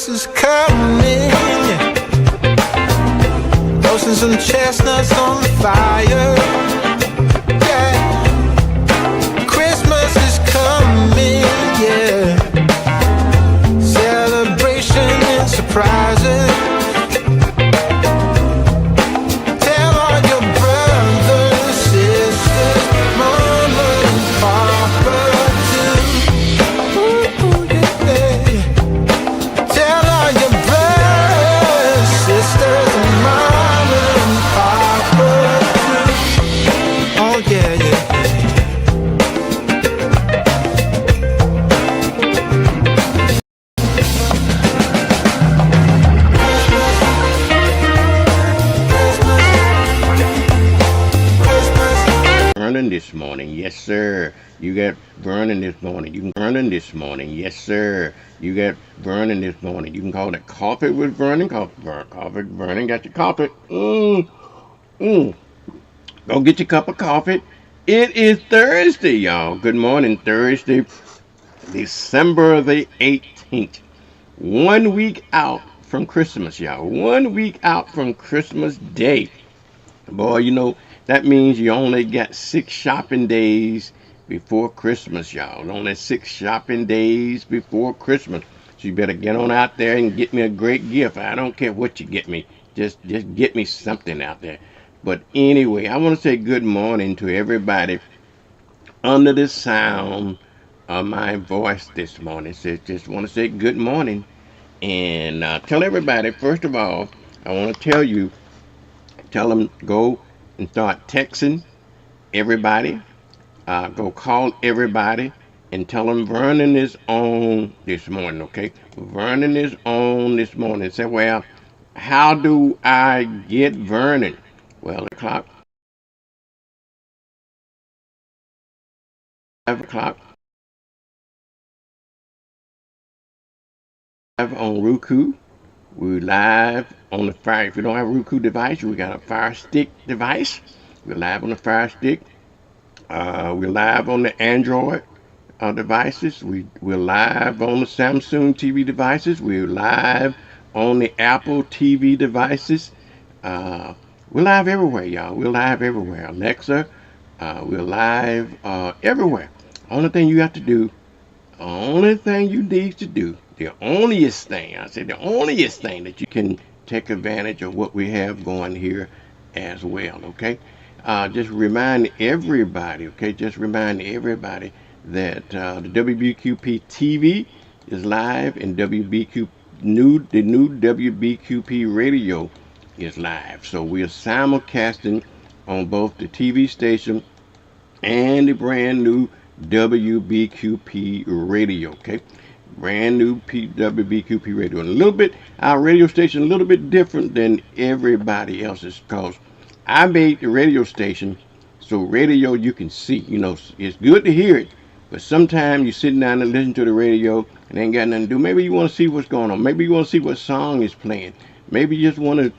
Christmas is coming. Roasting some chestnuts on the fire. Yeah, Christmas is coming. Yeah, celebration and surprises. Tell all your brothers, sisters, mama and papa too. Ooh, yeah. Tell all your brothers, sisters, and mama and papa too. Oh yeah, yeah. Vernon this morning, yes sir. You got Vernon this morning. You can Vernon this morning, yes sir. You got Vernon this morning. You can call it coffee with Vernon. Coffee, Vernon got your coffee. Go get your cup of coffee. It is Thursday, y'all. Good morning, Thursday, December the 18th. 1 week out from Christmas, y'all. 1 week out from Christmas Day. Boy, you know, that means you only got 6 shopping days before Christmas, y'all. Only 6 shopping days before Christmas. So you better get on out there and get me a great gift. I don't care what you get me. Just get me something out there. But anyway, I want to say good morning to everybody under the sound of my voice this morning. So just want to say good morning. And tell everybody, first of all, I want to tell them go and start texting everybody. Go call everybody and tell them Vernon is on this morning, okay? Vernon is on this morning. Say, well, how do I get Vernon? Well, the clock, 5 o'clock, live on Roku. We're live on the Fire. If you don't have a Roku device, we got a Fire Stick device. We're live on the Fire Stick. We're live on the Android devices. We're live on the Samsung TV devices. We're live on the Apple TV devices. We're live everywhere, y'all. We're live everywhere. Alexa, we're live everywhere. Only thing you have to do, only thing you need to do, the onlyest thing, I said the onlyest thing that you can take advantage of what we have going here as well, okay? Just remind everybody, okay? Just remind everybody that the WBQP TV is live and the new WBQP radio is live. So we are simulcasting on both the TV station and the brand new WBQP radio, okay? Brand new WBQP radio. And a little bit, our radio station a little bit different than everybody else's because I made the radio station so radio you can see. You know, it's good to hear it, but sometimes you're sitting down and listen to the radio and ain't got nothing to do. Maybe you want to see what's going on. Maybe you want to see what song is playing. Maybe you just want to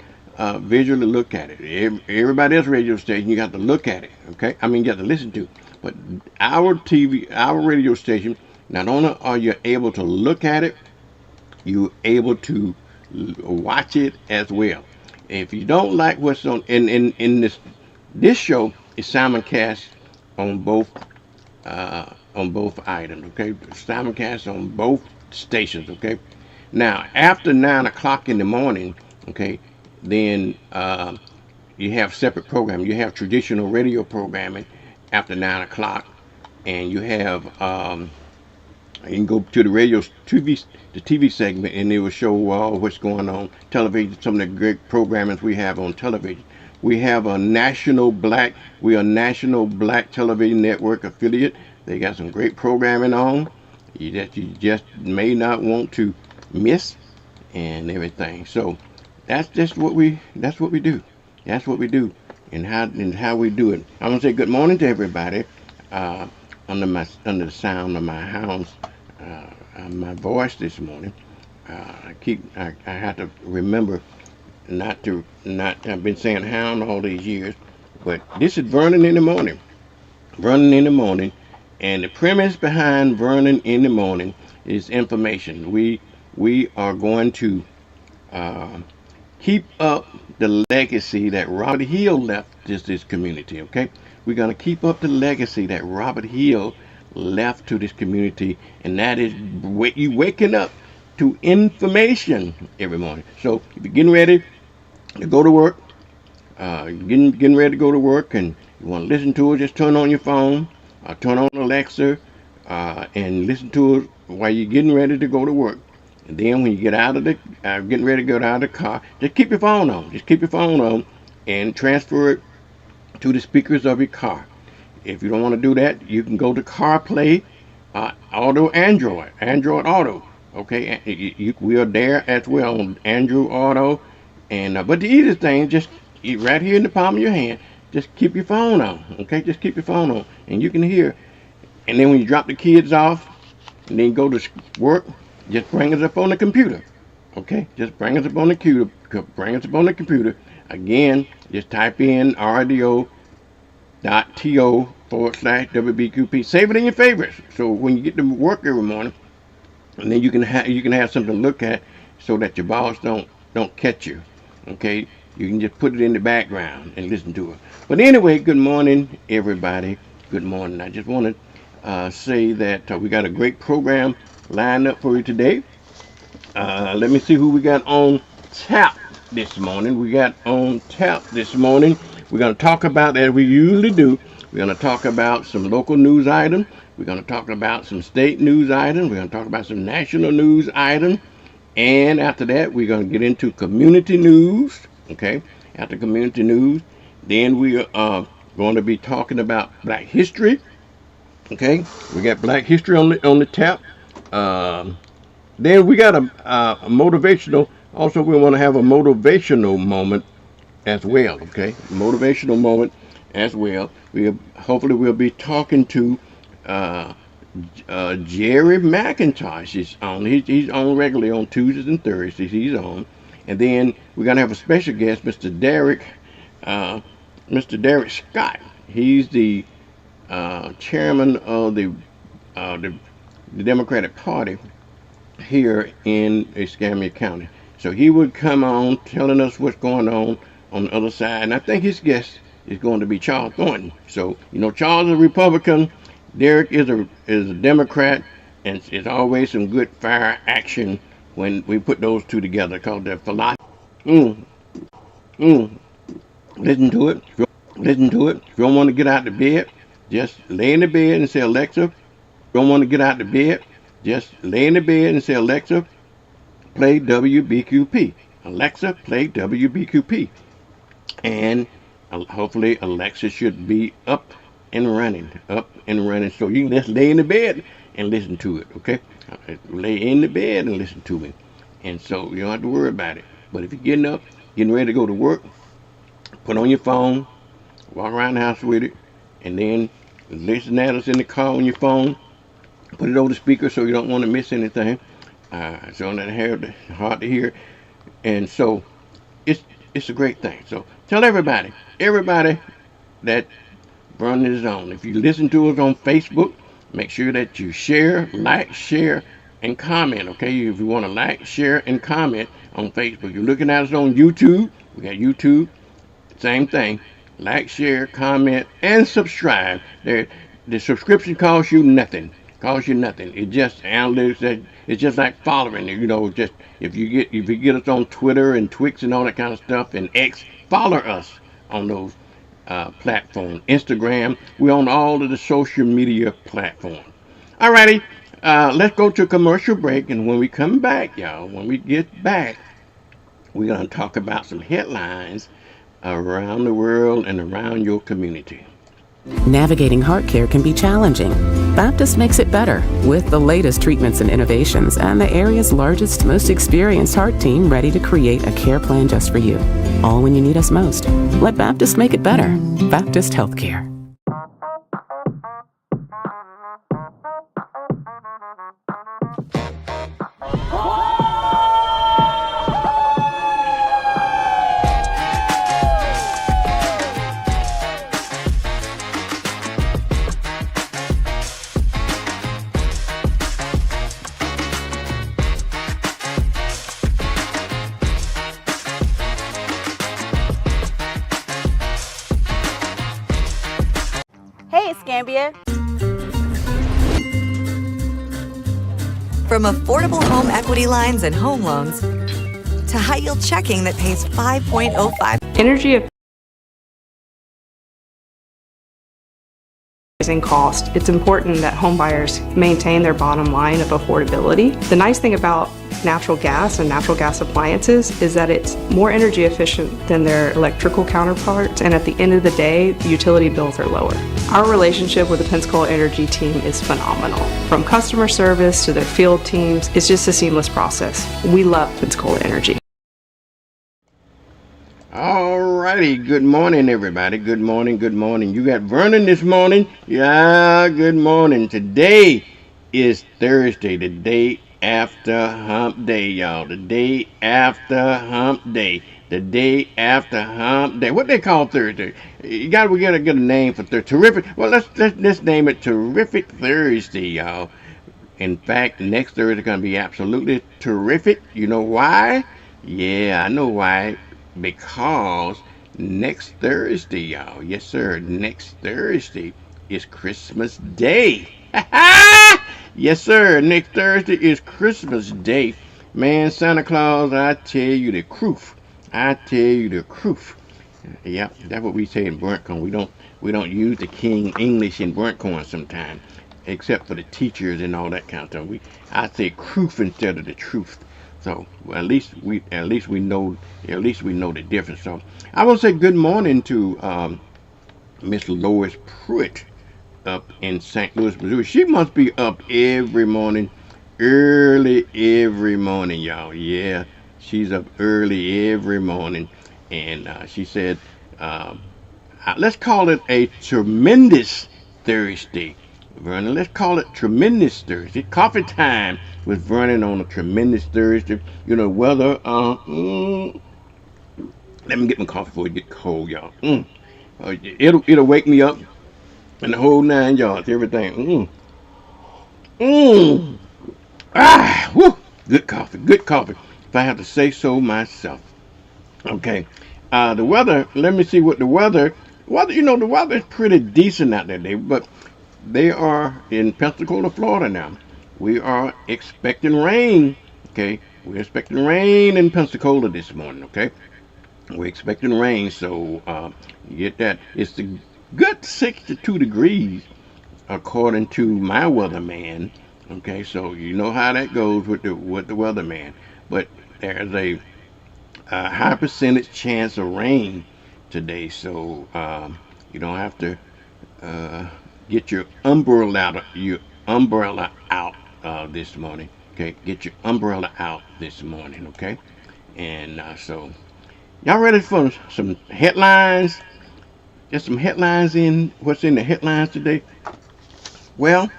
visually look at it. Everybody else's radio station, you got to look at it, okay? I mean, you got to listen to. But our radio station, not only are you able to look at it, you're able to watch it as well. If you don't like what's on in this show is simulcast on both items, okay? Simulcast on both stations, okay? Now after 9 o'clock in the morning, okay, then you have separate programming. You have traditional radio programming after 9 o'clock, and you have you can go to the TV segment, and it will show what's going on television. Some of the great programming we have on television. We have a national black television network affiliate. They got some great programming on that you just may not want to miss and everything. So that's just what we do. That's what we do, and how we do it. I want to say good morning to everybody under the sound of my house, my voice this morning. I have to remember not. I've been saying hound all these years, but this is Vernon in the morning. Vernon in the morning, and the premise behind Vernon in the morning is information. We we are going to uh, keep up the legacy that Robert Hill left this community. Okay, we're going to keep up the legacy that Robert Hill left to this community, and that is you waking up to information every morning. So if you're getting ready to go to work, getting ready to go to work, and you want to listen to it, just turn on your phone, turn on Alexa, and listen to it while you're getting ready to go to work. And then when you get out of the, getting ready to get out of the car, just keep your phone on. Just keep your phone on and transfer it to the speakers of your car. If you don't want to do that, you can go to CarPlay, Auto, Android Auto. Okay, we are there as well on Android Auto. And but the easiest thing, just right here in the palm of your hand, just keep your phone on. Okay, just keep your phone on, and you can hear. And then when you drop the kids off, and then go to work, just bring us up on the computer. Okay, just bring us up on the computer. Bring us up on the computer. Again, just type in rdo.to/WBQP. Save it in your favorites. So when you get to work every morning, and then you can have something to look at, so that your boss don't catch you. Okay, you can just put it in the background and listen to it. But anyway, good morning, everybody. Good morning. I just want to say that we got a great program lined up for you today. Let me see who we got on tap this morning. We're going to talk about, as we usually do, we're going to talk about some local news items. We're going to talk about some state news items. We're going to talk about some national news items. And after that, we're going to get into community news. Okay, after community news, then we are going to be talking about Black history. Okay, we got Black history on the tap. Then we got a motivational. Also, we want to have a motivational moment as well. Okay, motivational moment as well. Hopefully we'll be talking to Jerry McIntosh. Is on. He's on regularly on Tuesdays and Thursdays. He's on, and then we're gonna have a special guest, Mr. Derek Scott. He's the chairman of the Democratic Party here in Escambia County. So he would come on telling us what's going on the other side. And I think his guest is going to be Charles Thornton. So, Charles is a Republican, Derek is a Democrat, and it's always some good fire action when we put those two together, called the philosophy. Listen to it. If you don't want to get out of bed, just lay in the bed and say, Alexa. If you don't want to get out of bed, just lay in the bed and say, Alexa, play WBQP. Alexa, play WBQP. And hopefully Alexa should be up and running. So you can just lay in the bed and listen to it, okay? Lay in the bed and listen to me. And so you don't have to worry about it. But if you're getting up, getting ready to go to work, put on your phone, walk around the house with it, and then listen at us in the car on your phone. Put it over the speaker so you don't want to miss anything. So that hard to hear. And so it's a great thing. So tell everybody that Vernon is on. If you listen to us on Facebook, make sure that you like, share, and comment. Okay, if you want to like, share, and comment on Facebook. You're looking at us on YouTube. We got YouTube. Same thing. Like, share, comment, and subscribe. The subscription costs you nothing. It just analytics. It's just like following. Just if you get us on Twitter and Twix and all that kind of stuff, and X, follow us on those platforms. Instagram. We're on all of the social media platforms. Alrighty, let's go to a commercial break, and when we come back, y'all, we're gonna talk about some headlines around the world and around your community. Navigating heart care can be challenging. Baptist makes it better with the latest treatments and innovations and the area's largest, most experienced heart team ready to create a care plan just for you. All when you need us most. Let Baptist make it better. Baptist Healthcare. Hey, Scambia. From affordable home equity lines and home loans to high-yield checking that pays 5.05. Energy cost, it's important that home buyers maintain their bottom line of affordability. The nice thing about natural gas and natural gas appliances is that it's more energy efficient than their electrical counterparts, and at the end of the day, the utility bills are lower. Our relationship with the Pensacola Energy team is phenomenal. From customer service to their field teams, it's just a seamless process. We love Pensacola Energy. Alrighty, good morning, everybody. Good morning, good morning. You got Vernon this morning? Yeah, good morning. Today is Thursday, the day after hump day, y'all. The day after hump day. The day after hump day. What they call Thursday? We gotta get a name for Thursday. Terrific. Well, let's name it Terrific Thursday, y'all. In fact, next Thursday is gonna be absolutely terrific. You know why? Yeah, I know why. Because next Thursday, y'all, yes sir, next Thursday is Christmas Day. Yes sir, next Thursday is Christmas Day. Man, Santa Claus, I tell you the truth. I tell you the truth. Yep, that's what we say in burnt corn. We don't use the King English in burnt corn sometimes, except for the teachers and all that kind of stuff. I say truth instead of the truth. So well, at least we know the difference. So I want to say good morning to Miss Lois Pruitt up in St. Louis, Missouri. She must be up every morning, early every morning, y'all. Yeah, she's up early every morning, and she said, let's call it a tremendous Thursday. Vernon, let's call it Tremendous Thursday. Coffee time with Vernon on a Tremendous Thursday. You know, weather, let me get my coffee before it get cold, y'all. It'll wake me up and the whole 9 yards, everything. Whoo, good coffee, good coffee. If I have to say so myself. Okay, the weather, let me see what the weather, the weather is pretty decent out there, but they are in Pensacola, Florida now. We are expecting rain. Okay, we're expecting rain in Pensacola this morning. Okay, we're expecting rain, so you get that. It's a good 62 degrees according to my weatherman. Okay, so you know how that goes with the weatherman. But there's a high percentage chance of rain today, so you don't have to get your umbrella out this morning. Okay, get your umbrella out this morning. Okay, and so y'all ready for some headlines? Just some headlines in what's in the headlines today. Well,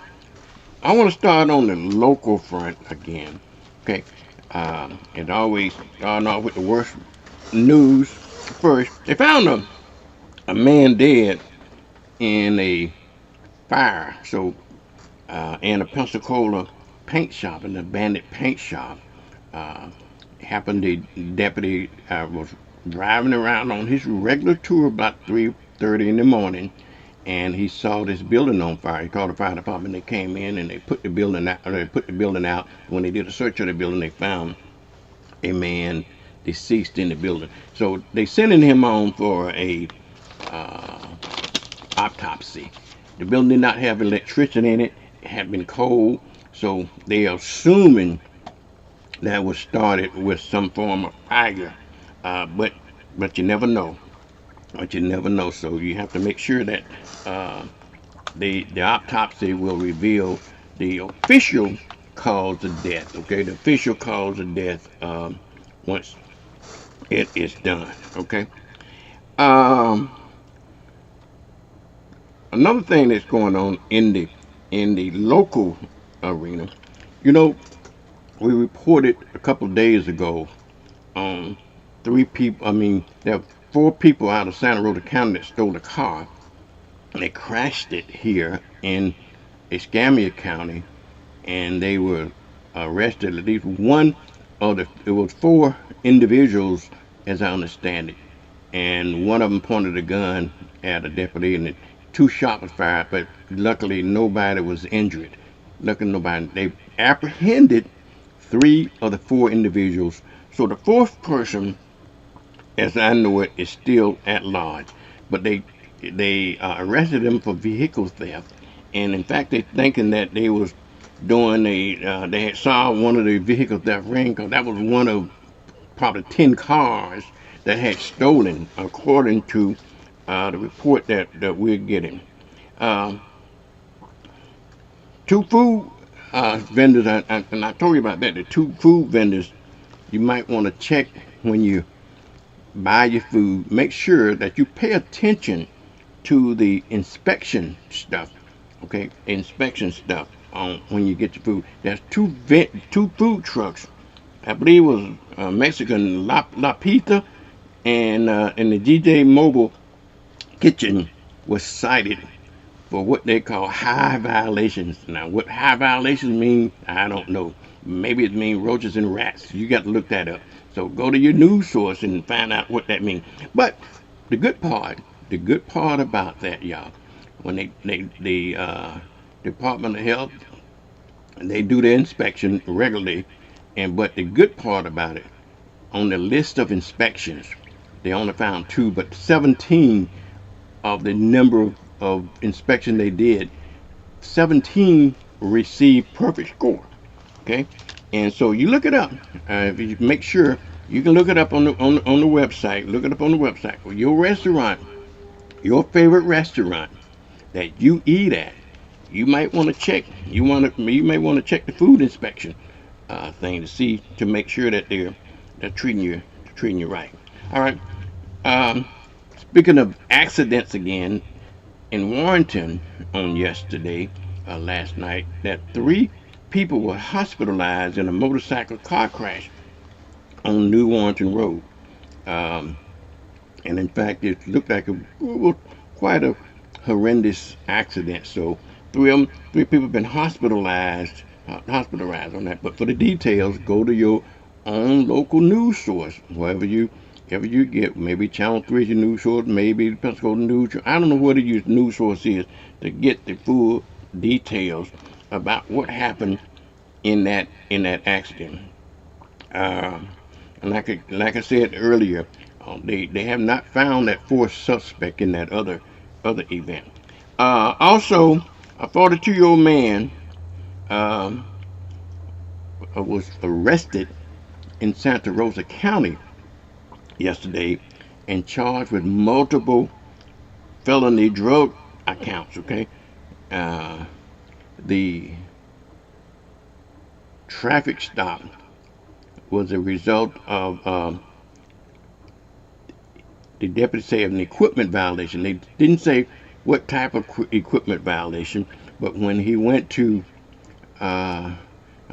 I want to start on the local front again. Okay, and always starting off with the worst news first. They found a man dead in a fire. So, in a Pensacola paint shop, an abandoned paint shop, happened. The deputy was driving around on his regular tour about 3:30 in the morning, and he saw this building on fire. He called the fire department. They came in and they put the building out. When they did a search of the building, they found a man deceased in the building. So they sending him on for a autopsy. The building did not have electricity in it. It had been cold, so they are assuming that was started with some form of fire. But you never know. But you never know. So you have to make sure that the autopsy will reveal the official cause of death. Okay, the official cause of death once it is done. Okay. Another thing that's going on in the local arena, you know, we reported a couple of days ago on 3 people. I mean, there are 4 people out of Santa Rosa County that stole a car. And they crashed it here in Escambia County, and they were arrested. At least one of it was 4 individuals, as I understand it, and one of them pointed a gun at a deputy, and 2 shots was fired, but luckily nobody was injured. Luckily nobody. They apprehended 3 of the 4 individuals. So the 4th person, as I know it, is still at large. But they arrested them for vehicle theft, and in fact they're thinking that they was doing they had saw one of the vehicle theft ring, because that was one of probably 10 cars that had stolen, according to the report that we're getting. 2 food vendors, and I told you about that. The 2 food vendors, you might want to check when you buy your food. Make sure that you pay attention to the inspection stuff. Okay, inspection stuff on when you get your food. There's 2 food trucks. I believe it was Mexican La Pita and the DJ Mobile Kitchen was cited for what they call high violations. Now, what high violations mean, I don't know. Maybe it means roaches and rats. You got to look that up. So go to your news source and find out what that means. But the good part about that, y'all, when the Department of Health, they do their inspection regularly, but the good part about it, on the list of inspections, they only found 2, but 17 of the number of inspection they did, 17 received perfect score. Okay, and so you look it up. If you make sure, you can look it up on the website. Look it up on the website. For your restaurant, your favorite restaurant that you eat at, you might want to check. You may want to check the food inspection thing to make sure that they're treating you right. All right. Speaking of accidents again, in Warrenton on last night, that 3 people were hospitalized in a motorcycle car crash on New Warrenton Road. And in fact, it looked like it was quite a horrendous accident. So 3 people have been hospitalized on that. But for the details, go to your own local news source, wherever you get. Maybe Channel 3 is your news source, maybe the Pensacola News. I don't know what your news source is, to get the full details about what happened in that accident. And like I said earlier, they have not found that 4th suspect in that other event. Also, a 42-year-old man was arrested in Santa Rosa County yesterday and charged with multiple felony drug accounts. Okay, the traffic stop was a result of the deputy say an equipment violation. They didn't say what type of equipment violation, but when he went to I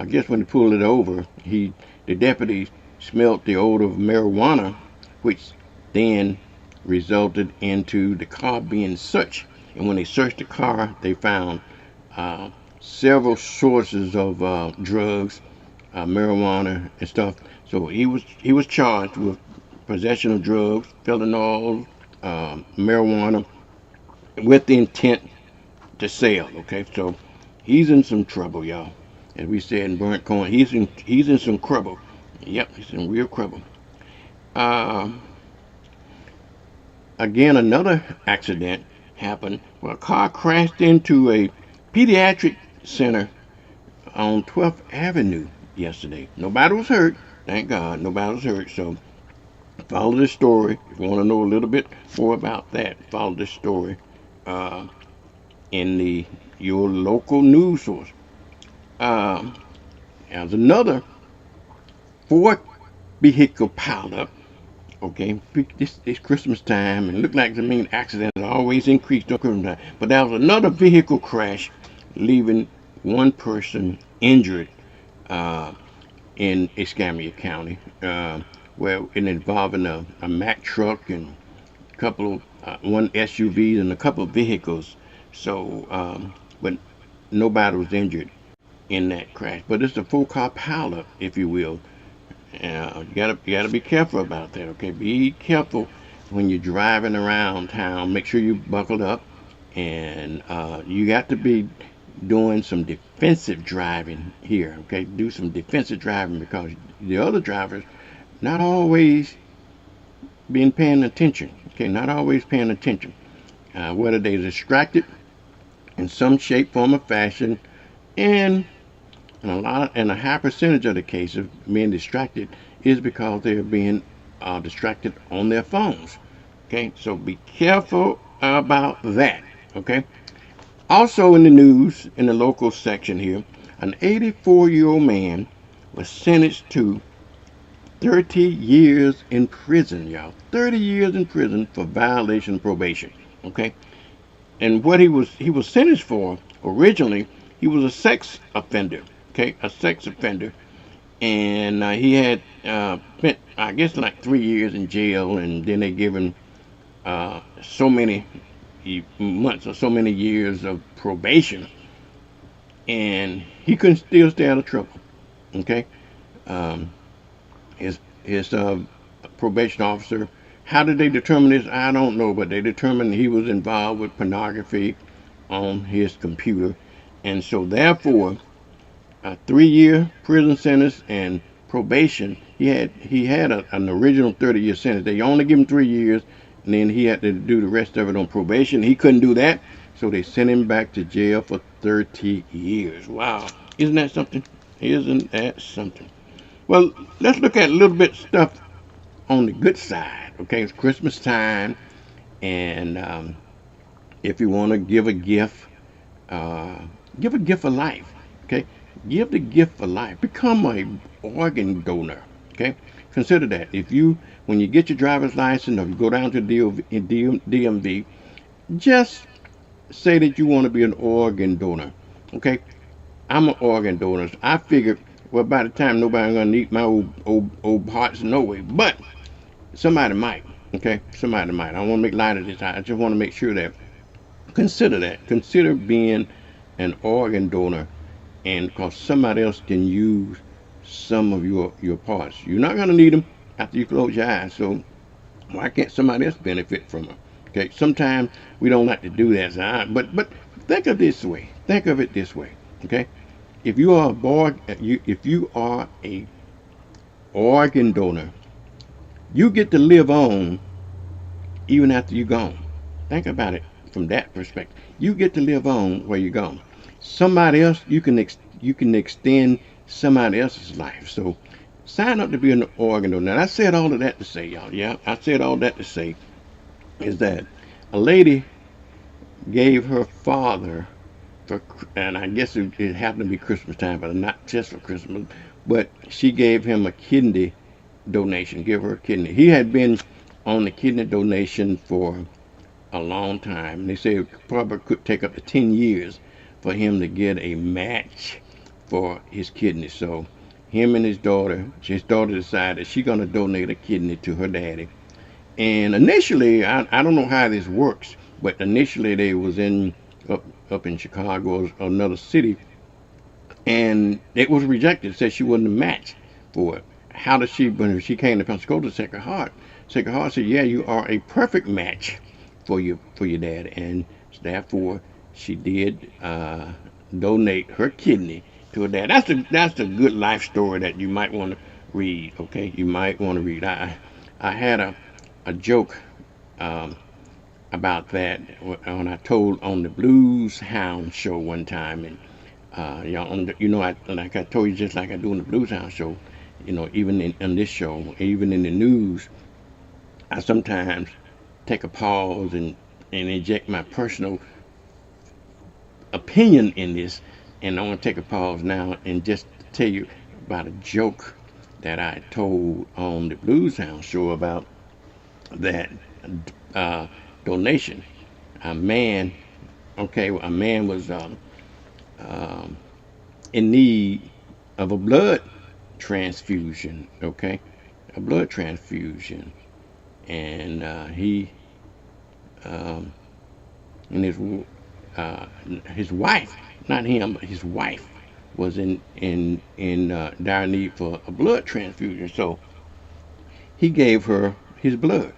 guess when he pulled it over, the deputy smelled the odor of marijuana, which then resulted into the car being searched. And when they searched the car, they found several sources of drugs, marijuana and stuff. So he was charged with possession of drugs, fentanyl, marijuana, with the intent to sell. Okay, so he's in some trouble, y'all. As we said in Burnt Corn, he's in some trouble. Yep, he's in real trouble. Again, another accident happened where a car crashed into a pediatric center on 12th Avenue yesterday. Nobody was hurt, thank God. Nobody was hurt. So follow this story if you want to know a little bit more about that. Follow this story in your local news source. There's another 4 vehicle pileup. Okay, it's Christmas time, and it looked like the main accidents always increase during Christmas time. But there was another vehicle crash, leaving 1 person injured in Escambia County, where it involving a Mack truck and a couple of 1 SUV and a couple of vehicles. So, but nobody was injured in that crash. But it's a 4-car pileup, if you will. You gotta be careful about that. Okay, be careful when you're driving around town. Make sure you buckled up And you got to be doing some defensive driving here, okay? Do some defensive driving, because the other drivers not always being paying attention, okay? Not always paying attention. Whether they're distracted in some shape, form, or fashion, and a high percentage of the cases being distracted is because they're being distracted on their phones. Okay, so be careful about that. Okay. Also in the news, in the local section here, an 84-year-old man was sentenced to 30 years in prison, y'all. 30 years in prison for violation of probation. Okay. And what he was sentenced for originally, he was a sex offender. Okay, a sex offender, and he had spent, I guess, like 3 years in jail, and then they give him so many months or so many years of probation, and he couldn't still stay out of trouble. Okay, his probation officer, how did they determine this? I don't know, but they determined he was involved with pornography on his computer, and so therefore a 3-year prison sentence and probation. He had an original 30-year sentence. They only give him 3 years, and then he had to do the rest of it on probation. He couldn't do that, so they sent him back to jail for 30 years. Wow, isn't that something? Isn't that something? Well, let's look at a little bit stuff on the good side. Okay, it's Christmas time, and if you want to give a gift of life. Okay. Give the gift of life. Become an organ donor. Okay, consider that. When you get your driver's license, or you go down to DMV, just say that you want to be an organ donor. Okay, I'm an organ donor. So I figured, well, by the time nobody's gonna need my old parts, no way. But somebody might. Okay, somebody might. I want to make light of this. I just want to make sure that consider that. Consider being an organ donor. And because somebody else can use some of your parts. You're not going to need them after you close your eyes. So why can't somebody else benefit from them? Okay, sometimes we don't like to do that. But think of this way. Think of it this way. Okay, if you are a organ donor, you get to live on even after you're gone. Think about it from that perspective. You get to live on where you're gone. Somebody else, you can extend somebody else's life. So sign up to be an organ donor. Now I said all of that to say, y'all. Yeah, I said all that to say is that a lady gave her father and I guess it happened to be Christmas time, but not just for Christmas. But she gave him a kidney donation. Give her a kidney. He had been on the kidney donation for a long time. They say it probably could take up to 10 years for him to get a match for his kidney. So him and his daughter decided she's going to donate a kidney to her daddy. And initially, I don't know how this works, but initially they was up in Chicago or another city, and it was rejected. Said she wasn't a match for it. How does she, when she came to Pensacola, Sacred Heart said, yeah, you are a perfect match for your dad, and therefore she did donate her kidney to her dad. That's a good life story that you might want to read. Okay, you might want to read. I had a joke about that when I told on the Blues Hound show one time, and like I told you, just like I do on the Blues Hound show, even in this show, even in the news, I sometimes take a pause and inject my personal opinion in this, and I want to take a pause now and just tell you about a joke that I told on the Blues Hound show about that donation. A man was in need of a blood transfusion. Okay, a blood transfusion, and he and his wife, not him, but his wife, was in dire need for a blood transfusion. So he gave her his blood.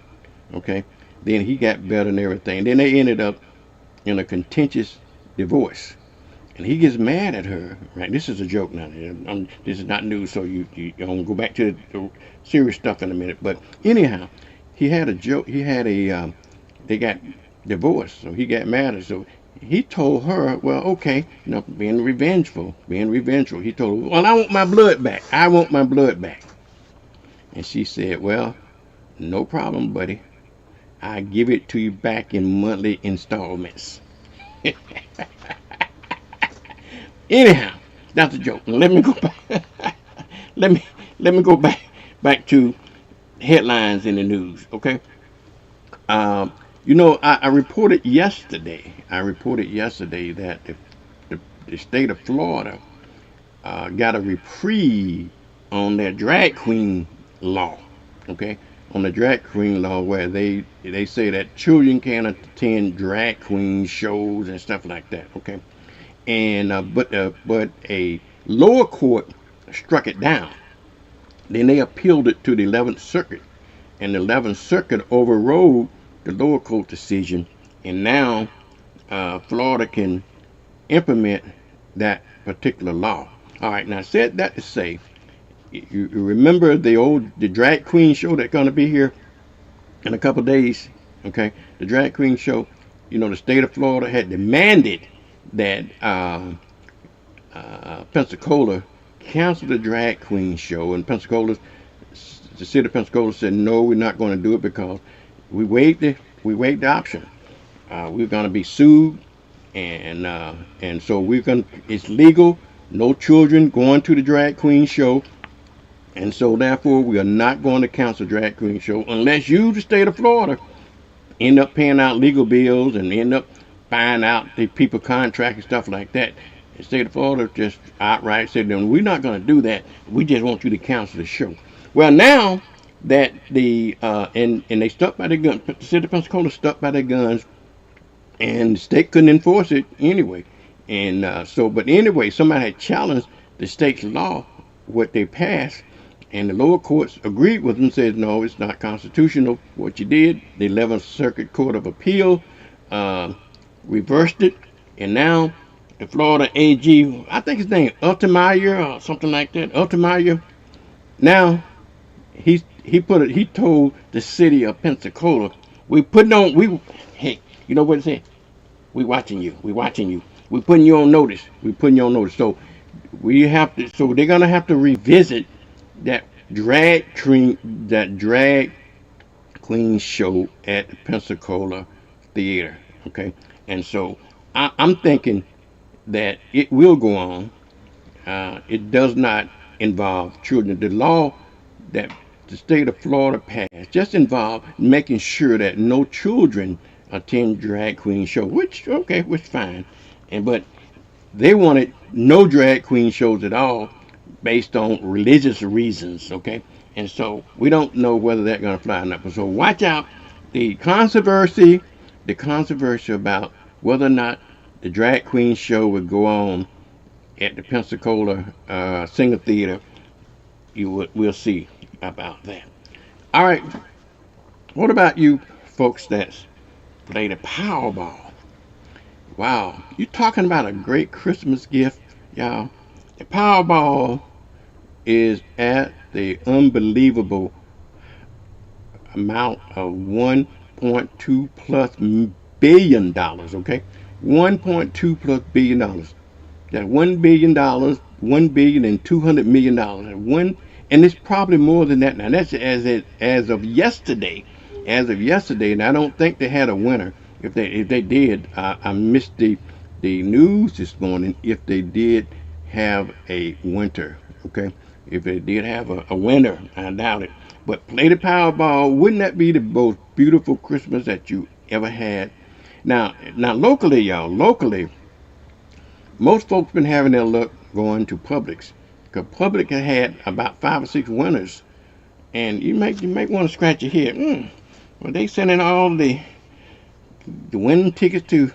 Okay, then he got better and everything. Then they ended up in a contentious divorce. And he gets mad at her, right? This is a joke now. This is not news, so I'm going to go back to the serious stuff in a minute. But anyhow, he had a joke. They got divorced, so he got mad at her. So he told her, well, okay, being revengeful. He told her, well, I want my blood back. I want my blood back. And she said, well, no problem, buddy. I give it to you back in monthly installments. Anyhow, that's a joke. Let me go back. let me go back to headlines in the news. Okay. I reported yesterday. That the state of Florida got a reprieve on their drag queen law. Okay, on the drag queen law where they say that children can attend drag queen shows and stuff like that. Okay. And but a lower court struck it down. Then they appealed it to the 11th Circuit, and the 11th Circuit overrode the lower court decision, and now Florida can implement that particular law. All right, now I said that to say, you remember the drag queen show that's going to be here in a couple of days? Okay, the drag queen show. The state of Florida had demanded that Pensacola canceled the drag queen show, and the city of Pensacola said no, we're not going to do it because we waived the option. We're going to be sued, and so it's legal. No children going to the drag queen show, and so therefore we are not going to cancel the drag queen show unless you, the state of Florida, end up paying out legal bills and end up buying out the people contract and stuff like that. The state of Florida just outright said, "No, we're not going to do that. We just want you to cancel the show." Well, now that and they stuck by their guns, the city of Pensacola stuck by their guns, and the state couldn't enforce it anyway. And but anyway, somebody had challenged the state's law, what they passed, and the lower courts agreed with them, said no, it's not constitutional what you did. The 11th Circuit Court of Appeal reversed it, and now the Florida AG, I think his name Ultimeyer or something like that, Ultimeyer. Now he told the city of Pensacola, hey, you know what it said? We watching you. We putting you on notice. So so they're gonna have to revisit that drag queen show at the Pensacola Theater. Okay, and so I'm thinking that it will go on. It does not involve children. The law that the state of Florida passed just involved making sure that no children attend drag queen show, which fine. But they wanted no drag queen shows at all based on religious reasons. Okay, and so we don't know whether that's going to fly or not. So watch out. The controversy about whether or not the drag queen show would go on at the Pensacola Singer Theater, we'll see about that. All right, what about you folks that's play the Powerball? Wow, you talking about a great Christmas gift, y'all. The Powerball is at the unbelievable amount of $1.2 plus billion, okay? $1.2 plus billion. That's $1 billion, $1,200,000,000. And it's probably more than that now. That's as of yesterday. And I don't think they had a winner. If they did, I missed the news this morning. If they did have a winner, okay. If they did have a winner, I doubt it. But play the Powerball. Wouldn't that be the most beautiful Christmas that you ever had? Now locally, y'all. Most folks been having their luck going to Publix, because Publix had about 5 or 6 winners, and you might want to scratch your head. Well, they sending all the winning tickets to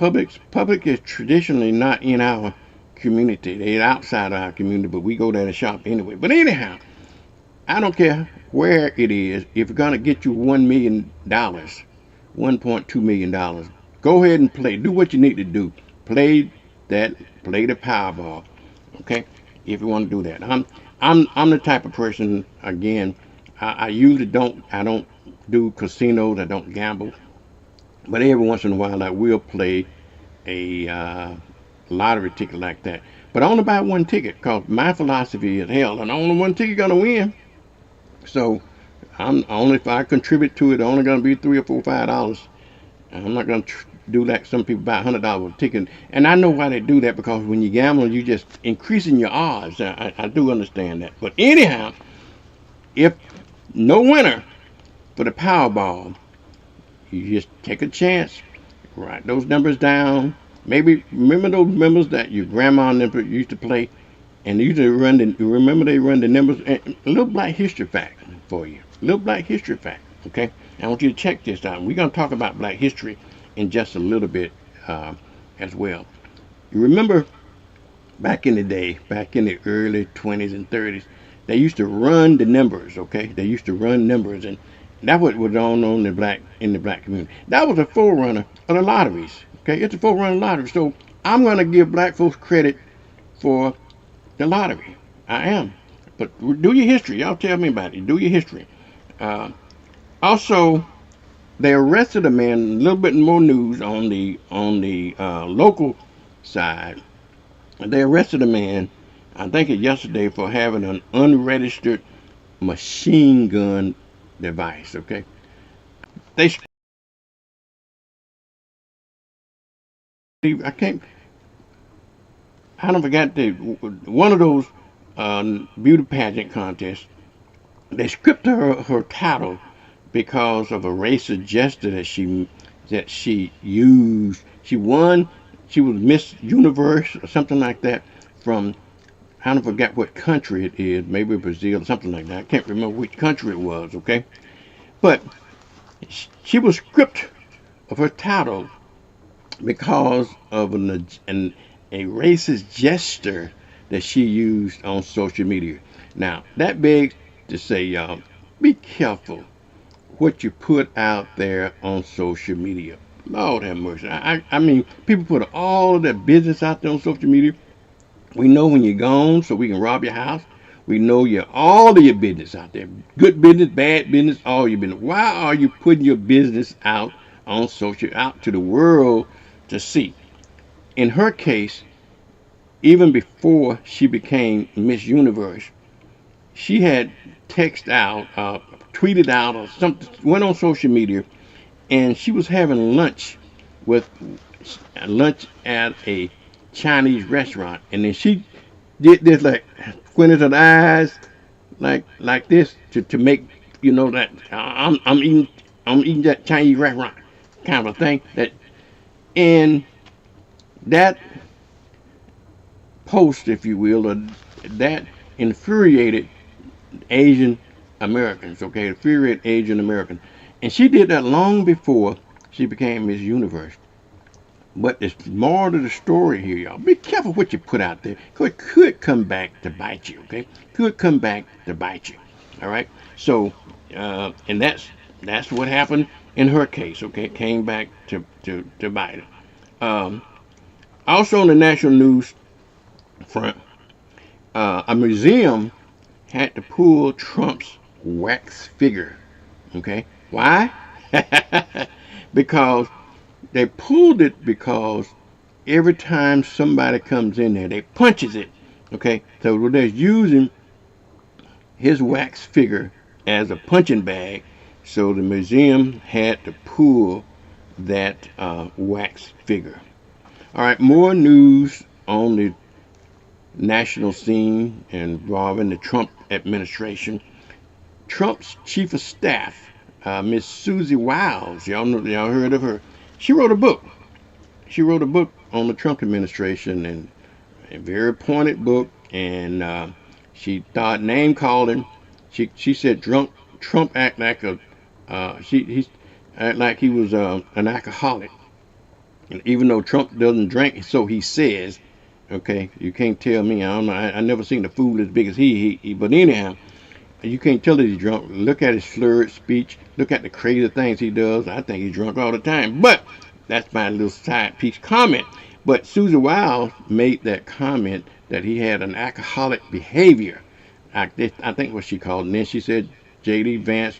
Publix. Publix is traditionally not in our community. They're outside of our community, but we go there to shop anyway. But anyhow, I don't care where it is. If it's gonna get you $1 million, $1.2 million, Go ahead and play. Do what you need to do. Play that. Play the Powerball. Okay, if you want to do that. I'm the type of person. Again, I usually don't. I don't do casinos. I don't gamble. But every once in a while, I will play a lottery ticket like that. But I only buy one ticket because my philosophy is hell, and only one ticket gonna win. So I'm only if I contribute to it, only gonna be $3 or $4, $5. I'm not gonna do like some people buy $100 ticket, and I know why they do that because when you gamble, you just increasing your odds. I do understand that. But anyhow, if no winner for the Powerball, you just take a chance, write those numbers down. Maybe remember those numbers that your grandma never used to play, and they used to run the. Remember they run the numbers. And a little Black history fact for you. A little Black history fact. Okay, I want you to check this out. We're gonna talk about Black history in just a little bit as well. You remember back in the day, back in the early 20s and 30s, they used to run the numbers. Okay, they used to run numbers, and that was on in the black community. That was a forerunner of the lotteries. Okay, it's a forerunner of lottery. So I'm gonna give black folks credit for the lottery. I am. But do your history. Y'all tell me about it. Do your history. Also, they arrested a man. A little bit more news on the local side. They arrested a man. I think it yesterday for having an unregistered machine gun device. Okay, they. I can't. I don't forget one of those beauty pageant contests. They stripped her title because of a racist gesture that she used. She won. She was Miss Universe or something like that from I don't forget what country it is. Maybe Brazil or something like that. I can't remember which country it was. Okay, but she was stripped of her title because of a racist gesture that she used on social media. Now, that begs to say, y'all, be careful what you put out there on social media. Lord have mercy. I mean, people put all of their business out there on social media. We know when you're gone, so we can rob your house. We know all of your business out there. Good business, bad business, all your business. Why are you putting your business out on social, out to the world to see? In her case, even before she became Miss Universe, she had tweeted out, or something, went on social media, and she was having lunch at a Chinese restaurant, and then she did this like squinted her eyes like this to make that I'm eating that Chinese restaurant kind of a thing. And that post, if you will, or that infuriated Asian Americans. Okay, infuriated Asian Americans, and she did that long before she became Miss Universe. But there's more to the story here, y'all. Be careful what you put out there, because it could come back to bite you. Okay, could come back to bite you. All right. So, and that's what happened in her case. Okay, it came back to bite her. Also on the national news front, a museum had to pull Trump's wax figure. Okay, why? Because they pulled it because every time somebody comes in there, they punches it. Okay, so they're using his wax figure as a punching bag, so the museum had to pull that wax figure. All right, more news on the national scene involving the Trump administration. Trump's chief of staff, Miss Susie Wiles, y'all heard of her. She wrote a book. She wrote a book on the Trump administration, and a very pointed book. And she started name calling. She said Trump act like he act like he was an alcoholic. And even though Trump doesn't drink, so he says. Okay, you can't tell me. I don't know. I never seen a fool as big as he. But anyhow, you can't tell that he's drunk. Look at his slurred speech. Look at the crazy things he does. I think he's drunk all the time. But that's my little side piece comment. But Susie Wiles made that comment that he had an alcoholic behavior. I think what she called it. And then she said J.D. Vance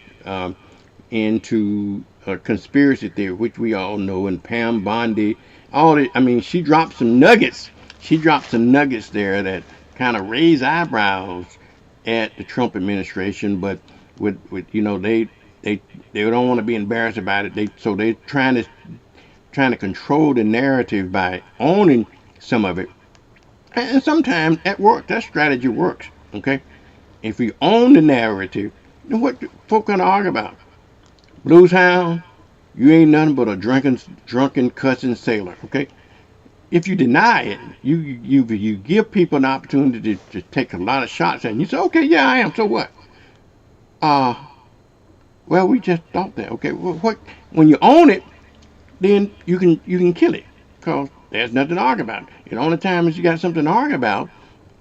into a conspiracy theory, which we all know, and Pam Bondi. All that. I mean, she dropped some nuggets. She dropped some nuggets there that kind of raised eyebrows at the Trump administration. But with they don't want to be embarrassed about it. They're trying to control the narrative by owning some of it. And sometimes that works. That strategy works. Okay, if you own the narrative, then what folk gonna argue about? Blues Hound, you ain't nothing but a drunken cussing sailor. Okay, if you deny it, you give people an opportunity to take a lot of shots at you. You say, okay, yeah, I am. So what? Well, we just thought that. Okay, well, what? When you own it, then you can kill it, because there's nothing to argue about. The only time that you got something to argue about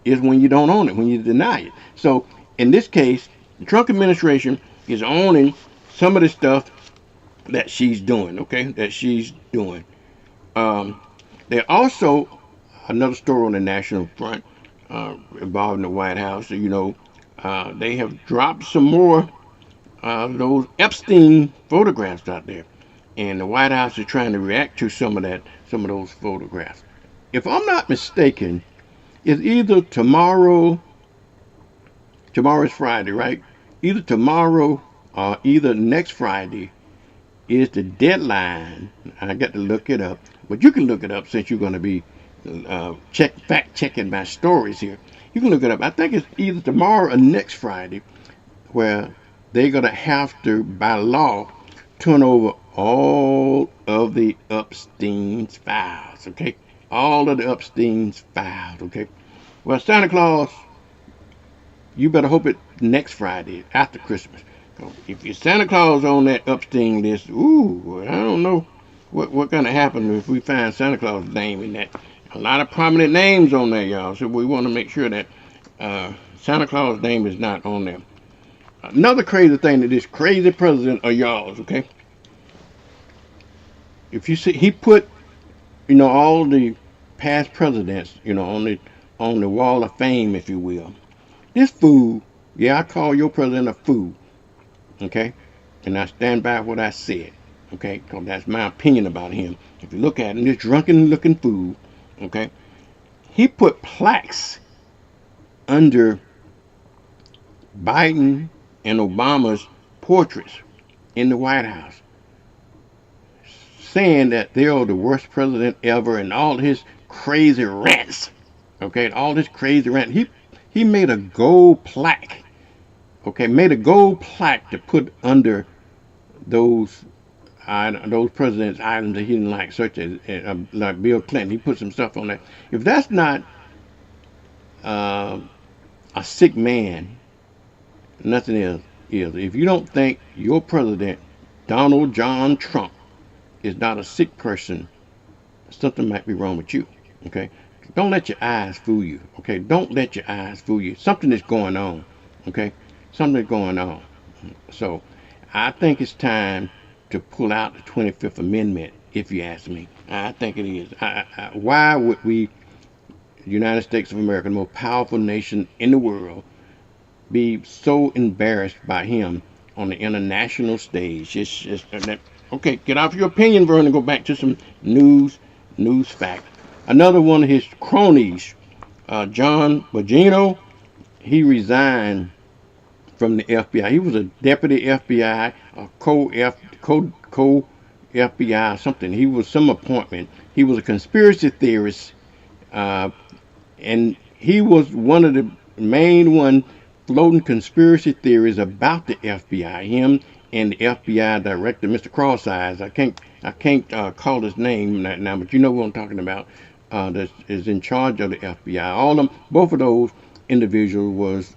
is when you don't own it, when you deny it. So in this case, the Trump administration is owning some of the stuff that she's doing. Okay, that she's doing. There also another story on the national front involving the White House. They have dropped some more those Epstein photographs out there, and the White House is trying to react to some of those photographs. If I'm not mistaken, it's either tomorrow. Tomorrow's Friday, right? Either tomorrow or either next Friday is the deadline. I got to look it up, but you can look it up since you're going to be fact checking my stories here. You can look it up. I think it's either tomorrow or next Friday where they're going to have to, by law, turn over all of the Epstein's files, okay? All of the Epstein's files, okay? Well, Santa Claus, you better hope it's next Friday after Christmas. If you're Santa Claus on that Epstein list, I don't know what's going to happen if we find Santa Claus' name in that. A lot of prominent names on there, y'all. So we want to make sure that Santa Claus' name is not on there. Another crazy thing that this crazy president of y'all's, okay? If you see, he put, all the past presidents, on the wall of fame, if you will. This fool, I call your president a fool, okay? And I stand by what I said, okay? Because that's my opinion about him. If you look at him, this drunken-looking fool, okay? He put plaques under Biden and Obama's portraits in the White House, saying that they are the worst president ever, and all his crazy rants. Okay, all this crazy rant. He made a gold plaque. Okay, made a gold plaque to put under those presidents' items that he didn't like, such as like Bill Clinton. He put some stuff on there. If that's not a sick man, nothing else is. If you don't think your president, Donald John Trump, is not a sick person, something might be wrong with you. Okay, don't let your eyes fool you. Okay, don't let your eyes fool you. Something is going on. Okay, something is going on. So I think it's time to pull out the 25th Amendment, if you ask me. I think it is. Why would we, the United States of America, the most powerful nation in the world, be so embarrassed by him on the international stage? Okay, get off your opinion, Vernon, go back to some news fact. Another one of his cronies, John Bongino, he resigned from the FBI. He was a deputy FBI, a co-FBI, something. He was some appointment. He was a conspiracy theorist, and he was one of the main one floating conspiracy theories about the FBI. Him and the FBI director, Mr. Cross Eyes. I can't call his name right now, but you know what I'm talking about. That is in charge of the FBI. Both of those individuals was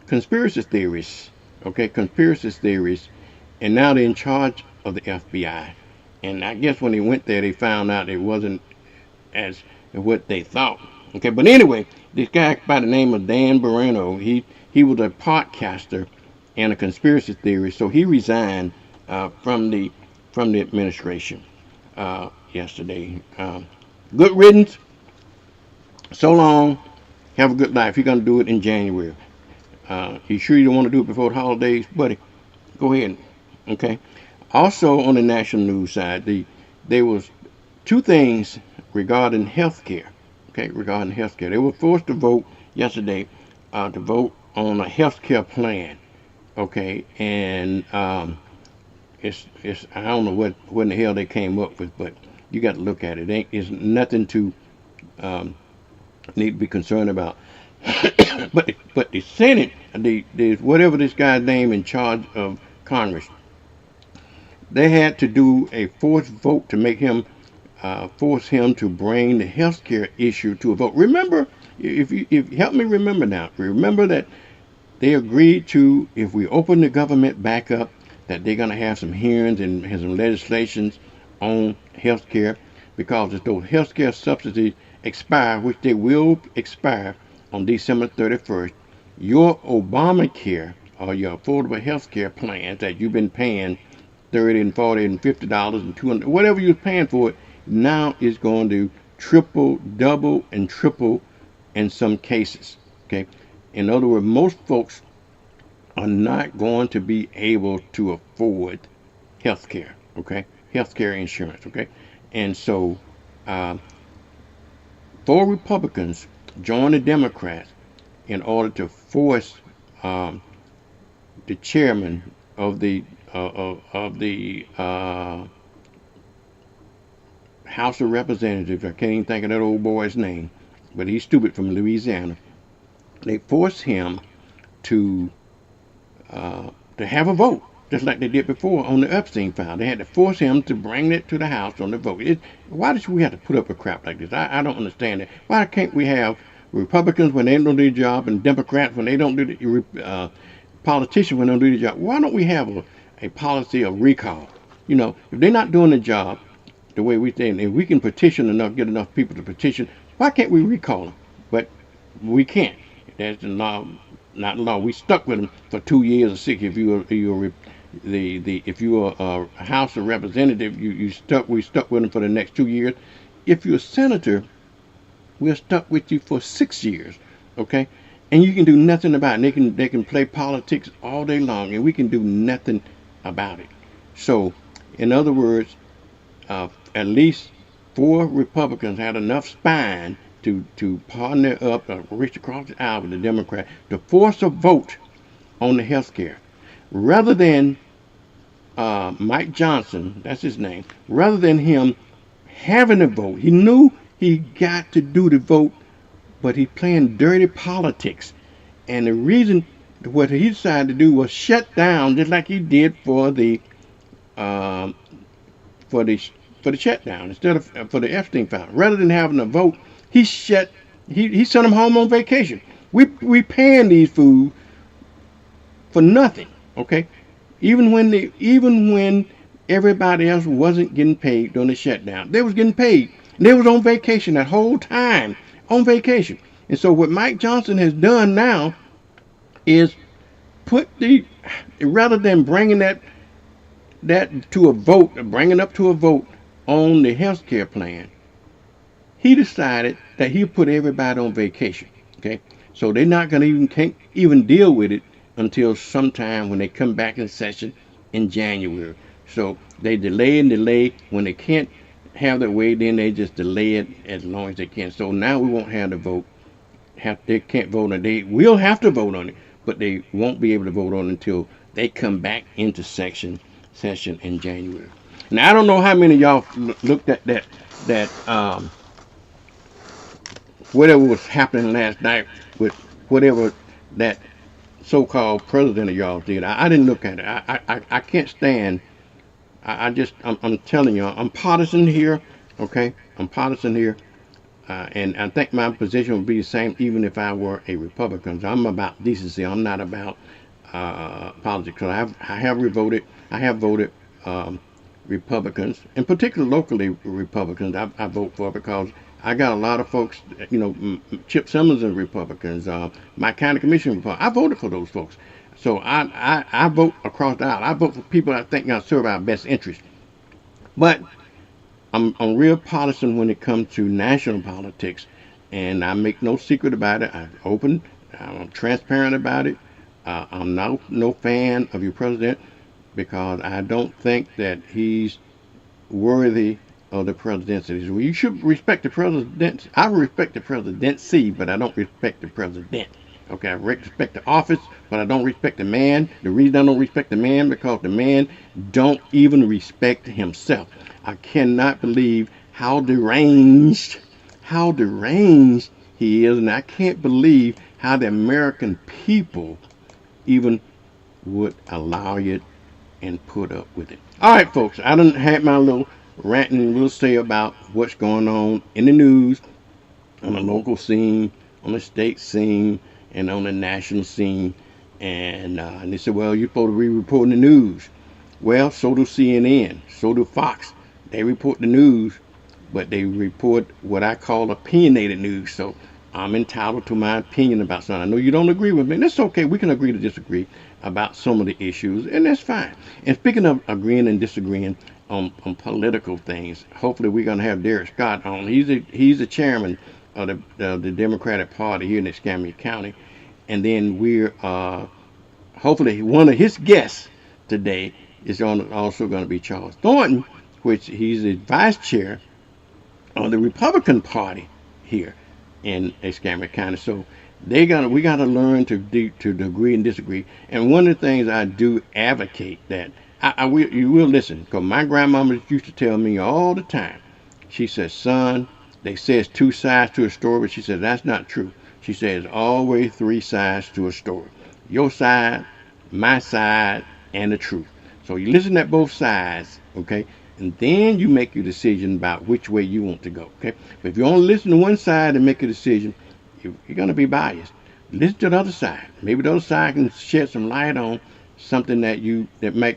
conspiracy theorists. Okay, conspiracy theorists, and now they're in charge of the FBI. And I guess when they went there, they found out it wasn't as what they thought. Okay, but anyway, this guy by the name of Dan Vernon, he was a podcaster and a conspiracy theorist, so he resigned from the administration. yesterday. Good riddance. So long. Have a good life. You're gonna do it in January. You sure you don't want to do it before the holidays, buddy? Go ahead. Okay. Also on the national news side, there was two things regarding health care. Okay, regarding health care. They were forced to vote yesterday to vote on a health care plan. Okay, and it's I don't know what in the hell they came up with, but you got to look at it. It's nothing to need to be concerned about. but the Senate, the whatever this guy's name in charge of Congress, they had to do a forced vote to make him force him to bring the health care issue to a vote. Remember, if help me remember now. Remember that they agreed to, if we open the government back up, that they're going to have some hearings and have some legislations on health care, because if those health care subsidies expire, which they will expire on December 31st, your Obamacare or your affordable health care plans that you've been paying $30 and $40 and $50 and $200, whatever you're paying for it, now is going to triple, double, and triple in some cases. Okay. In other words, most folks are not going to be able to afford health care. Okay. Health care insurance. Okay. And so, 4 Republicans joined the Democrats in order to force the chairman of the House of Representatives. I can't even think of that old boy's name, but he's stupid, from Louisiana. They forced him to have a vote, just like they did before on the Epstein file. They had to force him to bring it to the House on the vote. Why did we have to put up with crap like this? I don't understand it. Why can't we have Republicans when they don't do their job, and Democrats when they don't do the politicians when they don't do their job? Why don't we have a policy of recall? You know, if they're not doing the job the way we think, if we can petition enough, get enough people to petition, why can't we recall them? But we can't. That's the law, not law. We stuck with them for 2 years or 6. If you are a House of Representative, we stuck with them for the next 2 years. If you're a senator, we're stuck with you for 6 years. Okay, and you can do nothing about it. They can play politics all day long, and we can do nothing about it. So, in other words, at least 4 Republicans had enough spine to partner up, reach across the aisle with the Democrat to force a vote on the health care, rather than Mike Johnson, that's his name, rather than him having a vote. He knew he got to do the vote, but he playing dirty politics. And the reason what he decided to do was shut down, just like he did for the shutdown, instead of for the Epstein file. Rather than having a vote, he sent them home on vacation. We paying these fools for nothing. Okay, even when everybody else wasn't getting paid during the shutdown, they was getting paid. They was on vacation that whole time, on vacation. And so what Mike Johnson has done now is rather than bringing that to a vote, bringing up to a vote on the health care plan, he decided that he'll put everybody on vacation. Okay, so they're not going to can't even deal with it until sometime when they come back in session in January. So they delay and delay. When they can't have their way, then they just delay it as long as they can. So now we won't have the vote. They can't vote on it. They will have to vote on it, but they won't be able to vote on it until they come back into session in January. Now I don't know how many of y'all looked at that whatever was happening last night with whatever that so-called president of y'all did. I didn't look at it. I can't stand. I'm telling y'all, I'm partisan here. Okay, I'm partisan here. And I think my position would be the same even if I were a Republican. So I'm about decency. I'm not about politics. So I have voted Republicans, and particularly locally Republicans. I vote for, because I got a lot of folks. You know, Chip Simmons and Republicans. My county commission Republicans. I voted for those folks. So I vote across the aisle. I vote for people I think serve our best interest. But I'm real partisan when it comes to national politics, and I make no secret about it. I'm transparent about it. I'm no fan of your president because I don't think that he's worthy of the presidency. Well, you should respect the president. I respect the presidency, but I don't respect the president. Okay, I respect the office, but I don't respect the man. The reason I don't respect the man because the man don't even respect himself. I cannot believe how deranged he is, and I can't believe how the American people even would allow it and put up with it. All right, folks, I done had my little ranting will say about what's going on in the news, on the local scene, on the state scene, and on the national scene. And they said, well, you're supposed to be reporting the news. Well, so do CNN, so do Fox. They report the news, but they report what I call opinionated news. So I'm entitled to my opinion about something. I know you don't agree with me, and that's okay. We can agree to disagree about some of the issues, and that's fine. And speaking of agreeing and disagreeing on political things, hopefully we're going to have Derek Scott on. He's the chairman of the Democratic Party here in Escambia County. And then we're hopefully one of his guests today is also going to be Charles Thornton, which he's the vice chair of the Republican Party here in Escambia County. So we got to learn to agree and disagree. And one of the things I do advocate that you will listen, because my grandmama used to tell me all the time. She says, son, they say it's two sides to a story, but she says that's not true. She says always three sides to a story. Your side, my side, and the truth. So you listen at both sides, okay? And then you make your decision about which way you want to go, okay? But if you only listen to one side and make a decision, you're going to be biased. Listen to the other side. Maybe the other side can shed some light on something that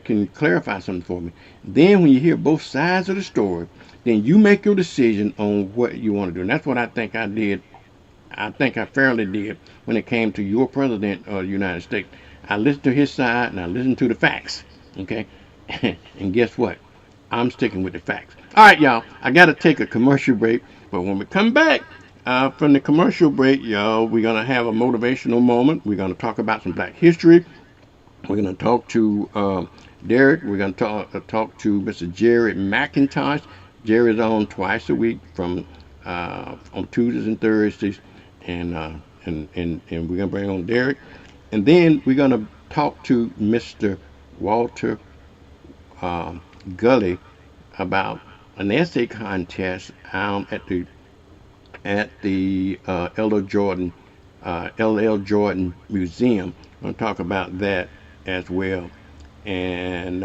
can clarify something for me. Then when you hear both sides of the story, then you make your decision on what you want to do. And that's what I think I did. I think I fairly did when it came to your president of the United States. I listened to his side and I listened to the facts, okay? And guess what? I'm sticking with the facts. All right, y'all, I got to take a commercial break. But when we come back from the commercial break, y'all, we're going to have a motivational moment. We're going to talk about some Black history. We're going to talk to Derek. We're going to talk to Mr. Jerry McIntosh. Jerry's on twice a week from on Tuesdays and Thursdays. And we're going to bring on Derek. And then we're going to talk to Mr. Walter Gully about an essay contest at the L.L. Jordan Museum. I'm going to talk about that as well. And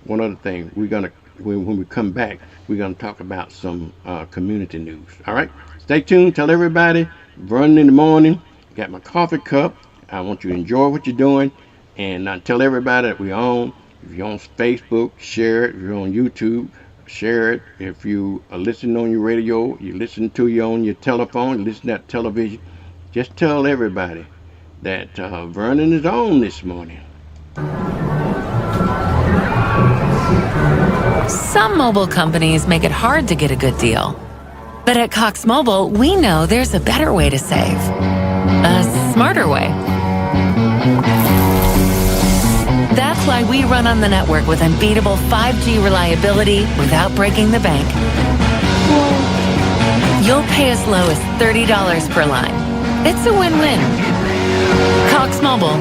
one other thing, when we come back, we're going to talk about some community news. All right? Stay tuned. Tell everybody, Vernon in the morning. Got my coffee cup. I want you to enjoy what you're doing. And tell everybody that we're on. If you're on Facebook, share it. If you're on YouTube, share it. If you are listening on your radio, you listen to you on your telephone, you listen to television, just tell everybody that Vernon is on this morning. Some mobile companies make it hard to get a good deal. But at Cox Mobile, we know there's a better way to save. A smarter way. That's why we run on the network with unbeatable 5G reliability without breaking the bank. You'll pay as low as $30 per line. It's a win-win. Cox Mobile,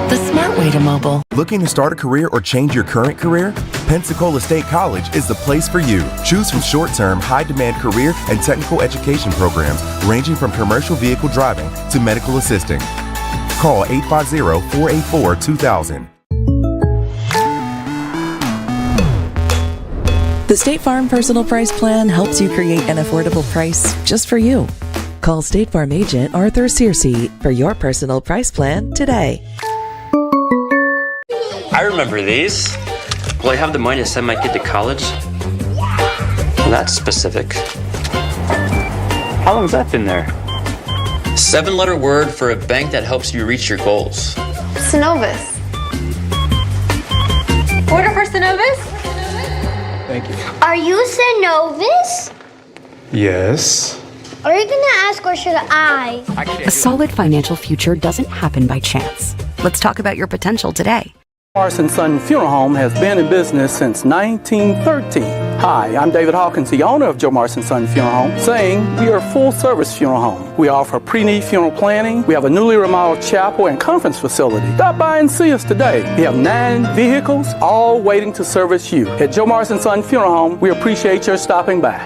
the smart way to mobile. Looking to start a career or change your current career? Pensacola State College is the place for you. Choose from short-term, high-demand career and technical education programs ranging from commercial vehicle driving to medical assisting. Call 850-484-2000. The State Farm Personal Price Plan helps you create an affordable price just for you. Call State Farm agent Arthur Searcy for your personal price plan today. I remember these. Will I have the money to send my kid to college? Well, that's specific. How long has that been there? 7-letter word for a bank that helps you reach your goals. Synovus. Order for Synovus? Thank you. Are you Synovus? Yes. Are you gonna ask or should I? A solid financial future doesn't happen by chance. Let's talk about your potential today. Morrison Son Funeral Home has been in business since 1913. Hi, I'm David Hawkins, the owner of Joe Morrison Son Funeral Home, saying we are a full-service funeral home. We offer pre-need funeral planning. We have a newly remodeled chapel and conference facility. Stop by and see us today. We have 9 vehicles, all waiting to service you. At Joe Morrison Son Funeral Home, we appreciate your stopping by.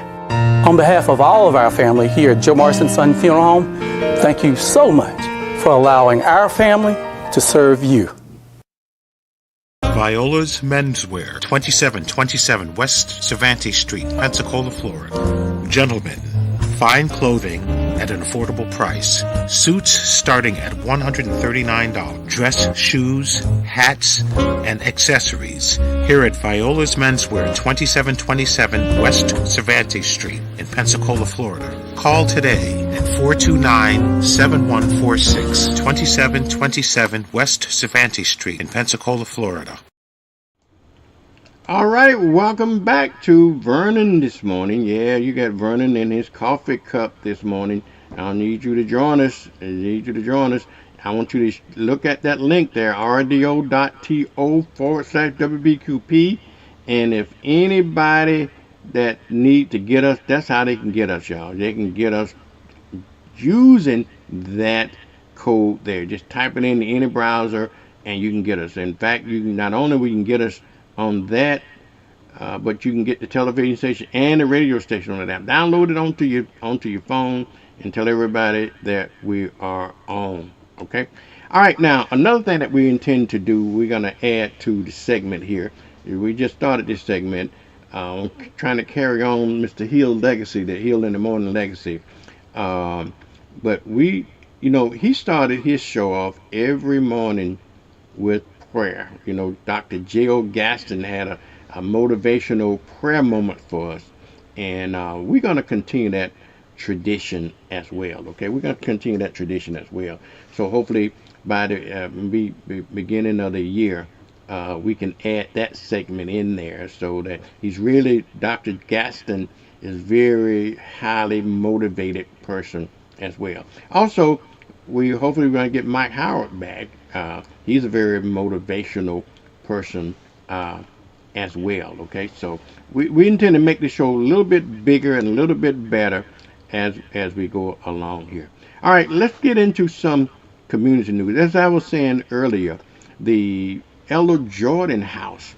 On behalf of all of our family here at Joe Morrison Son Funeral Home, thank you so much for allowing our family to serve you. Viola's Menswear, 2727 West Cervantes Street, Pensacola, Florida. Gentlemen, fine clothing at an affordable price. Suits starting at $139. Dress, shoes, hats, and accessories. Here at Viola's Menswear, 2727 West Cervantes Street in Pensacola, Florida. Call today at 429-7146, 2727 West Cervantes Street in Pensacola, Florida. All right, welcome back to Vernon this morning. Yeah, you got Vernon in his coffee cup this morning. I need you to join us. I want you to look at that link there, rdo.to/WBQP. And if anybody that need to get us, that's how they can get us, y'all. They can get us using that code there. Just type it in any browser and you can get us. In fact, you can not only we can get us on that, but you can get the television station and the radio station on that app. Download it onto your phone and tell everybody that we are on. Okay. All right. Now, another thing that we intend to do, we're going to add to the segment here. We just started this segment, trying to carry on Mr. Hill's legacy, the Hill in the Morning legacy. But he started his show off every morning with prayer. Dr. J.O. Gaston had a motivational prayer moment for us, and we're going to continue that tradition as well. Okay, we're going to continue that tradition as well. So hopefully by the beginning of the year, we can add that segment in there, so that Dr. Gaston is very highly motivated person as well. Also, hopefully we're going to get Mike Howard back. He's a very motivational person as well. Okay, so we intend to make the show a little bit bigger and a little bit better as we go along here. All right, let's get into some community news. As I was saying earlier, the Ella Jordan House,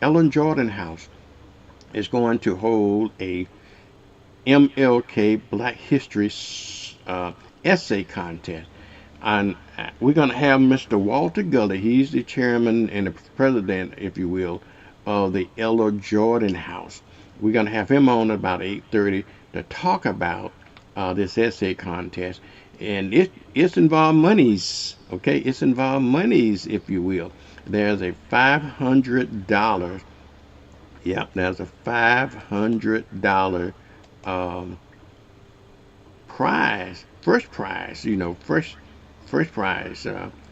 Ella Jordan House is going to hold a MLK Black History essay contest. And we're going to have Mr. Walter Gully. He's the chairman and the president, if you will, of the Ella Jordan House. We're going to have him on about 8:30 to talk about this essay contest. And it's involved monies, okay? It's involved monies, if you will. There's a $500, there's a $500 prize, first prize, first prize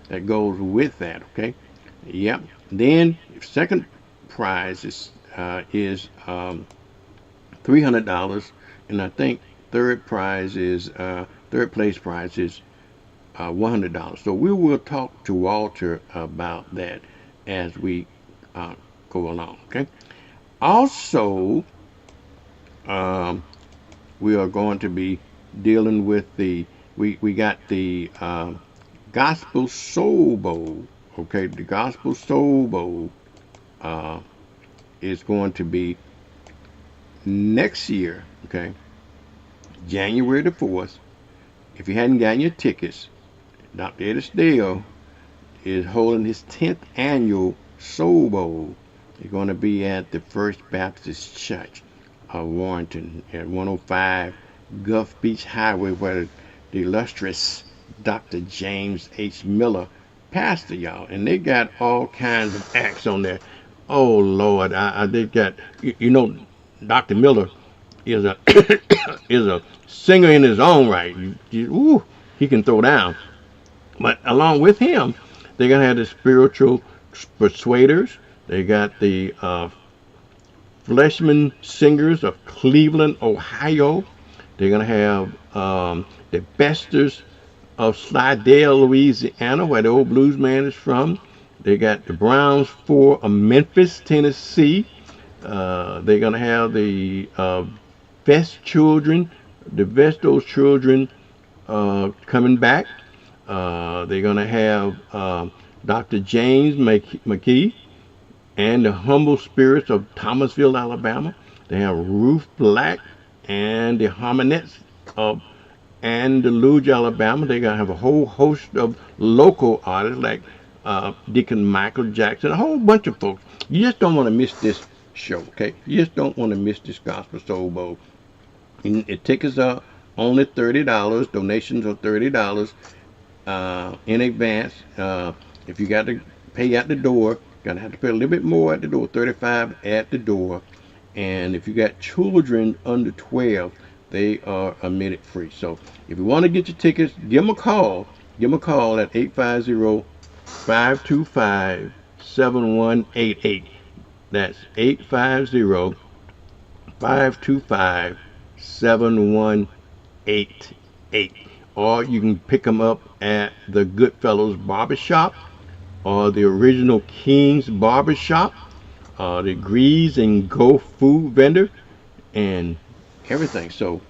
that goes with that, okay? Yep. Then second prize is $300, and I think third place prize is $100. So we will talk to Walter about that as we go along, okay? Also, we are going to be dealing with we got the Gospel Soul Bowl, okay? The Gospel Soul Bowl is going to be next year, okay? January the 4th. If you hadn't gotten your tickets, Dr. Eddie Steele is holding his 10th annual Soul Bowl. It's going to be at the First Baptist Church of Warrenton at 105 Gulf Beach Highway, where the illustrious Dr. James H. Miller pastor, y'all. And they got all kinds of acts on there. Oh, Lord. They got, Dr. Miller is a is a singer in his own right. He can throw down. But along with him, they're going to have the spiritual persuaders. They got the Fleshman Singers of Cleveland, Ohio. They're going to have the Besters of Slidell, Louisiana, where the old blues man is from. They got the Browns 4 of Memphis, Tennessee. They're going to have the Vestos Children coming back. They're going to have Dr. James McKee and the Humble Spirits of Thomasville, Alabama. They have Ruth Black and the Harmonettes of Andalusia, Alabama. They're going to have a whole host of local artists like Deacon Michael Jackson, a whole bunch of folks. You just don't want to miss this show, okay? You just don't want to miss this Gospel Soul Bowl. And the tickets are only $30. Donations are $30 in advance. If you got to pay at the door, you're going to have to pay a little bit more at the door, $35 at the door. And if you got children under 12, they are admitted free. So if you want to get your tickets, give them a call. Give them a call at 850-525-7188. That's 850-525-7188. Or you can pick them up at the Goodfellows Barbershop or the Original King's Barbershop, the Grease and Go Food Vendor, and everything. So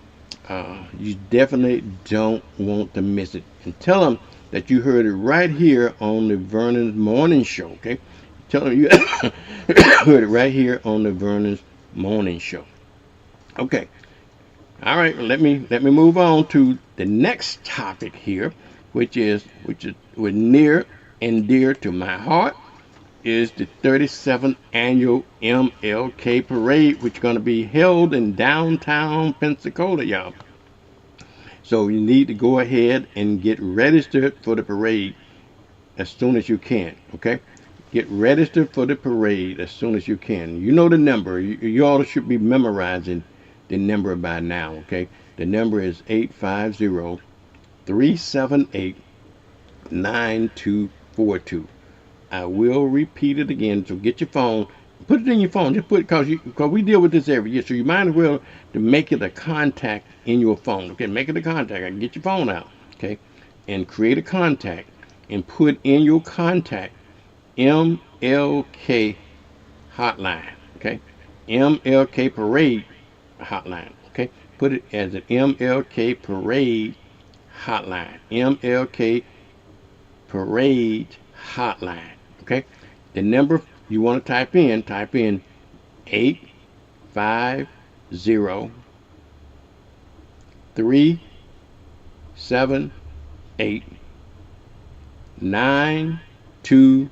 you definitely don't want to miss it. And tell them that you heard it right here on the Vernon's Morning Show, okay? Tell them you heard it right here on the Vernon's Morning Show. Okay. All right, let me move on to the next topic here, which is near and dear to my heart, is the 37th annual MLK Parade, which is going to be held in downtown Pensacola, y'all. So you need to go ahead and get registered for the parade as soon as you can, okay? Get registered for the parade as soon as you can. You know the number. You all should be memorizing the number by now, okay? The number is 850-378-9242. I will repeat it again, so get your phone. Put it in your phone. Just put it, because we deal with this every year, so you might as well to make it a contact in your phone, okay? Make it a contact. Get your phone out, okay? And create a contact and put in your contact MLK hotline, okay? MLK Parade hotline, okay? Put it as an MLK Parade hotline. MLK Parade hotline, okay? The number you want to type in 850-378-9242.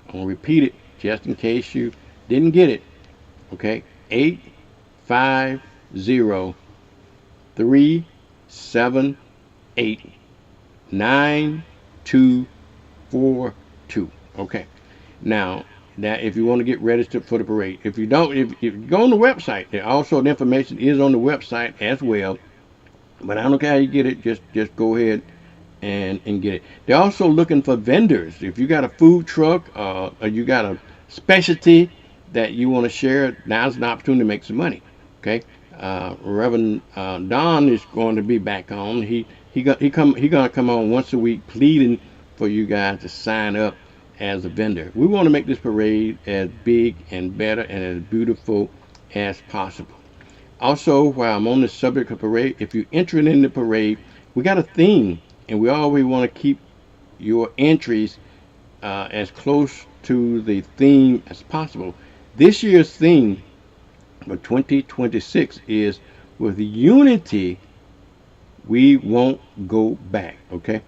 I'm going to repeat it just in case you didn't get it, okay? 850-378-9242. Okay. Now, that if you want to get registered for the parade, if you don't, if you go on the website, also the information is on the website as well. But I don't care how you get it, just go ahead and get it. They're also looking for vendors. If you got a food truck or you got a specialty that you want to share, now's an opportunity to make some money. Okay. Reverend Don is going to be back on. He gonna come on once a week pleading for you guys to sign up as a vendor. We want to make this parade as big and better and as beautiful as possible. Also, while I'm on the subject of parade, if you're entering in the parade, we got a theme, and we always want to keep your entries as close to the theme as possible. This year's theme for 2026 is with unity we won't go back. Okay,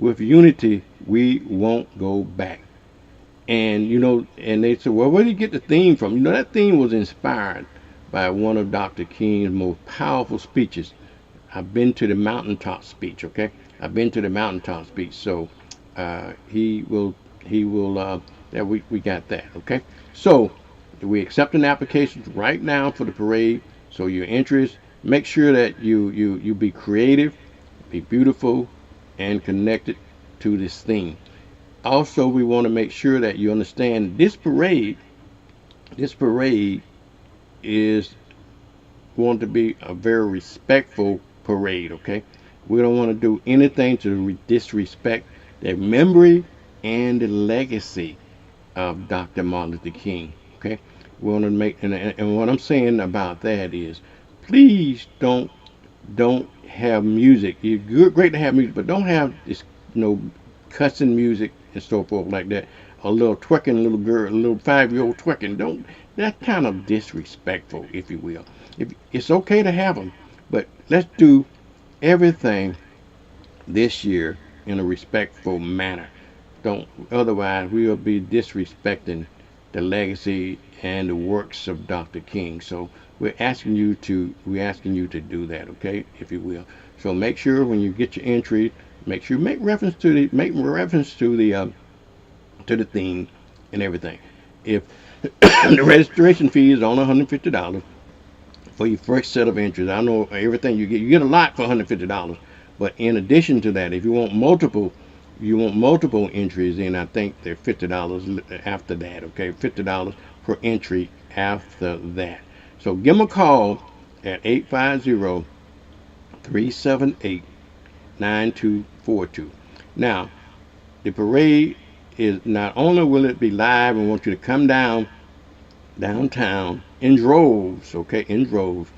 with unity we won't go back. And you know, and they said, well, where did you get the theme from? You know, that theme was inspired by one of Dr. King's most powerful speeches. I've been to the mountaintop speech. Okay, I've been to the mountaintop speech. So he will that we got that. Okay, so we accepting applications right now for the parade. So your interest, make sure that you be creative, be beautiful, and connected to this theme. Also, we want to make sure that you understand this parade This parade is going to be a very respectful parade, okay? We don't want to do anything to disrespect the memory and the legacy of Dr. Martin Luther King, okay? We want to make, and what I'm saying about that is, please don't have music. It's great to have music, but don't have this, cussing music and so forth like that. A little twerking little girl, a little 5-year-old twerking. Don't. That's kind of disrespectful, if you will. If it's okay to have them, but let's do everything this year in a respectful manner. Don't. Otherwise, we will be disrespecting the legacy and the works of Dr. King. So we're asking you to do that, okay, if you will. So make sure when you get your entry, make sure you make reference to the theme and everything. If the registration fee is only $150 for your first set of entries, I know everything you get a lot for $150. But in addition to that, if you want multiple entries, then I think they're $50 after that. Okay, $50 per entry after that. So give them a call at 850-378-9242. Now, the parade is not only will it be live, we want you to come downtown in droves, okay, in droves,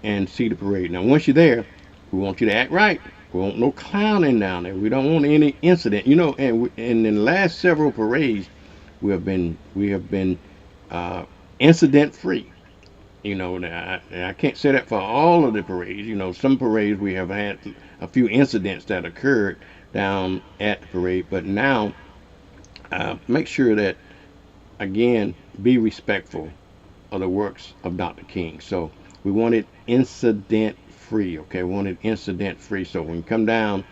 and see the parade. Now, once you're there, we want you to act right. We want no clowning down there. We don't want any incident. And in the last several parades, we have been incident free. I can't say that for all of the parades. Some parades we have had a few incidents that occurred down at the parade, but now make sure that, again, be respectful of the works of Dr. King. So we want it incident free, okay? We want it incident free. So when you come down,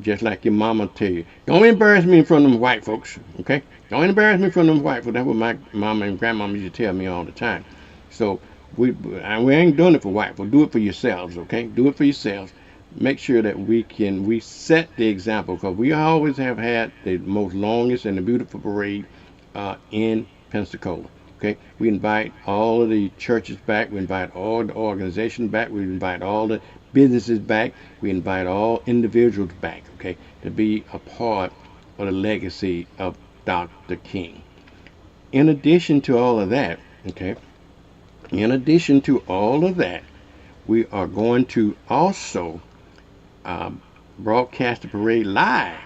just like your mama tell you, don't embarrass me in front of them white folks, okay? Don't embarrass me in front of them white folks. That's what my mama and grandmama used to tell me all the time. So we ain't doing it for white folks. Do it for yourselves, okay? Do it for yourselves. Make sure that we set the example, because we always have had the most longest and the beautiful parade in Pensacola. Okay, we invite all of the churches back. We invite all the organizations back. We invite all the businesses back. We invite all individuals back, okay, to be a part of the legacy of Dr. King. In addition to all of that, we are going to also broadcast the parade live.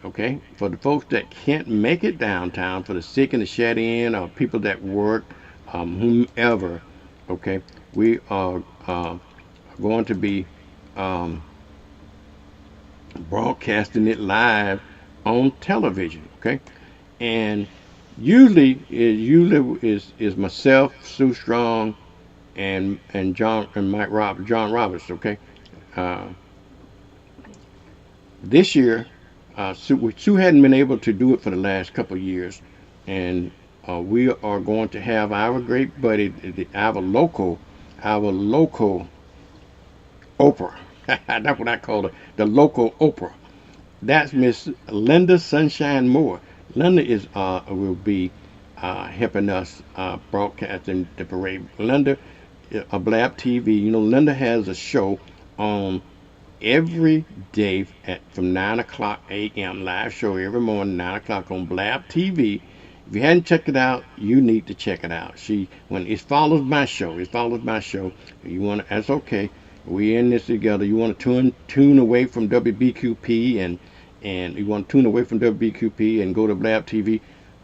Okay, for the folks that can't make it downtown, for the sick and the shut-in, or people that work, whomever, okay, we are going to be broadcasting it live on television, okay, and usually is myself, Sue Strong, and John Roberts, okay. This year, Sue hadn't been able to do it for the last couple of years, and we are going to have our great buddy, our local Oprah. That's what I call it, the local Oprah. That's Miss Linda Sunshine Moore. Linda will be helping us broadcasting the parade. Linda, Blab TV. Linda has a show on every day from 9 o'clock a.m. live show every morning, 9 o'clock on Blab TV. If you hadn't checked it out, you need to check it out. When it follows my show. You want to? That's okay. We're in this together. You want to tune away from WBQP and you want to tune away from WBQP and go to Blab TV.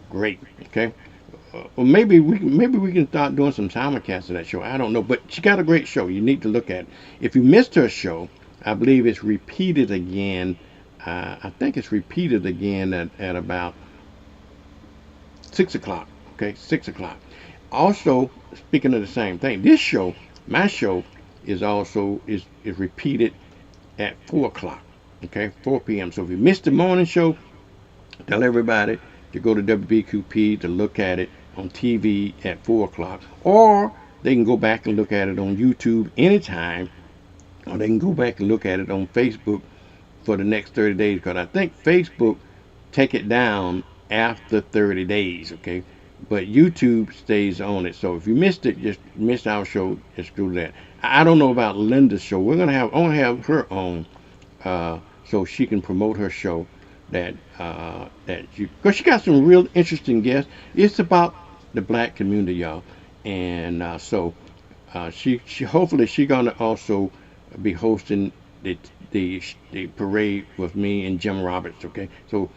Great. Okay. Or maybe we can start doing some simulcasts of that show. I don't know, but she got a great show. You need to look at it. If you missed her show, I believe it's repeated again. I think it's repeated again at about 6 o'clock. Okay, 6 o'clock. Also, speaking of the same thing, my show is also is repeated at 4 o'clock. Okay, 4 p.m. So if you missed the morning show, tell everybody to go to WBQP to look at it on TV at 4 o'clock, or they can go back and look at it on YouTube anytime, or they can go back and look at it on Facebook for the next 30 days, because I think Facebook take it down after 30 days, okay? but YouTube stays on it. So if you missed it, just missed our show, just do that. I don't know about Linda's show. We're gonna have her on, so she can promote her show. Because she got some real interesting guests. It's about the black community, y'all, and she hopefully she gonna also be hosting the parade with me and Jim Roberts. Okay, so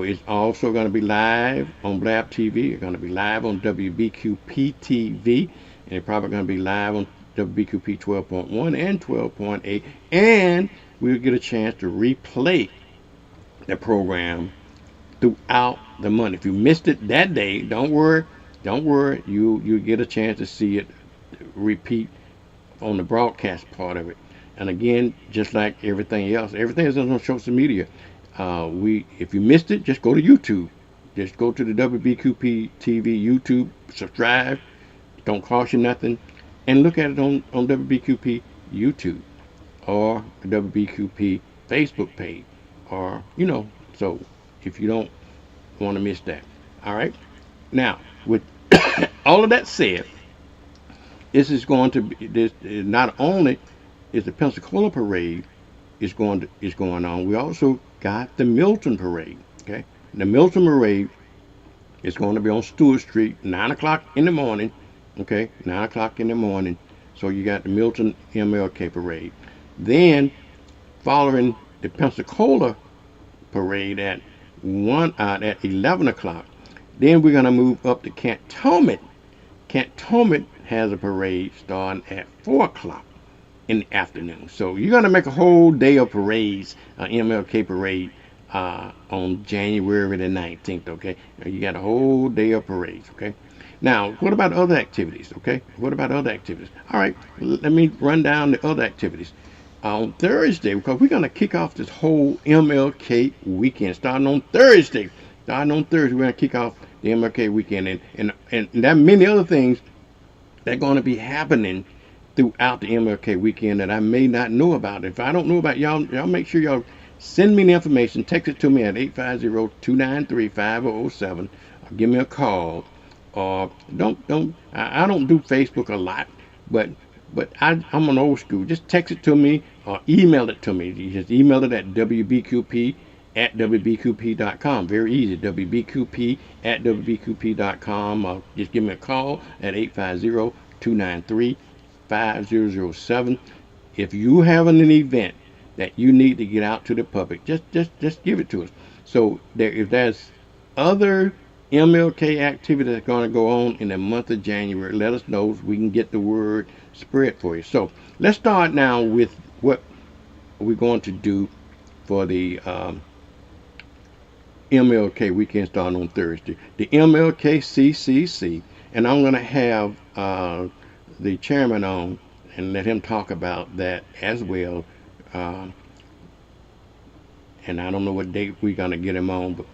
it's also going to be live on Blab TV. It's going to be live on WBQP TV, and it's probably going to be live on WBQP 12.1 and 12.8, and we'll get a chance to replay the program throughout the month. If you missed it that day, don't worry. You get a chance to see it repeat on the broadcast part of it. And again, just like everything else, everything is on social media. If you missed it, just go to YouTube. Just go to the WBQP TV YouTube, subscribe. Don't cost you nothing, and look at it on WBQP YouTube or the WBQP Facebook page, or So if you don't want to miss that, all right. Now, with all of that said, this is going to be this. Not only is the Pensacola parade is going on, we also got the Milton parade. Okay, the Milton parade is going to be on Stewart Street, 9 o'clock in the morning. Okay, 9 o'clock in the morning. So you got the Milton MLK parade. Then, following the Pensacola parade at 11 o'clock, then we're going to move up to Cantonment. Cantonment has a parade starting at 4 o'clock in the afternoon. So you're going to make a whole day of parades, MLK parade, on January the 19th, okay? You got a whole day of parades, okay? Now, what about other activities, okay? What about other activities? All right, let me run down the other activities. On Thursday, because we're going to kick off this whole MLK weekend, starting on Thursday. We're going to kick off the MLK weekend, and there are many other things that are going to be happening throughout the MLK weekend that I may not know about. If I don't know about y'all make sure y'all send me the information. Text it to me at 850-293-5007, or give me a call. Or I don't do Facebook a lot, but I'm an old school. Just text it to me or email it to me. You just email it at WBQP@WBQP.com. Very easy, WBQP@WBQP.com. Or just give me a call at 850-293-5007. If you have an event that you need to get out to the public, just give it to us. So if there's other MLK activity that's going to go on in the month of January, let us know so we can get the word spread for you. So let's start now with what we're going to do for the MLK weekend starting on Thursday. The MLK CCC, and I'm going to have the chairman on and let him talk about that as well. And I don't know what date we're going to get him on, but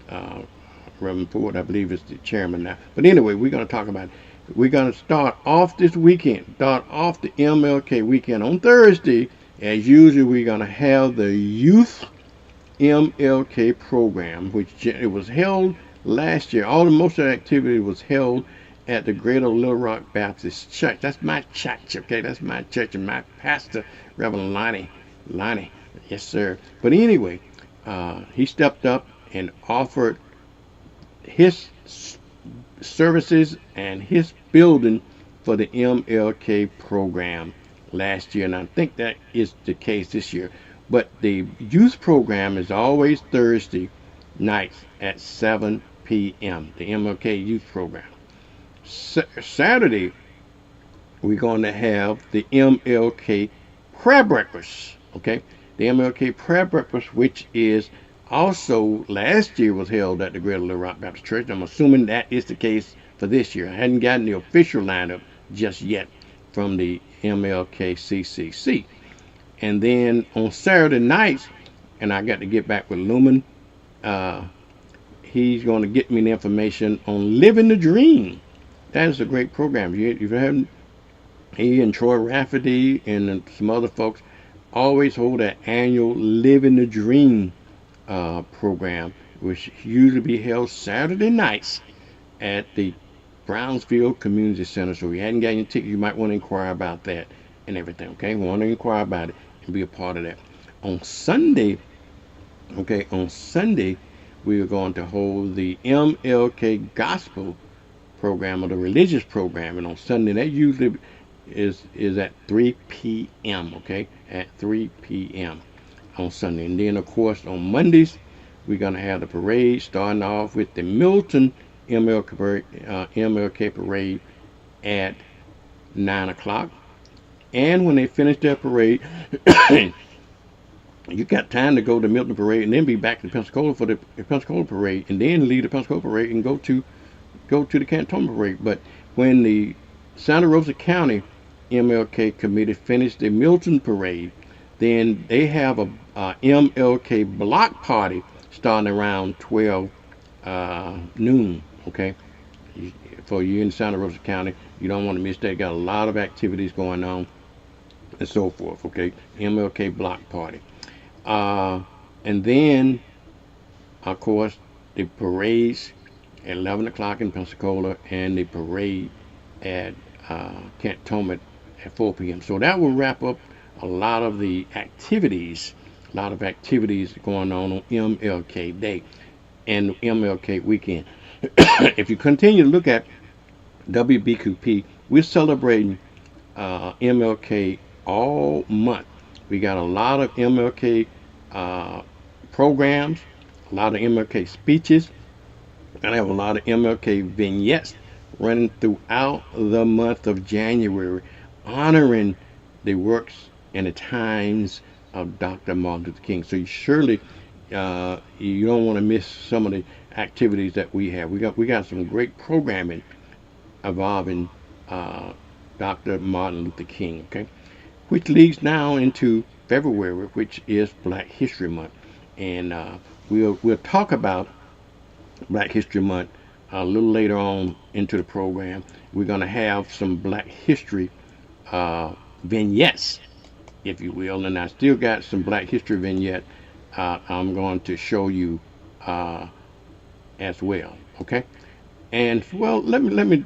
Reverend Ford, I believe, is the chairman now. But anyway, we're going to talk about it. We're going to start off this weekend, start off the MLK weekend on Thursday. As usual, we're going to have the Youth MLK program, which it was held last year. Most of the activity was held at the Greater Little Rock Baptist Church. That's my church, okay? That's my church, and my pastor, Reverend Lonnie. Yes, sir. But anyway, he stepped up and offered his services and his building for the MLK program last year, and I think that is the case this year. But the youth program is always Thursday nights at 7 p.m., the MLK youth program. Saturday, we're going to have the MLK prayer breakfast, okay? The MLK prayer breakfast, which is also last year was held at the Greater Little Rock Baptist Church. I'm assuming that is the case for this year. I hadn't gotten the official lineup just yet from the MLK CCC. And then on Saturday nights, and I got to get back with Lumen, he's going to get me the information on Living the Dream. That is a great program. You haven't, he and Troy Rafferty and some other folks always hold that annual Living the Dream program, which usually be held Saturday nights at the Brownsville Community Center. So if you hadn't gotten your ticket, you might want to inquire about that and everything, okay? We want to inquire about it and be a part of that. On Sunday, we are going to hold the MLK Gospel program, or the religious program, and on Sunday that usually is at 3 p.m. okay, at 3 p.m. on Sunday. And then of course on Mondays we're gonna have the parade, starting off with the Milton MLK parade at 9 o'clock. And when they finish their parade, you got time to go to Milton parade and then be back to Pensacola for the Pensacola parade, and then leave the Pensacola parade and go to the Cantonment parade. But when the Santa Rosa County MLK committee finished the Milton parade, then they have a MLK block party starting around 12 noon. Okay, for you in Santa Rosa County, you don't want to miss that. Got a lot of activities going on and so forth. Okay, MLK block party. And then, of course, the parades at 11 o'clock in Pensacola, and the parade at Cantonment at 4 p.m. So that will wrap up a lot of the activities, going on MLK Day and MLK weekend. If you continue to look at WBQP, we're celebrating MLK all month. We got a lot of MLK programs, a lot of MLK speeches, and I have a lot of MLK vignettes running throughout the month of January, honoring the works and the times of Dr. Martin Luther King. So you surely you don't want to miss some of the activities that we have. We got some great programming involving Dr. Martin Luther King. Okay, which leads now into February, which is Black History Month, and we'll talk about Black History Month a little later on into the program. We're going to have some Black History vignettes, if you will, and I still got some Black History vignette I'm going to show you as well. Okay, and well, let me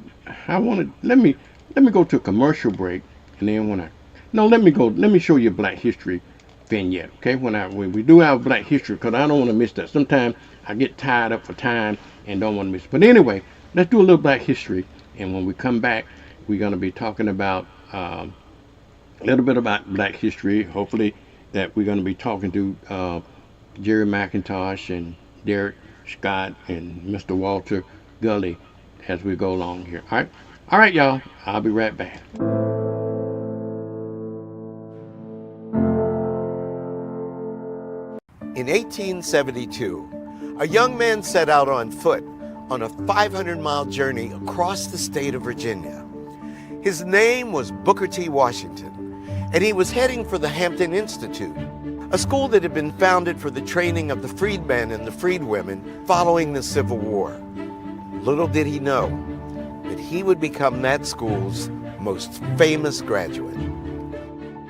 go to a commercial break, and then let me show you a Black History vignette. Okay, when we do our Black History, because I don't want to miss that. Sometimes I get tied up for time and don't want to miss it. But anyway, let's do a little Black History, and when we come back, we're going to be talking about a little bit about Black History. Hopefully that we're going to be talking to Jerry McIntosh and Derek Scott and Mr. Walter Gully as we go along here. All right, y'all. I'll be right back. In 1872, a young man set out on foot on a 500-mile journey across the state of Virginia. His name was Booker T. Washington, and he was heading for the Hampton Institute, a school that had been founded for the training of the freedmen and the freedwomen following the Civil War. Little did he know that he would become that school's most famous graduate.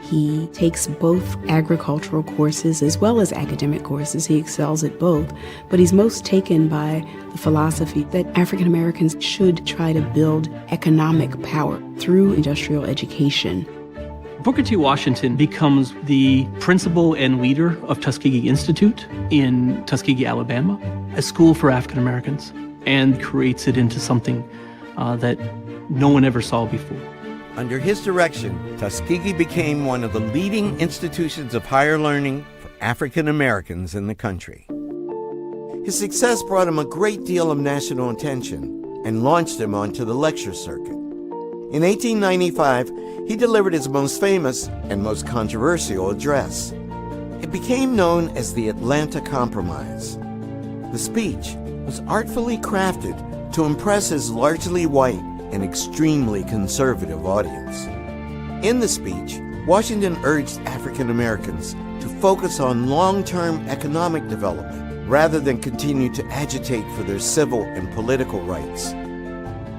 He takes both agricultural courses as well as academic courses. He excels at both, but he's most taken by the philosophy that African Americans should try to build economic power through industrial education. Booker T. Washington becomes the principal and leader of Tuskegee Institute in Tuskegee, Alabama, a school for African Americans, and creates it into something that no one ever saw before. Under his direction, Tuskegee became one of the leading institutions of higher learning for African Americans in the country. His success brought him a great deal of national attention and launched him onto the lecture circuit. In 1895, he delivered his most famous and most controversial address. It became known as the Atlanta Compromise. The speech was artfully crafted to impress his largely white and extremely conservative audience. In the speech, Washington urged African Americans to focus on long-term economic development rather than continue to agitate for their civil and political rights.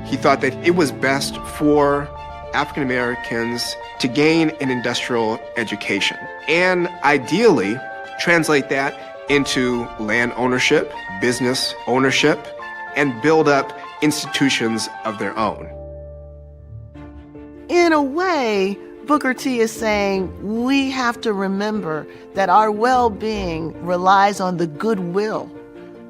He thought that it was best for African Americans to gain an industrial education and ideally translate that into land ownership, business ownership, and build up institutions of their own. In a way, Booker T is saying we have to remember that our well-being relies on the goodwill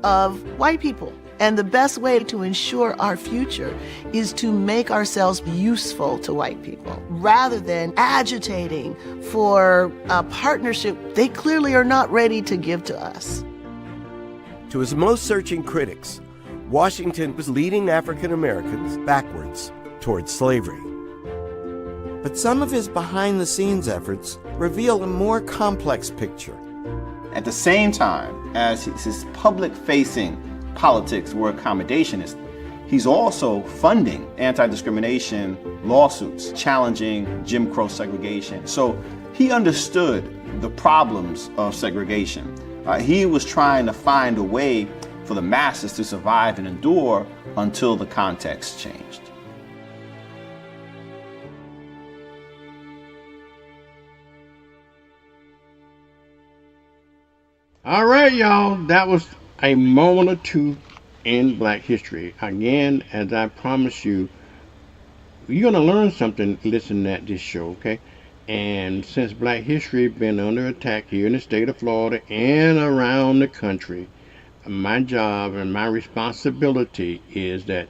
of white people. And the best way to ensure our future is to make ourselves useful to white people rather than agitating for a partnership they clearly are not ready to give to us. To his most searching critics, Washington was leading African Americans backwards towards slavery. But some of his behind-the-scenes efforts reveal a more complex picture. At the same time as his public-facing politics were accommodationist, he's also funding anti-discrimination lawsuits challenging Jim Crow segregation. So he understood the problems of segregation. He was trying to find a way for the masses to survive and endure until the context changed. All right, y'all, that was a moment or two in Black history. Again, as I promised you, you're going to learn something listening at this show, okay? And since Black history has been under attack here in the state of Florida and around the country, my job and my responsibility is that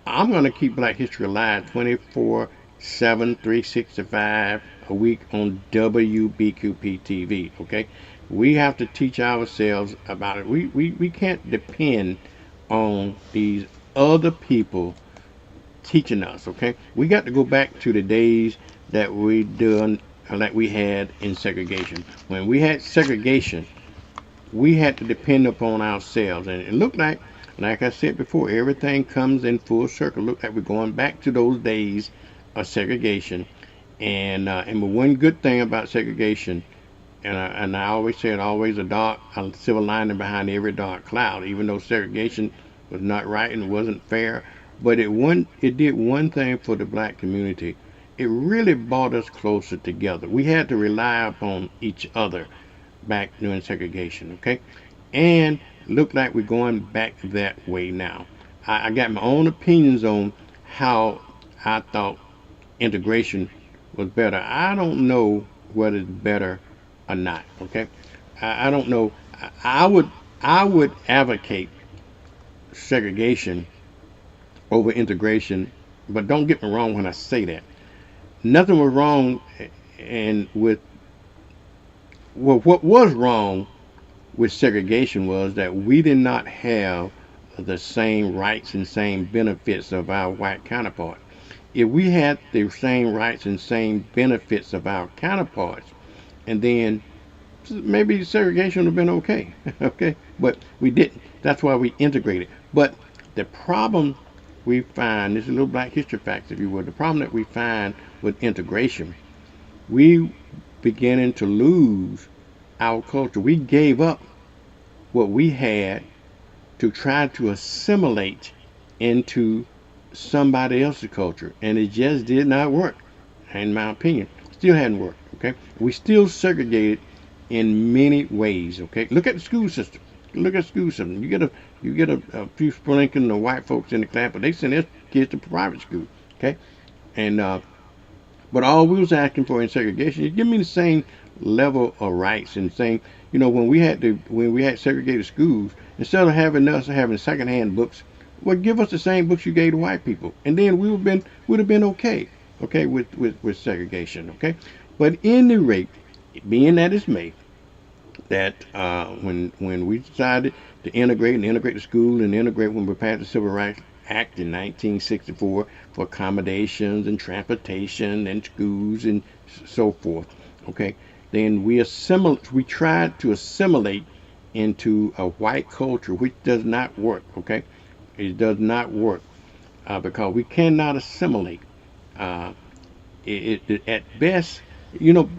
I'm going to keep Black history alive 24/7, 365 a week on WBQP TV, okay? We have to teach ourselves about it. We can't depend on these other people teaching us, okay? We got to go back to the days that we had in segregation. When we had segregation, we had to depend upon ourselves. And it looked like I said before, everything comes in full circle. It looked like we're going back to those days of segregation. And one good thing about segregation, and I always said, always a silver lining behind every dark cloud, even though segregation was not right and wasn't fair, but it did one thing for the Black community. It really brought us closer together. We had to rely upon each other back during segregation, okay? And look like we're going back that way now. I got my own opinions on how I thought integration was better. I don't know whether it's better or not, okay? I don't know. I would advocate segregation over integration, but don't get me wrong when I say that. Nothing was wrong what was wrong with segregation was that we did not have the same rights and same benefits of our white counterparts. If we had the same rights and same benefits of our counterparts, and then maybe segregation would have been okay, okay? But we didn't. That's why we integrated. But the problem we find, this is a little Black history facts, if you will, the problem that we find with integration, we beginning to lose our culture. We gave up what we had to try to assimilate into somebody else's culture, and it just did not work, in my opinion. Still hadn't worked, okay? We still segregated in many ways, okay? Look at the school system. Look at the school system. You get a few sprinkling of white folks in the class, but they send their kids to private school, okay? And but all we was asking for in segregation is give me the same level of rights and saying, you know, when we had segregated schools, instead of having secondhand books, well, give us the same books you gave to white people, and then we would have been okay with segregation, okay? But in the rate, being that it's made, that when we decided to integrate the school and integrate when we passed the Civil Rights Act in 1964 for accommodations and transportation and schools and so forth, okay? Then we tried to assimilate into a white culture, which does not work, okay? It does not work because we cannot assimilate. At best, you know,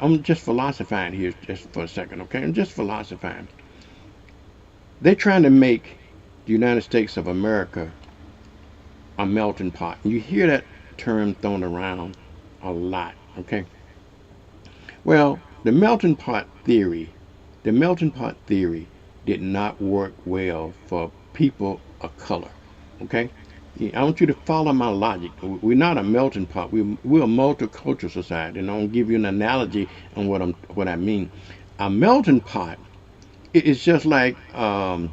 I'm just philosophizing here just for a second, okay? I'm just philosophizing. They're trying to make the United States of America a melting pot. You hear that term thrown around a lot, okay? Well, the melting pot theory did not work well for people of color. Okay, I want you to follow my logic. We're not a melting pot. We're a multicultural society, and I'll give you an analogy on what I mean. A melting pot is just like a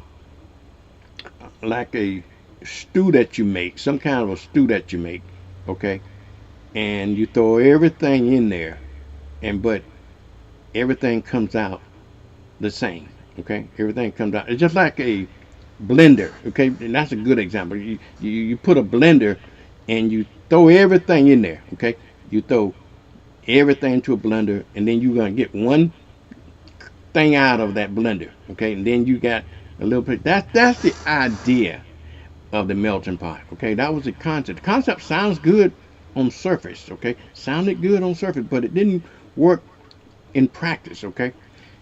stew that you make, some kind of a stew that you make. Okay, and you throw everything in there, but everything comes out the same. Okay, everything comes out. It's just like a blender. Okay, and that's a good example. You put a blender and you throw everything in there. Okay, you throw everything into a blender, and then you're gonna get one thing out of that blender. Okay, and then you got a little bit. That's the idea of the melting pot. Okay, that was the concept. The concept sounds good on surface. Okay, sounded good on surface, but it didn't work in practice. Okay,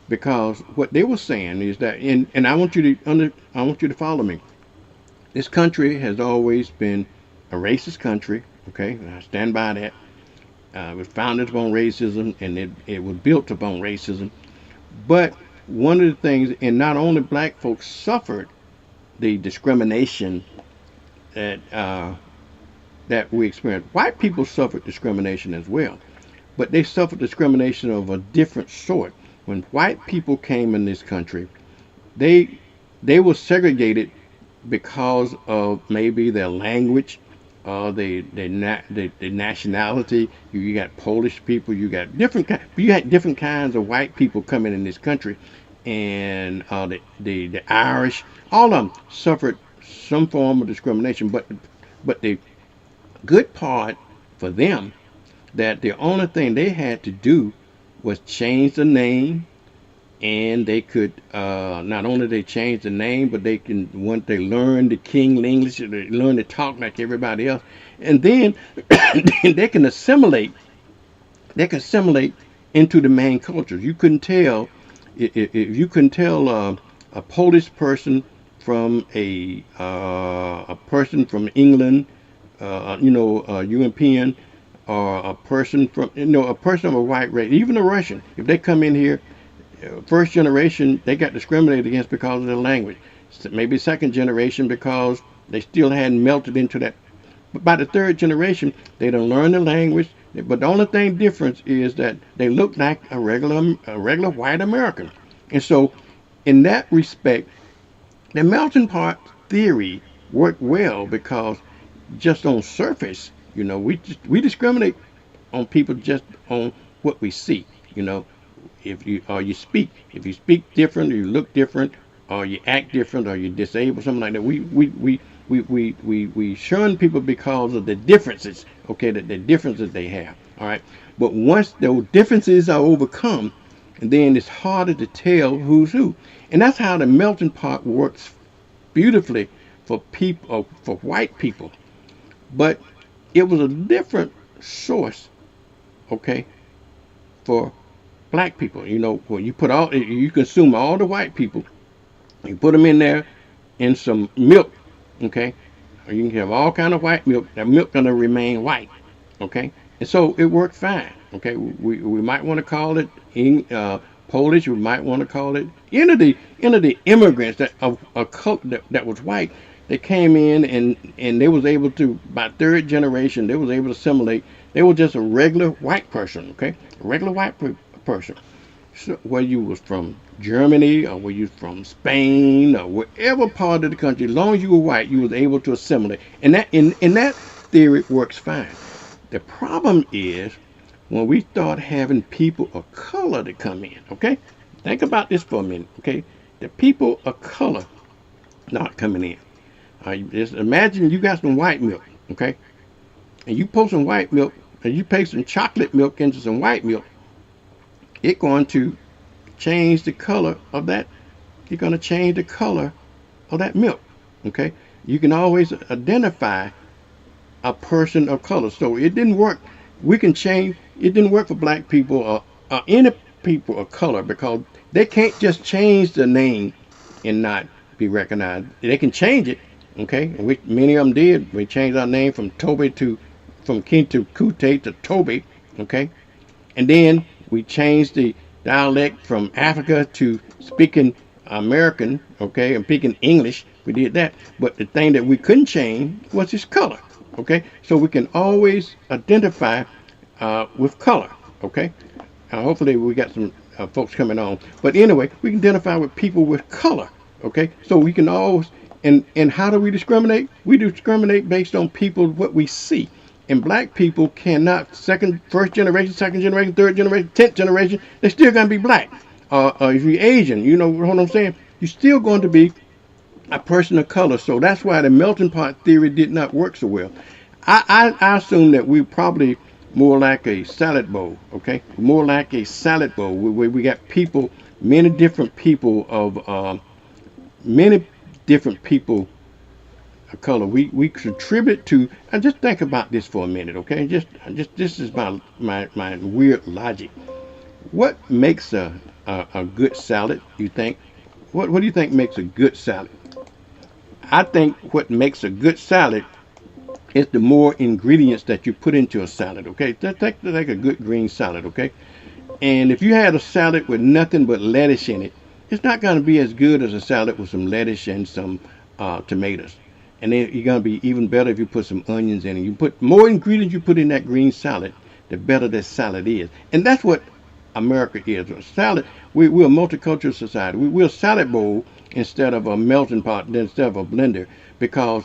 because what they were saying is that, and I want you to follow me. This country has always been a racist country. Okay, and I stand by that. It was founded upon racism, and it was built upon racism. But one of the things, and not only black folks suffered the discrimination that we experienced, white people suffered discrimination as well. But they suffered discrimination of a different sort. When white people came in this country, they were segregated because of maybe their language, the nationality. You got Polish people, you had different kinds of white people coming in this country, and the Irish, all of them suffered some form of discrimination. But the good part for them, that the only thing they had to do was change the name, and they could not only they change the name, but once they learn the King English, they learn to talk like everybody else, and then they can assimilate. They can assimilate into the main culture. You couldn't tell if you couldn't tell a Polish person from a person from England, a European, or a person from a person of a white race, even a Russian. If they come in here, first generation, they got discriminated against because of their language. Maybe second generation because they still hadn't melted into that. But by the third generation, they done learned the language. But the only thing difference is that they look like a regular white American. And so, in that respect, the melting pot theory worked well, because just on surface, we discriminate on people just on what we see. If you speak different, or you look different, or you act different, or you're disabled, something like that. We shun people because of the differences. Okay, the differences they have. All right, but once those differences are overcome, then it's harder to tell who's who, and that's how the melting pot works beautifully for people, for white people. But it was a different source, okay, for black people. When you consume all the white people, you put them in there in some milk, okay, or you can have all kind of white milk. That milk gonna remain white, okay, and so it worked fine. Okay, we might want to call it Polish. We might want to call it the immigrants that of a culture that was white. They came in and they was able to, by third generation, they was able to assimilate. They were just a regular white person, okay, a regular white person. So whether you was from Germany, or whether you was from Spain, or whatever part of the country, as long as you were white, you was able to assimilate. And that in that theory works fine. The problem is when we start having people of color to come in. Okay, think about this for a minute. Okay, the people of color not coming in. Just imagine you got some white milk, okay, and you pour some white milk, and you pay some chocolate milk into some white milk. It's going to change the color of that. You're going to change the color of that milk. Okay, you can always identify a person of color. So it didn't work. We can change. It didn't work for black people or any people of color, because they can't just change the name and not be recognized. They can change it. Okay, and many of them did. We changed our name from King to Kute to Toby. Okay, and then we changed the dialect from Africa to speaking American, okay, and speaking English, we did that. But the thing that we couldn't change was his color, okay? So we can always identify with color, okay? Hopefully we got some folks coming on. But anyway, we can identify with people with color, okay? So we can always, and how do we discriminate? We discriminate based on people, what we see. And black people cannot, first generation, second generation, third generation, 10th generation, they're still going to be black. If you're Asian, you know what I'm saying? You're still going to be a person of color. So that's why the melting pot theory did not work so well. I assume that we probably more like a salad bowl, okay? More like a salad bowl where we got people, many different people of color. We contribute to, and just think about this for a minute, okay? Just this is my weird logic. What makes a good salad, you think? What do you think makes a good salad? I think what makes a good salad is the more ingredients that you put into a salad, okay? Take a good green salad, okay? And if you had a salad with nothing but lettuce in it, it's not going to be as good as a salad with some lettuce and some tomatoes. And then you're going to be even better if you put some onions in it. You put more ingredients you put in that green salad, the better that salad is. And that's what America is. A salad, we're a multicultural society. We're a salad bowl instead of a melting pot, instead of a blender. Because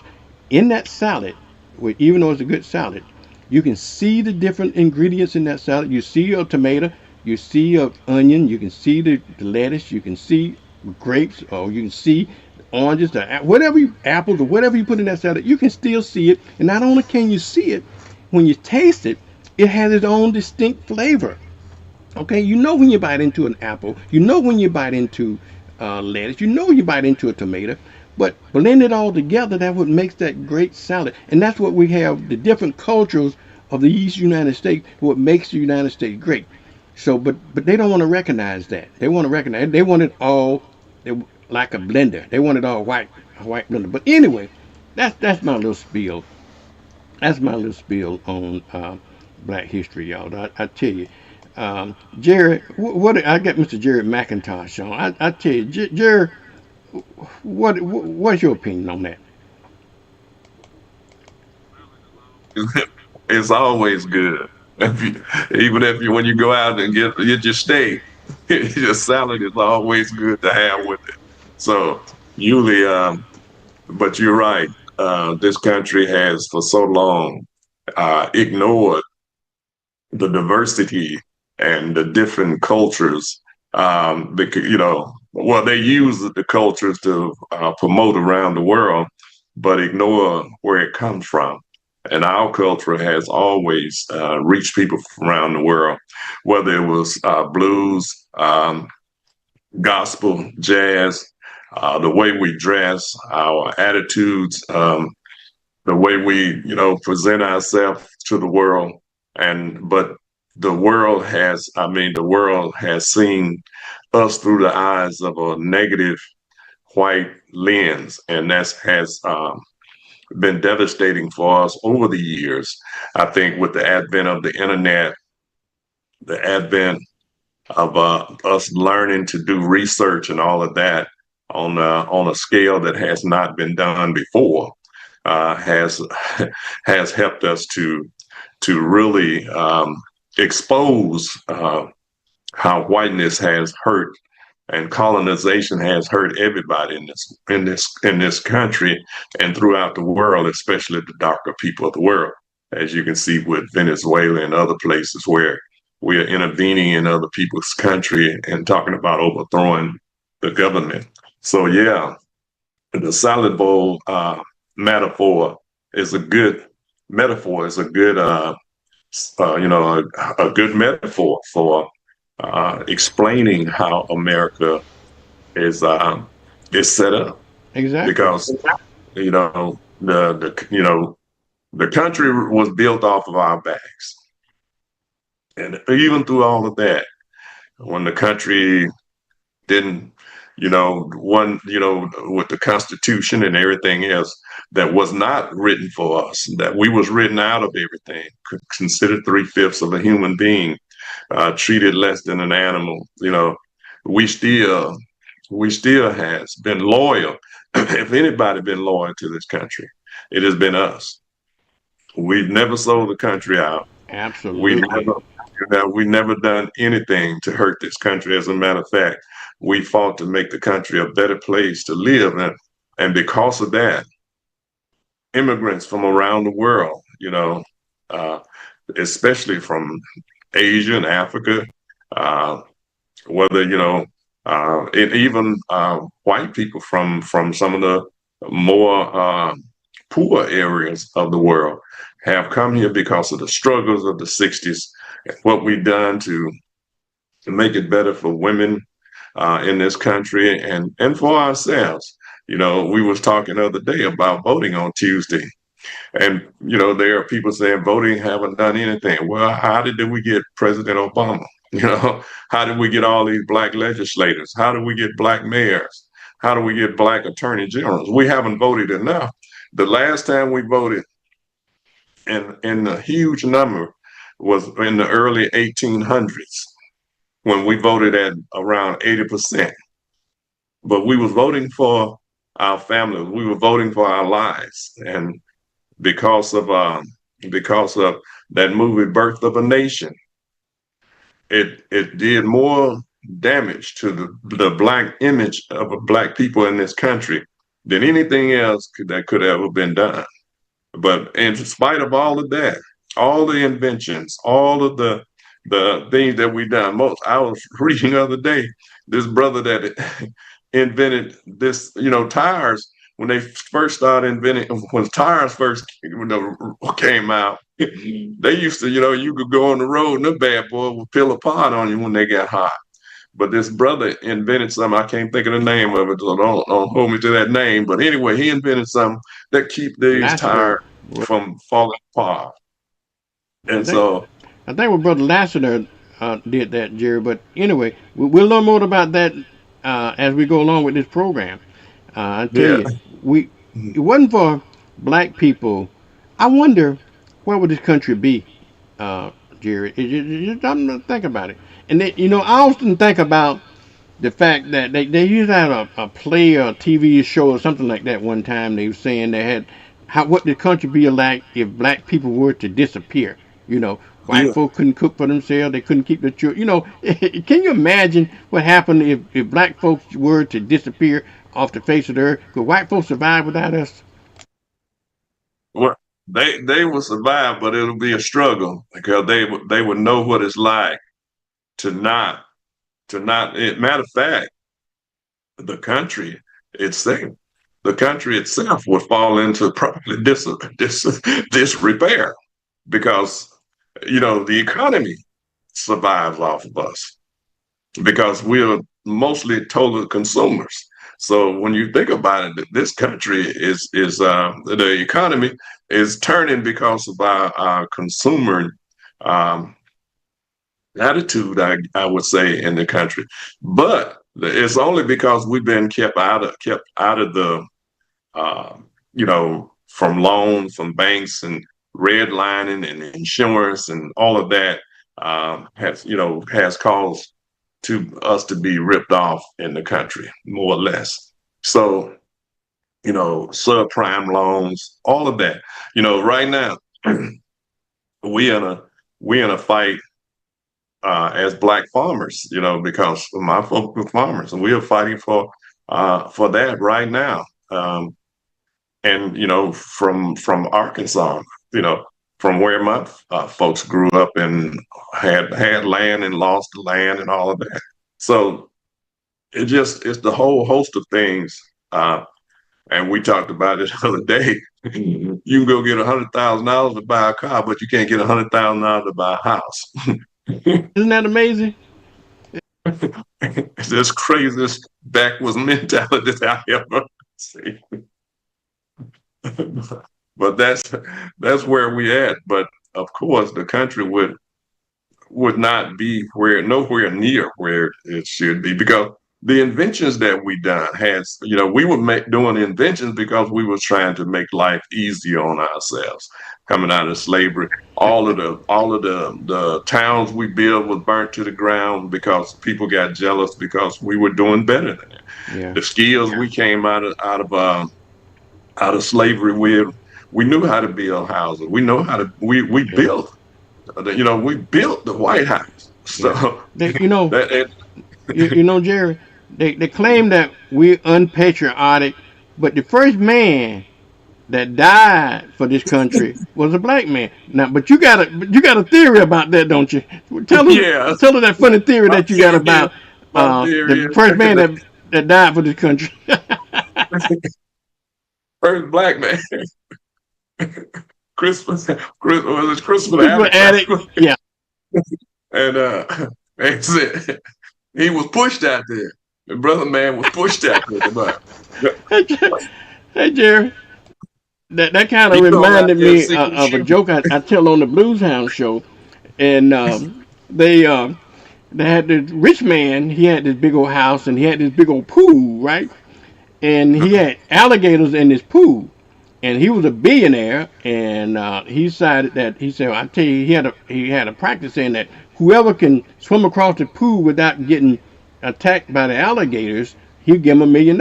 in that salad, even though it's a good salad, you can see the different ingredients in that salad. You see a tomato, you see an onion, you can see the lettuce, you can see grapes, or you can see oranges, apples, or whatever you put in that salad. You can still see it. And not only can you see it, when you taste it, it has its own distinct flavor. Okay, you know when you bite into an apple, you know when you bite into lettuce, you know you bite into a tomato, but blend it all together, that's what makes that great salad. And that's what we have, the different cultures of the East United States, what makes the United States great. So, but they don't want to recognize that. They want it all like a blender. They want it all a white blender. But anyway, that's my little spiel. That's my little spiel on Black history, y'all. I tell you. Jerry, I got Mr. Jerry McIntosh on. I tell you, Jerry, what's your opinion on that? It's always good. Even when you go out and get your steak, your salad is always good to have with it. So usually, but you're right. This country has for so long ignored the diversity and the different cultures, because they use the cultures to promote around the world, but ignore where it comes from. And our culture has always reached people from around the world, whether it was blues, gospel, jazz, the way we dress, our attitudes, the way we present ourselves to the world. But the world has seen us through the eyes of a negative white lens, and that has been devastating for us over the years. I think with the advent of the internet, the advent of us learning to do research and all of that on a scale that has not been done before, has helped us to really expose how whiteness has hurt and colonization has hurt everybody in this country and throughout the world, especially the darker people of the world, as you can see with Venezuela and other places where we are intervening in other people's country and talking about overthrowing the government. So yeah, the salad bowl metaphor is a good metaphor. It's a good a good metaphor for explaining how America is set up. Exactly. Because the country was built off of our backs, and even through all of that, when the country didn't, with the Constitution and everything else that was not written for us, that we was written out of everything, considered 3/5 of a human being, treated less than an animal, we still we still has been loyal. If anybody been loyal to this country, it has been us. We've never sold the country out. We Absolutely. never, we never done anything to hurt this country. As a matter of fact, we fought to make the country a better place to live in. And because of that, immigrants from around the world, uh, especially from Asia and Africa, uh, whether and even white people from some of the more poor areas of the world have come here because of the struggles of the '60s, what we've done to make it better for women in this country and for ourselves. We was talking the other day about voting on Tuesday. And there are people saying voting haven't done anything. Well, how did we get President Obama? How did we get all these black legislators? How do we get black mayors? How do we get black attorney generals? We haven't voted enough. The last time we voted in a huge number was in the early 1800s when we voted at around 80%. But we was voting for our families. We were voting for our lives. And because of that movie Birth of a Nation, it did more damage to the black image of black people in this country than anything else that could ever been done. But in spite of all of that, all the inventions, all of the things that we done, I was reading the other day, this brother that invented this, tires. When they first started inventing, when tires first came out, they used to, you could go on the road and the bad boy would peel apart on you when they got hot. But this brother invented something, I can't think of the name of it, so don't hold me to that name. But anyway, he invented something that keep these tires from falling apart. And I think what Brother Lassiter did that, Jerry. But anyway, we'll learn more about that as we go along with this program. I tell you, it wasn't for black people. I wonder where would this country be, Jerry? I'm thinking about it, and I often think about the fact that they used to have a play or a TV show or something like that one time. They were saying they had what the country be like if black people were to disappear. White folk couldn't cook for themselves. They couldn't keep their children. Can you imagine what happened if black folks were to disappear off the face of the earth? Could white folks survive without us? Well, they will survive, but it'll be a struggle because they would know what it's like to not. Matter of fact, the country itself, would fall into probably disrepair because the economy survives off of us because we're mostly total consumers. So when you think about it, this country is the economy is turning because of our consumer attitude, I would say, in the country. But it's only because we've been kept out of the from loans from banks and redlining and insurance and all of that has caused to us to be ripped off in the country, more or less. So, subprime loans, all of that. Right now, we in a fight as black farmers, because my folk are farmers, and we are fighting for that right now. And from Arkansas, from where my folks grew up and had land and lost the land and all of that. So it's the whole host of things. And we talked about it the other day. You can go get $100,000 to buy a car, but you can't get $100,000 to buy a house. Isn't that amazing? It's this craziest backwards mentality that I ever see. But that's where we at. But of course, the country would not be nowhere near where it should be because the inventions that we done has, we were doing inventions because we were trying to make life easier on ourselves. Coming out of slavery, all of the towns we built was burnt to the ground because people got jealous because we were doing better than it. Yeah. The skills we came out of slavery with, we knew how to build houses. We know how to we built, we built the White House. So Jerry, they claim that we're unpatriotic, but the first man that died for this country was a black man. Now, but you got a theory about that, don't you? Tell her that funny theory that you got about the first man that died for this country. First black man. Christmas Christmas Attic. Yeah. And he was pushed out there. The brother man was pushed out there. But hey, Jerry. That kind of reminded me of a joke I tell on the Blues Hound show, and they had this rich man. He had this big old house and he had this big old pool, right? And he had alligators in his pool, and he was a billionaire. And he decided that I tell you, he had a practice saying that whoever can swim across the pool without getting attacked by the alligators, he'll give him $1 million.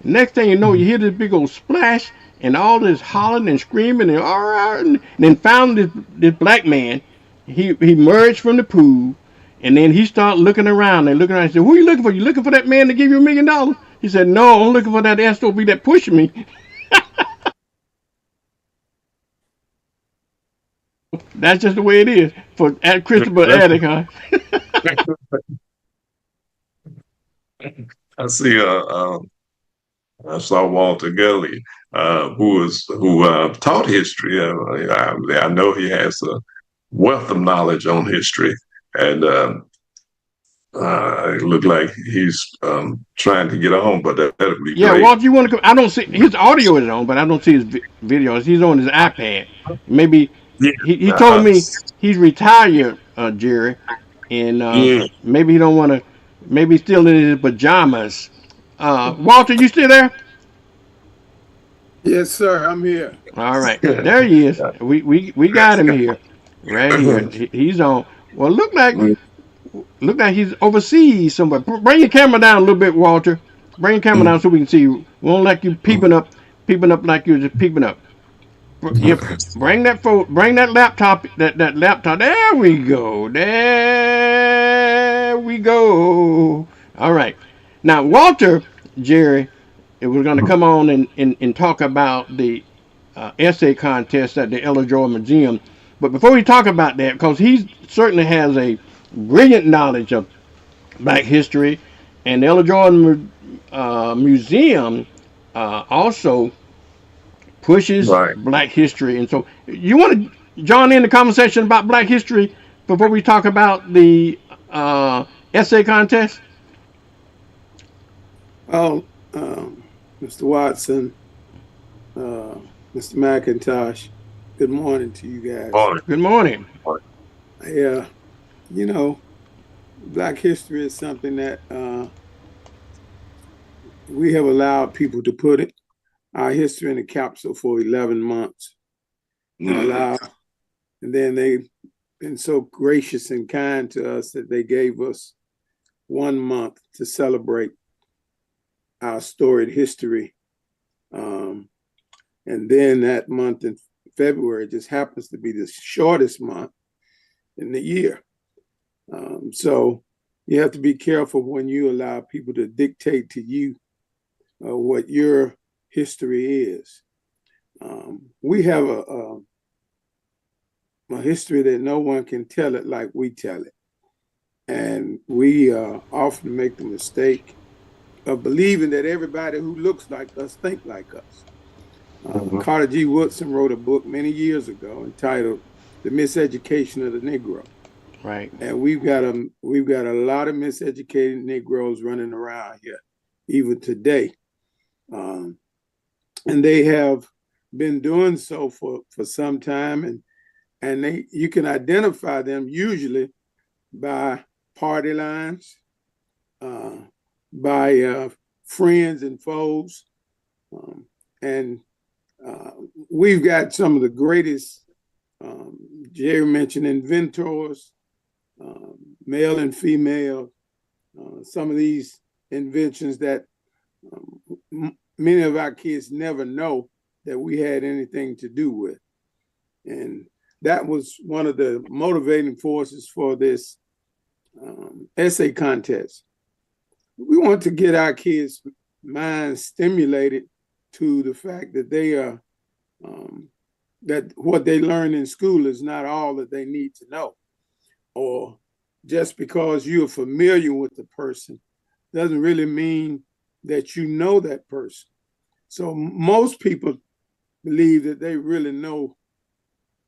Next thing you know, you hear this big old splash. And all this hollering and screaming and all right, and then found this black man. He emerged from the pool, and then he started looking around and He said, "Who are you looking for? You looking for that man to give you $1 million?" He said, "No, I'm looking for that SOB that pushed me." That's just the way it is at Christopher Attic, huh? I saw Walter Gully, who taught history. I know he has a wealth of knowledge on history, and it looked like he's trying to get on, but that'd be great. Yeah, Walter, you want to come? I don't see his audio is on, but I don't see his videos. He's on his iPad. Maybe he told me he's retired, Jerry, and maybe he don't want to. Maybe he's still in his pajamas. Walter, you still there? Yes, sir. I'm here. All right, there he is. We got him here, right here. He's on. Well, look like he's overseas somewhere. Bring your camera down a little bit, Walter. Bring your camera down so we can see you. We won't like you peeping up like you're just peeping up. Bring that laptop. That laptop. There we go. There we go. All right. Now, Walter, Jerry, we're going to come on and talk about the essay contest at the Ella Joy Museum. But before we talk about that, because he certainly has a brilliant knowledge of Black history, and the Ella Joy Museum also pushes Black history. And so you want to join in the conversation about Black history before we talk about the essay contest? Oh, Mr. Watson, Mr. McIntosh, good morning to you guys. Good morning. Yeah, Black history is something that we have allowed people to put our history in a capsule for 11 months. And then they've been so gracious and kind to us that they gave us 1 month to celebrate our storied history. And then that month in February just happens to be the shortest month in the year. So you have to be careful when you allow people to dictate to you what your history is. We have a history that no one can tell it like we tell it. And we often make the mistake of believing that everybody who looks like us think like us. Carter G. Woodson wrote a book many years ago entitled "The Miseducation of the Negro." Right. And we've got a lot of miseducated Negroes running around here, even today. And they have been doing so for some time, and you can identify them usually by party lines, by friends and foes. And we've got some of the greatest, Jerry mentioned inventors, male and female, some of these inventions that many of our kids never know that we had anything to do with. And that was one of the motivating forces for this essay contest. We want to get our kids' minds stimulated to the fact that they are, that what they learn in school is not all that they need to know. Or just because you're familiar with the person doesn't really mean that you know that person. So most people believe that they really know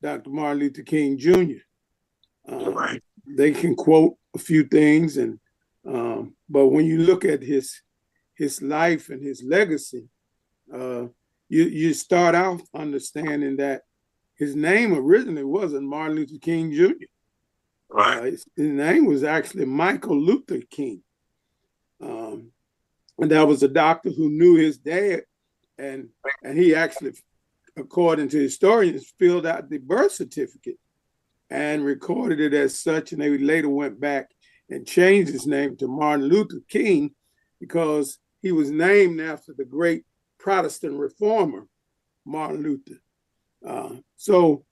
Dr. Martin Luther King Jr. Right. They can quote a few things, and but when you look at his life and his legacy, you start out understanding that his name originally wasn't Martin Luther King Jr. Right. His name was actually Michael Luther King. And that was a doctor who knew his dad, and he actually, according to historians, filled out the birth certificate and recorded it as such. And they later went back and changed his name to Martin Luther King because he was named after the great Protestant reformer, Martin Luther. So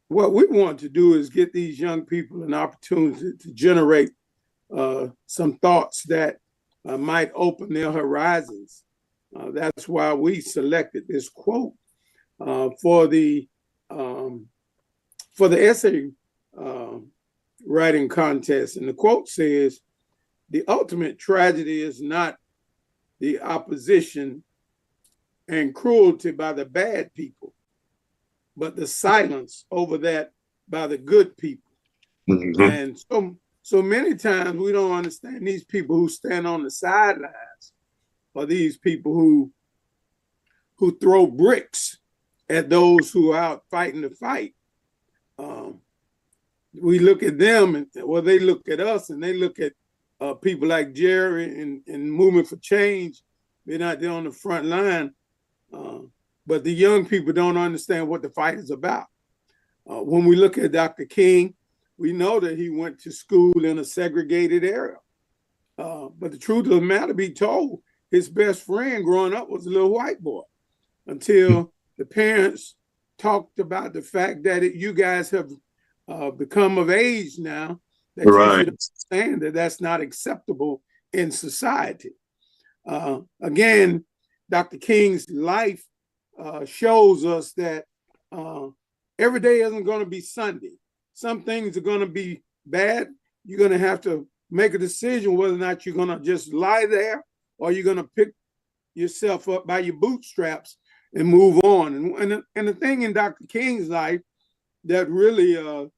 what we want to do is get these young people an opportunity to generate some thoughts that might open their horizons. That's why we selected this quote for the essay writing contest. And the quote says, "The ultimate tragedy is not the opposition and cruelty by the bad people, but the silence over that by the good people." Mm-hmm. And so many times we don't understand these people who stand on the sidelines, or these people who throw bricks at those who are out fighting the fight. We look at them, and well, they look at us, and they look at people like Jerry and Movement for Change. They're not there on the front line, but the young people don't understand what the fight is about. When we look at Dr. King, we know that he went to school in a segregated area. But the truth of the matter be told, his best friend growing up was a little white boy, until the parents talked about the fact that you guys have become of age now, that you should understand that that's not acceptable in society. Again, Dr. King's life shows us that every day isn't going to be Sunday. Some things are going to be bad. You're going to have to make a decision whether or not you're going to just lie there, or you're going to pick yourself up by your bootstraps and move on. And the thing in Dr. King's life that really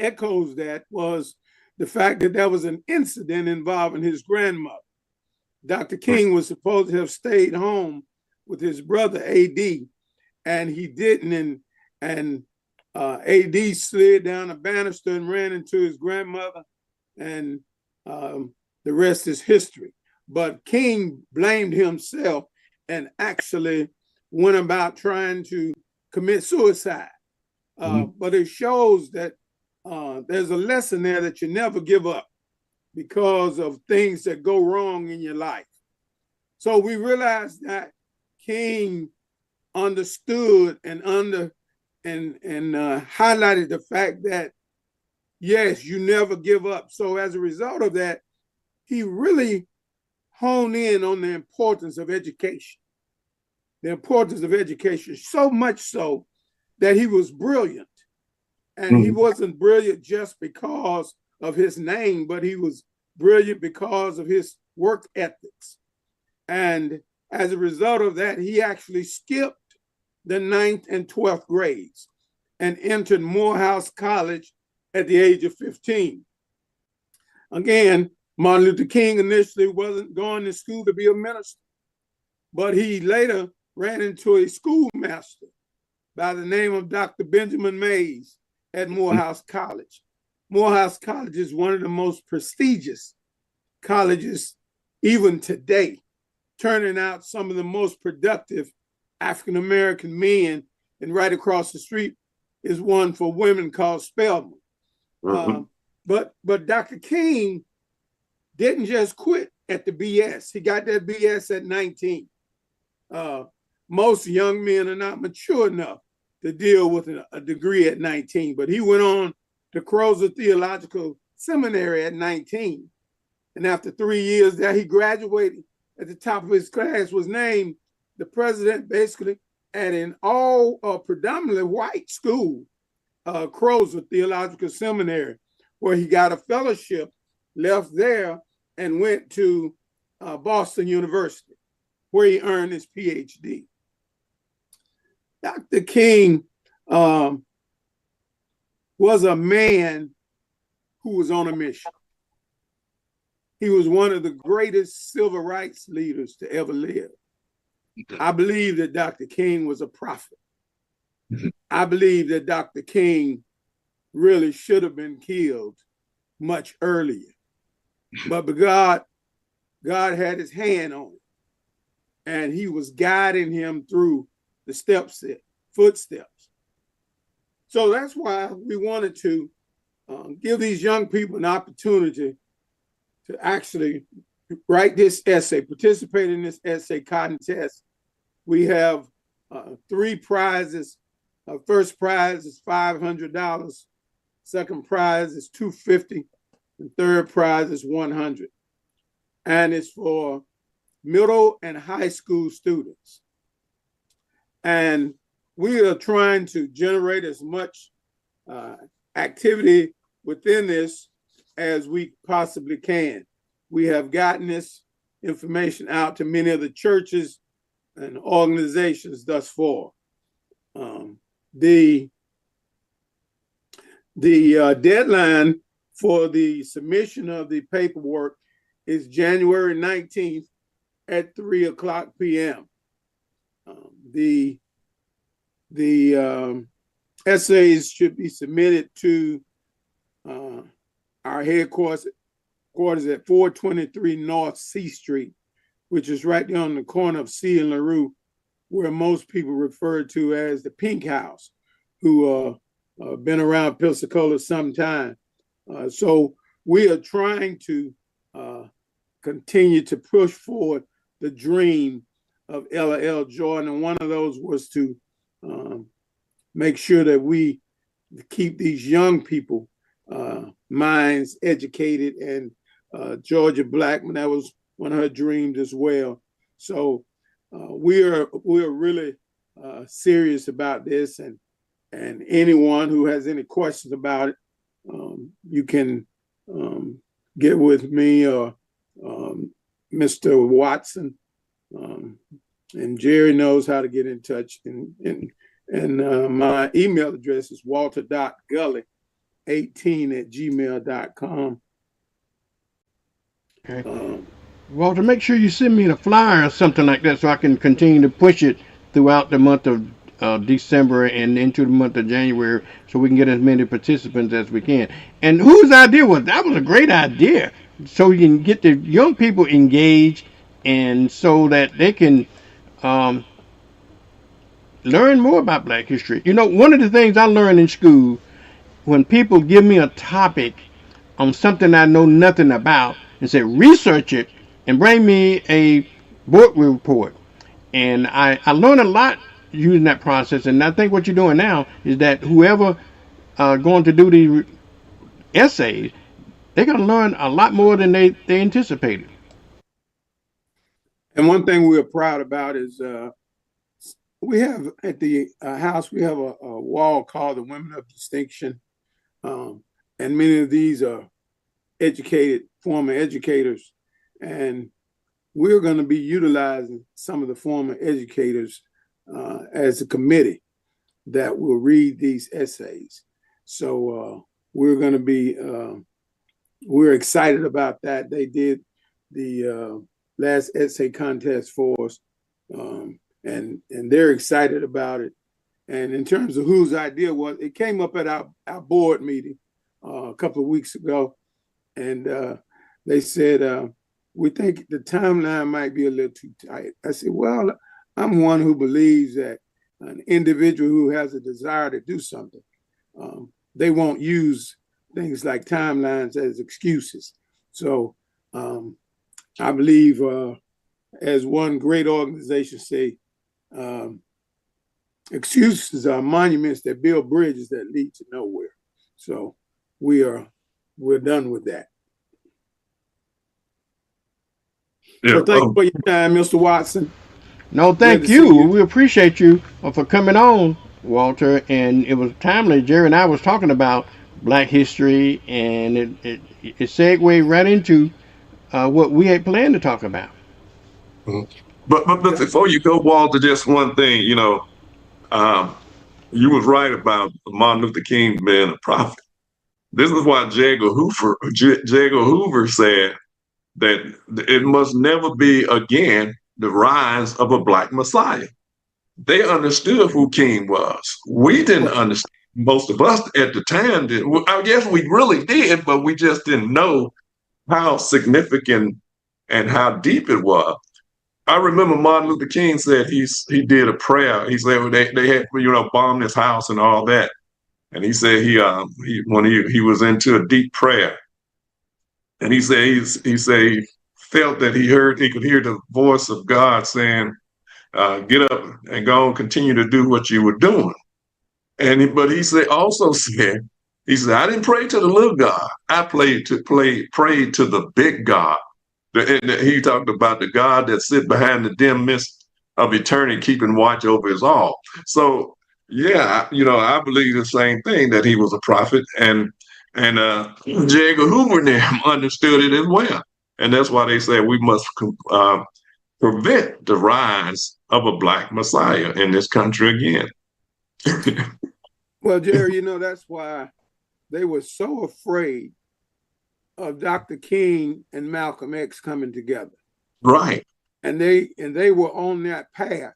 echoes that was the fact that there was an incident involving his grandmother. Dr. King was supposed to have stayed home with his brother AD, and he didn't. And AD slid down a banister and ran into his grandmother, and the rest is history. But King blamed himself and actually went about trying to commit suicide. But it shows that there's a lesson there that you never give up because of things that go wrong in your life. So we realized that King understood and highlighted the fact that, yes, you never give up. So as a result of that, he really honed in on the importance of education. The importance of education, so much so that he was brilliant. And he wasn't brilliant just because of his name, but he was brilliant because of his work ethics. And as a result of that, he actually skipped the 9th and 12th grades and entered Morehouse College at the age of 15. Again, Martin Luther King initially wasn't going to school to be a minister, but he later ran into a schoolmaster by the name of Dr. Benjamin Mays at Morehouse College. Morehouse College is one of the most prestigious colleges even today, turning out some of the most productive African American men. And right across the street is one for women called Spelman. But Dr. King didn't just quit at the BS. He got that BS at 19. Most young men are not mature enough to deal with a degree at 19, but he went on to Crozer Theological Seminary at 19. And after 3 years there, he graduated at the top of his class, was named the president basically at an all predominantly white school, Crozer Theological Seminary, where he got a fellowship, left there, and went to Boston University, where he earned his PhD. Dr. King was a man who was on a mission. He was one of the greatest civil rights leaders to ever live. I believe that Dr. King was a prophet. I believe that Dr. King really should have been killed much earlier. But God had his hand on it, and he was guiding him through the footsteps. So that's why we wanted to give these young people an opportunity to actually write this essay, participate in this essay contest. We have 3 prizes. First prize is $500. Second prize is $250. And third prize is $100. And it's for middle and high school students. And we are trying to generate as much activity within this as we possibly can. We have gotten this information out to many of the churches and organizations thus far. The deadline for the submission of the paperwork is January 19th at 3:00 p.m. The essays should be submitted to our headquarters at 423 North C Street, which is right there on the corner of C and LaRue, where most people refer to as the Pink House, who been around Pensacola some time. So we are trying to continue to push forward the dream of Ella L. Jordan, and one of those was to make sure that we keep these young people minds educated, and Georgia Blackman, that was one of her dreams as well. So we're really serious about this, and anyone who has any questions about it, you can get with me or Mr. Watson, and Jerry knows how to get in touch. And my email address is walter.gully18@gmail.com. Okay. Walter, make sure you send me the flyer or something like that so I can continue to push it throughout the month of December and into the month of January, so we can get as many participants as we can. And whose idea was that? Was a great idea, so you can get the young people engaged, and so that they can learn more about Black history. You know, one of the things I learned in school, when people give me a topic on something I know nothing about and say research it and bring me a board report, and I learned a lot using that process. And I think what you're doing now is that whoever going to do the essays, they're going to learn a lot more than they anticipated. And one thing we're proud about is we have at the house, we have a wall called the Women of Distinction. And many of these are educated, former educators. And we're going to be utilizing some of the former educators as a committee that will read these essays. So we're going to be, we're excited about that. They did the last essay contest for us, and they're excited about it. And in terms of whose idea was, it came up at our board meeting a couple of weeks ago, and they said, we think the timeline might be a little too tight. I said, well, I'm one who believes that an individual who has a desire to do something, they won't use things like timelines as excuses. So I believe, as one great organization say, excuses are monuments that build bridges that lead to nowhere. So we're done with that. Yeah, so thank you for your time, Mr. Watson. No, thank you. We appreciate you for coming on, Walter. And it was timely. Jerry and I was talking about Black history, and it segued right into what we had planned to talk about. But before you go, Walter, just one thing. You know, you was right about Martin Luther King being a prophet. This is why J. Edgar Hoover said that it must never be again the rise of a Black Messiah. They understood who King was. We didn't understand. Most of us at the time did. I guess we really did, but we just didn't know how significant and how deep it was. I remember Martin Luther King said he did a prayer. He said they had bombed his house and all that, and he said when he was into a deep prayer, and he said he felt that he could hear the voice of God saying, "Get up and go and continue to do what you were doing." But he said he said, "I didn't pray to the little God. I prayed to the big God." He talked about the God that sit behind the dim mist of eternity, keeping watch over his all. So yeah, I believe the same thing, that he was a prophet, and J. Edgar Hoover and them understood it as well, and that's why they said we must prevent the rise of a Black Messiah in this country again. Well, Jerry, that's why they were so afraid of Dr. King and Malcolm X coming together. Right. And they were on that path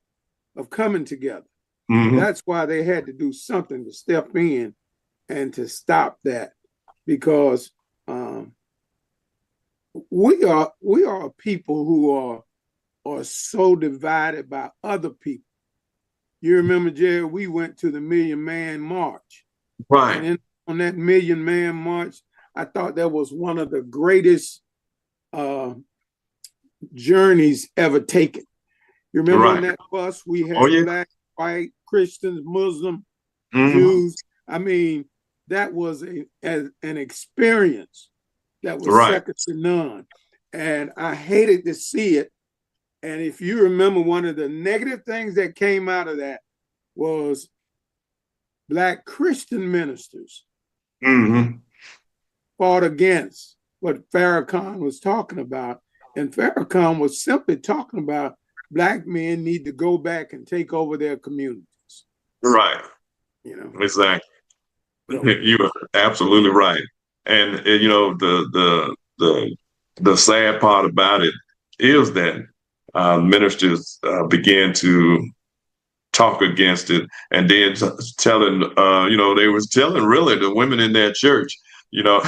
of coming together. Mm-hmm. That's why they had to do something to step in and to stop that, because we are a people who are so divided by other people. You remember, Jerry, we went to the Million Man March. Right. And on that Million Man March, I thought that was one of the greatest journeys ever taken. You remember on that bus, we had Black, white, Christians, Muslim, Jews. I mean, that was an experience that was second to none. And I hated to see it. And if you remember, one of the negative things that came out of that was Black Christian ministers fought against what Farrakhan was talking about. And Farrakhan was simply talking about Black men need to go back and take over their communities. Right. Exactly. You are absolutely right. And the sad part about it is that ministers began to talk against it, and then telling, they was telling really the women in that church, you don't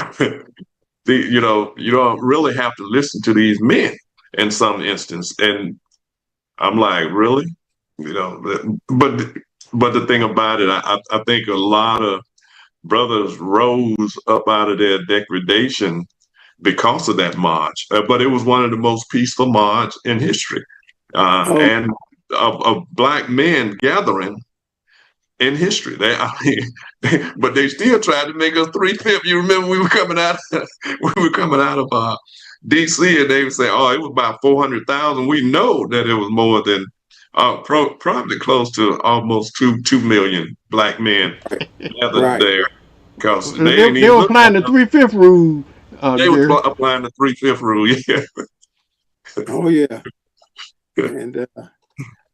really have to listen to these men in some instance. And I'm like, really? But the thing about it, I think a lot of brothers rose up out of their degradation because of that march. But it was one of the most peaceful march in history. And of Black men gathering in history. But they still tried to make us 3/5. You remember we were coming out of DC, and they would say, "Oh, it was about 400,000." We know that it was more than probably close to almost 2 million Black men gathered there, because they were applying the 3/5 rule. They were applying the 3/5 rule. Yeah. Oh yeah. And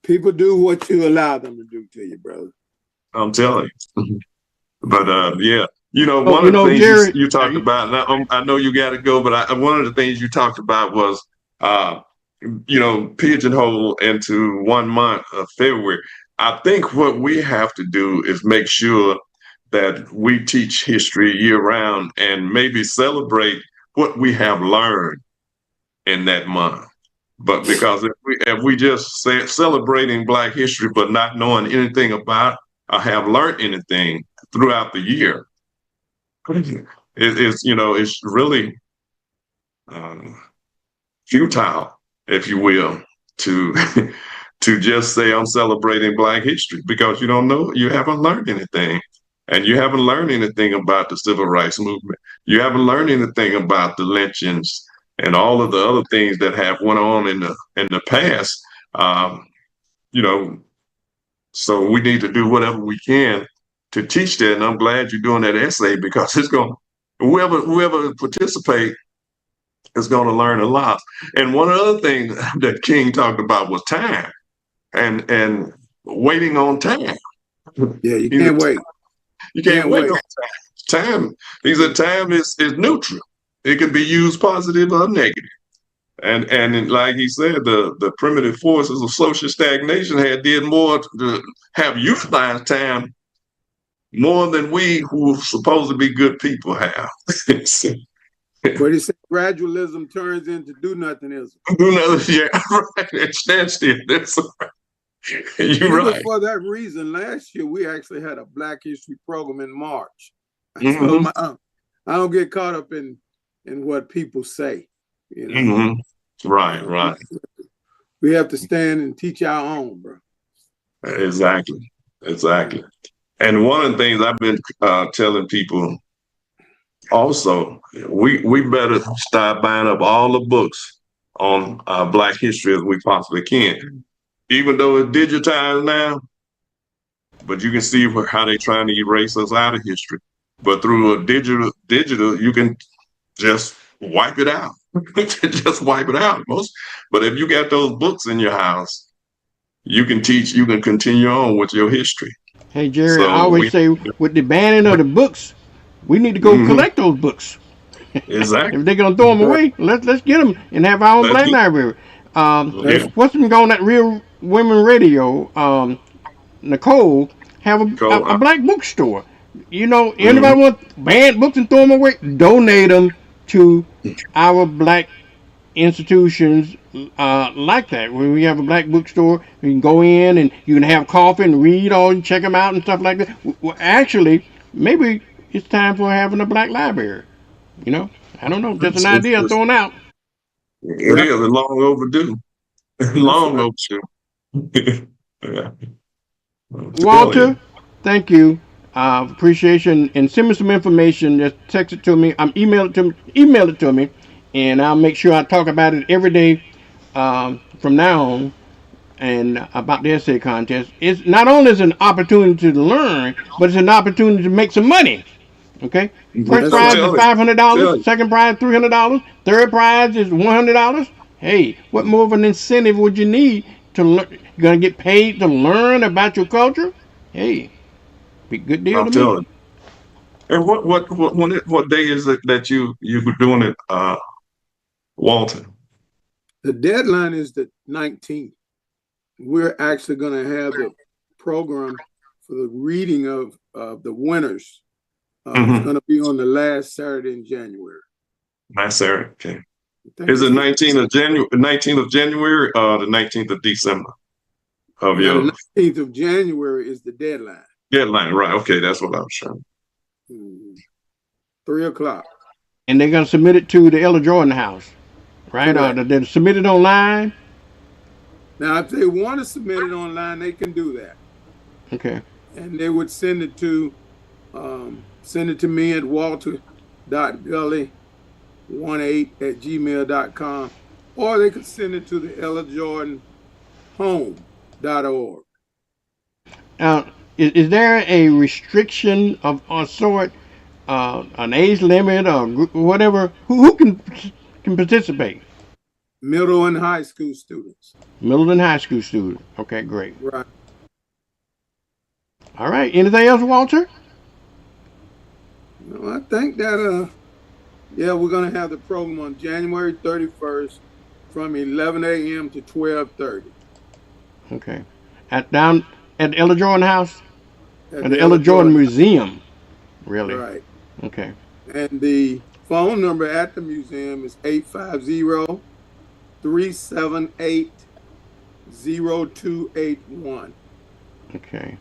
people do what you allow them to do to you, brother. I'm telling you. But yeah, one of the things Jerry, you talked about, and I know you got to go, but one of the things you talked about was, pigeonhole into 1 month of February. I think what we have to do is make sure that we teach history year round, and maybe celebrate what we have learned in that month. But because if we just say celebrating Black history, but not knowing anything about or have learned anything throughout the year, it's really um, futile, if you will, to to just say I'm celebrating Black history because you don't know, you haven't learned anything. And you haven't learned anything about the civil rights movement. You haven't learned anything about the lynchings and all of the other things that have went on in the past. Um, you know, so we need to do whatever we can to teach that. And I'm glad you're doing that essay because it's going whoever participate is going to learn a lot. And one other thing that King talked about was time and waiting on time. Yeah, you can't wait. You can't wait on time. Time, he said, time is neutral. It can be used positive or negative. And like he said, the primitive forces of social stagnation did more to have utilized time more than we who are supposed to be good people have. But he said gradualism turns into do nothingism. Do nothing, yeah, right. Standstill. That's right. You're right. For that reason, last year we actually had a Black History program in March. Mm-hmm. So I don't get caught up in what people say. You know? Mm-hmm. Right. We have to stand and teach our own, bro. Exactly. And one of the things I've been telling people also, we better start buying up all the books on Black history as we possibly can. Even though it's digitized now, but you can see how they're trying to erase us out of history. But through a digital, you can just wipe it out. Just wipe it out. But if you got those books in your house, you can teach, you can continue on with your history. Hey, Jerry, I always say with the banning of the books, we need to go collect those books. Exactly. If they're going to throw them away, let's get them and have our own Black library. What's been going on at Real Women Radio, Nicole, have a Black bookstore. You know, anybody want banned books and throw them away? Donate them to our Black institutions like that. When we have a Black bookstore, you can go in and you can have coffee and read all and check them out and stuff like that. Well, actually, maybe it's time for having a Black library. You know, I don't know, just an idea I'm throwing out. It is long overdue. Long overdue. Yeah. Walter, thank you. Appreciation, and send me some information. Just text it to me. Email it to me, and I'll make sure I talk about it every day from now on. And about the essay contest, it's not only is an opportunity to learn, but it's an opportunity to make some money. Okay, first prize is $500. Second prize $300. Third prize is $100. Hey, what more of an incentive would you need to learn? You're gonna get paid to learn about your culture. Hey, be a good deal to me. And what day is it that you were doing it, Walter? The deadline is the 19th. We're actually going to have the program for the reading of the winners. It's going to be on the last Saturday in January. Last Saturday, okay. Is it 19th of January? 19th of January or the 19th of December? The 19th of January is the deadline. Deadline, right? Okay, that's what I was trying. 3 o'clock. And they're going to submit it to the Ella Jordan House, right? Or they submit it online. Now, if they want to submit it online, they can do that. Okay. And they would send it to me at walter.gully18@gmail.com, or they could send it to the ellajordanhome.org. Is there a restriction of a sort, an age limit or whatever? Who can participate? Middle and high school students. Middle and high school students. Okay, great. Right. All right. Anything else, Walter? No, I think that we're gonna have the program on January 31st from 11 a.m. to 12:30. Okay. Down at the Ella Jordan House? At the Ella Jordan Museum. Really? Right. Okay. And the phone number at the museum is 378-0281. Okay.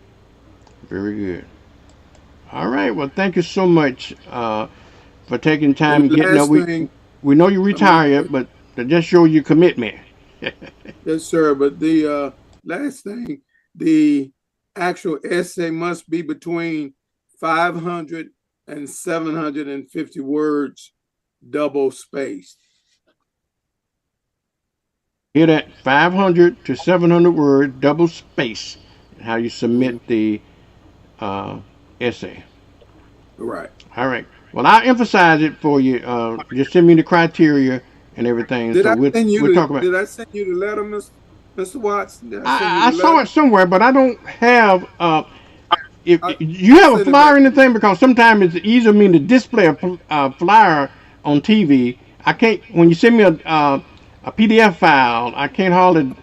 Very good. All right. Well, thank you so much for taking time And getting up. last thing, We know you retired, but to just show your commitment. yes, sir. But the last thing, the actual essay must be between 500 and 750 words, double spaced. Hear that? 500 to 700 word double space. How you submit the essay. Right. All right. Well, I'll emphasize it for you. Just send me the criteria and everything. Did So I send you we'll talk about. Did I send you the letter, Mr. Watson? Did I send you I the saw letter? it somewhere, but I don't have. If I- you have a send it flyer or back. anything, because sometimes it's easier for me to display a flyer on TV. I can't when you send me a PDF file. I can't hardly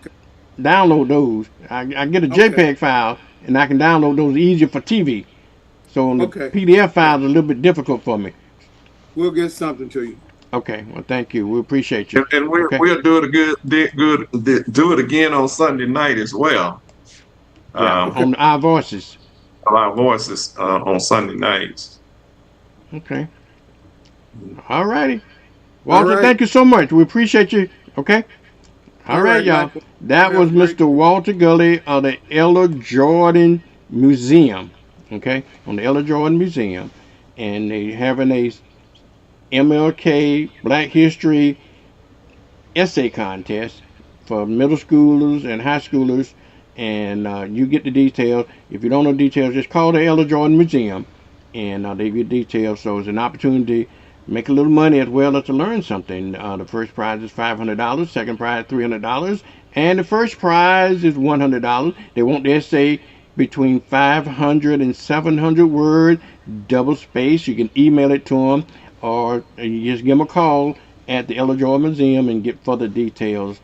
download those. I get a Okay. JPEG file and I can download those easier for TV. So on the Okay. PDF file is a little bit difficult for me. We'll get something to you. Okay. Well, thank you. We appreciate you. And Okay. we'll do it do it again on Sunday night as well. Yeah. Okay. On our voices. Our voices on Sunday nights. Okay. All righty. All Walter, right. thank you so much. We appreciate you. Okay. All right, y'all. Michael. That You was have a great Mr. Walter Gully of the Ella Jordan Museum. Okay, on the Ella Jordan Museum, and they having a MLK Black History essay contest for middle schoolers and high schoolers, and you get the details. If you don't know details, just call the Ella Jordan Museum, and they get details. So it's an opportunity to make a little money as well as to learn something. The first prize is $500, second prize $300, and the first prize is $100. They want the essay between 500 and 700 words, double space. You can email it to them, or you just give them a call at the Ella Jordan Museum and get further details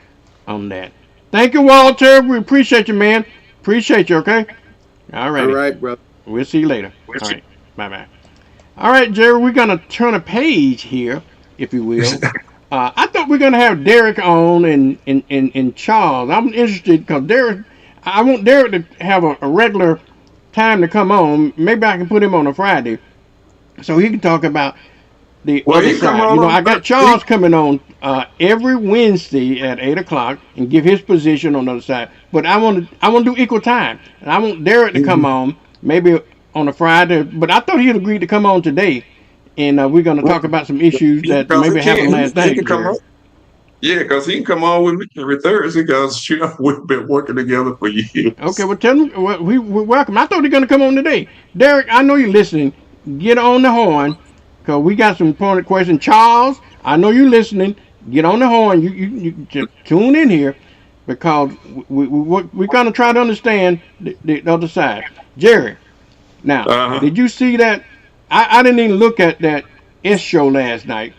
on that. Thank you, Walter. We appreciate you, man. Appreciate you, okay? All All righty. right, brother. We'll see you later. All right. Bye-bye. All right, Jerry, we're going to turn a page here, if you will. I thought we are going to have Derek on and Charles. I'm interested because Derek, I want Derek to have a regular time to come on. Maybe I can put him on a Friday so he can talk about the other he come side. on You know, I got he- Charles coming on every Wednesday at 8 o'clock and give his position on the other side. But I want to do equal time. And I want Derek to come on maybe on a Friday. But I thought he had agreed to come on today. And we're going to talk about some issues that Because maybe he can. happened last He night. can come Jerry. on. Yeah, because he can come on with me every Thursday because we've been working together for years. Okay, well, tell him we welcome. I thought he was going to come on today. Derek, I know you're listening. Get on the horn because we got some important questions. Charles, I know you're listening. Get on the horn. You just tune in here because we're going to try to understand the other side. Jerry, now, did you see that? I didn't even look at that S show last night,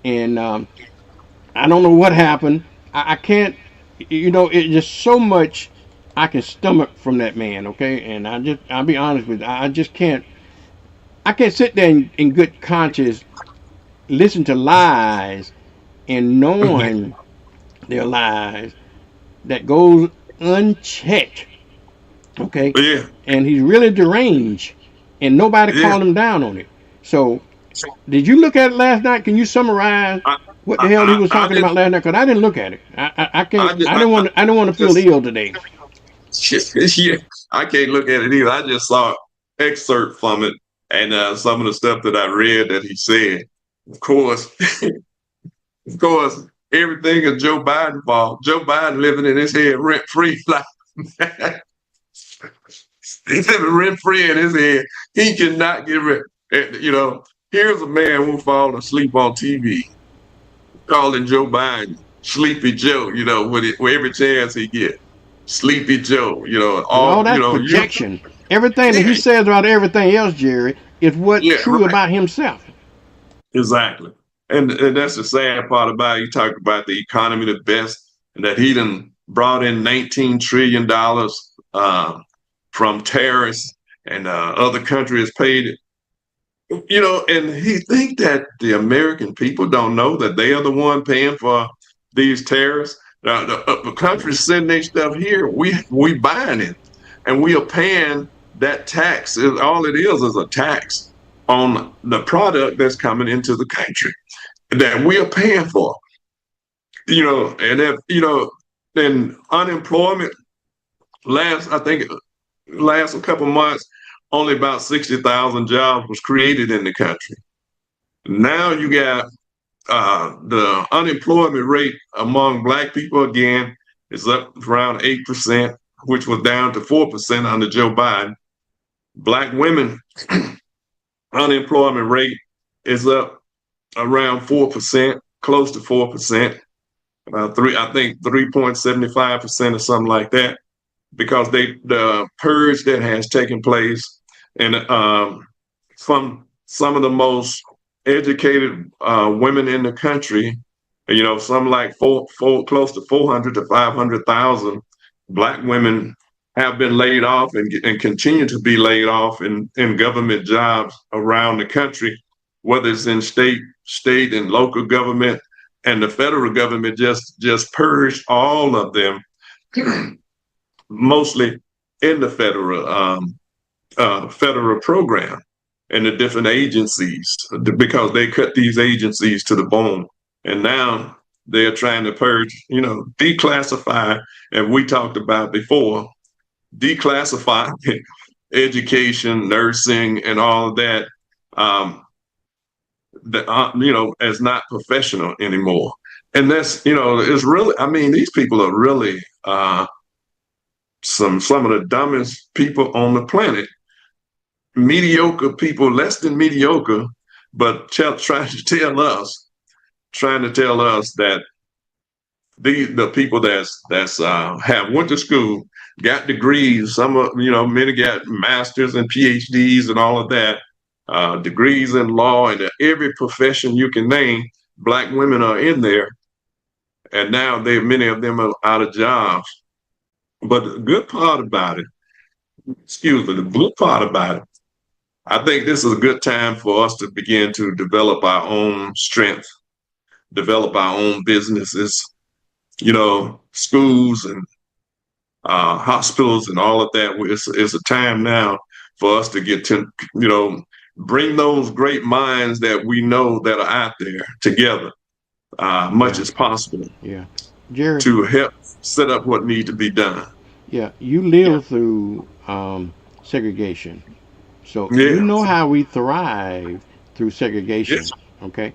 and I don't know what happened. I can't, it's just so much I can stomach from that man, okay? And I'll be honest with you, I just can't, I can't sit there in good conscience, listen to lies and knowing they're lies that goes unchecked, okay? Yeah. And he's really deranged, and nobody called him down on it. So, did you look at it last night? Can you summarize what the hell he was talking about last night? Because I didn't look at it. I can't. I didn't want to feel ill today. Yeah, I can't look at it either. I just saw an excerpt from it and some of the stuff that I read that he said. Of course, everything is Joe Biden's fault. Joe Biden living in his head rent free. Like he's living rent free in his head. He cannot get rid. Here's a man who falling asleep on TV, calling Joe Biden Sleepy Joe. With every chance he get, Sleepy Joe. All that projection, everything that he says about everything else, Jerry, is what's true about himself. Exactly. And that's the sad part about it. You talk about the economy, the best, and that he done brought in $19 trillion from tariffs and other countries paid it. And he think that the American people don't know that they are the one paying for these tariffs. The country's sending their stuff here. We buying it, and we are paying that tax. All it is a tax on the product that's coming into the country that we are paying for. And if then unemployment I think last a couple months, only about 60,000 jobs was created in the country. Now you got the unemployment rate among Black people again is up around 8%, which was down to 4% under Joe Biden. Black women unemployment rate is up around 4%, close to 4%, I think 3.75% or something like that, because the purge that has taken place, and from some of the most educated women in the country, some like close to 400 to 500,000 Black women have been laid off and continue to be laid off in government jobs around the country, whether it's in state and local government, and the federal government just purged all of them, mostly in the federal program and the different agencies, because they cut these agencies to the bone. And now they're trying to purge, declassify, and we talked about before, declassify education, nursing, and all of that, as not professional anymore. And that's, it's really, these people are really some of the dumbest people on the planet. Mediocre people, less than mediocre, but trying to tell us that the people that's have went to school, got degrees, many got masters and PhDs and all of that, degrees in law and every profession you can name. Black women are in there, and now many of them are out of jobs. But the good part about it, I think this is a good time for us to begin to develop our own strength, develop our own businesses, schools and hospitals and all of that. It's a time now for us to get to, bring those great minds that we know that are out there together, much as possible. Yeah, Jerry, to help set up what needs to be done. Yeah, you live through segregation, so you know how we thrive through segregation. Yes. Okay,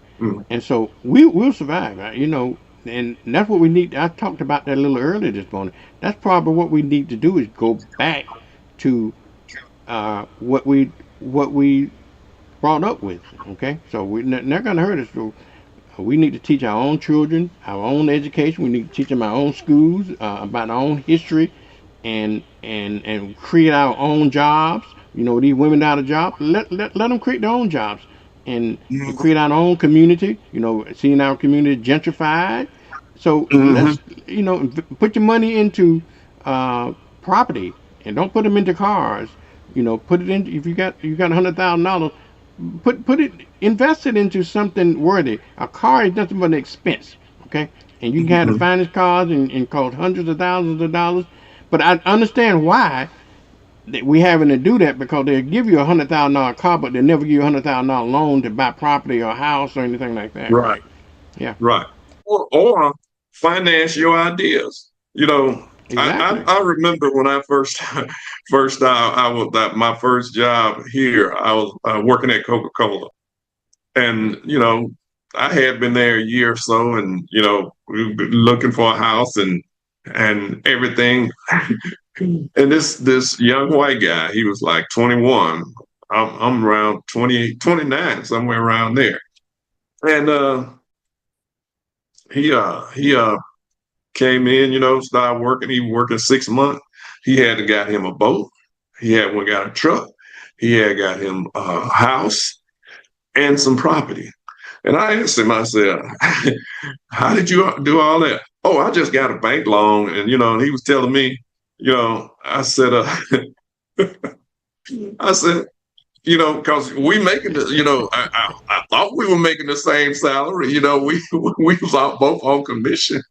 and so we'll survive. And that's what we need. I talked about that a little earlier this morning. That's probably what we need to do, is go back to what we brought up with. Okay, so they're not going to hurt us. So we need to teach our own children our own education. We need to teach them our own schools, about our own history, and create our own jobs. These women out of jobs, let them create their own jobs and create our own community. Seeing our community gentrified. So let's put your money into property and don't put them into cars. Put it in, if you got $100,000, put it, invest it into something worthy. A car is nothing but an expense, okay? And you can have the finest cars and cost hundreds of thousands of dollars. But I understand why that we having to do that, because they'll give you $100,000 car, but they'll never give you $100,000 loan to buy property or a house or anything like that. Right. Yeah. Right. Or finance your ideas. Exactly. I remember when I first I was my first job here. I was working at Coca-Cola, and I had been there a year or so, and we were looking for a house and everything. And this young white guy, he was like 21. I'm around 28, 29, somewhere around there, and he came in, started working. He was working 6 months. He had got him a boat. He had got a truck. He had got him a house and some property. And I asked him, I said, how did you do all that? Oh, I just got a bank loan. And, and he was telling me, I said, because we making the, I thought we were making the same salary. We was all both on commission.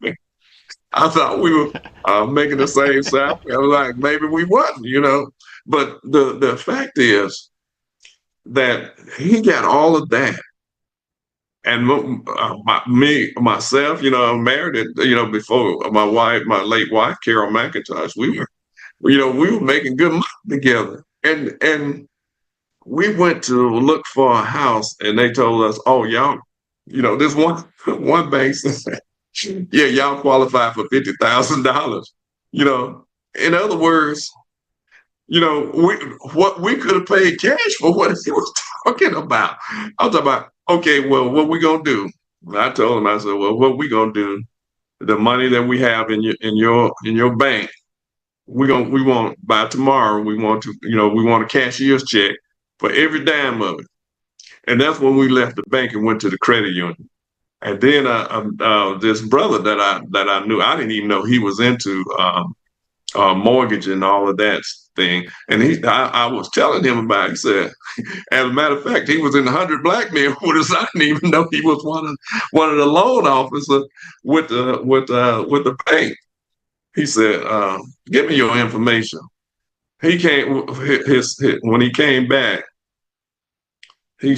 I thought we were making the same salary. I was like, maybe we wasn't. But the fact is that he got all of that. And myself, I'm married, before my late wife, Carol McIntosh, we were making good money together. And we went to look for a house and they told us, oh, y'all, this one bank said, yeah, y'all qualify for $50,000. In other words, we could have paid cash for what he was talking about. I was talking about, okay, well, what we gonna do? I told him, I said, well, what we gonna do? The money that we have in your bank, we want by tomorrow. We want a cashier's check for every dime of it. And that's when we left the bank and went to the credit union. And then this brother that I knew, I didn't even know he was into mortgage and all of that thing. And I was telling him about it. He said, as a matter of fact, he was in 100 Black Men with us. I didn't even know he was one of the loan officers with the bank. He said, give me your information. He came, when he came back, he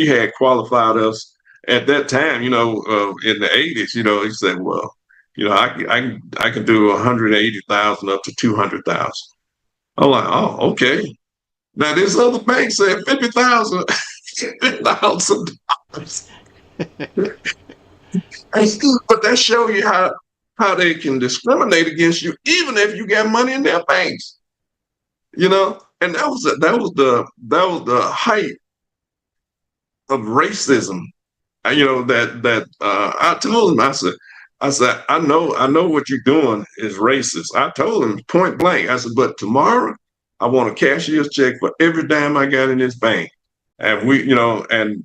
had qualified us at that time, in the 80s, he said, well, I can do 180,000 up to 200,000. I'm like, oh, okay. Now this other bank said $50,000. But that show you how they can discriminate against you, even if you got money in their banks. And that was the height of racism. That I told him, I said, I know what you're doing is racist. I told him point blank. I said, but tomorrow I want a cashier's check for every dime I got in this bank. And and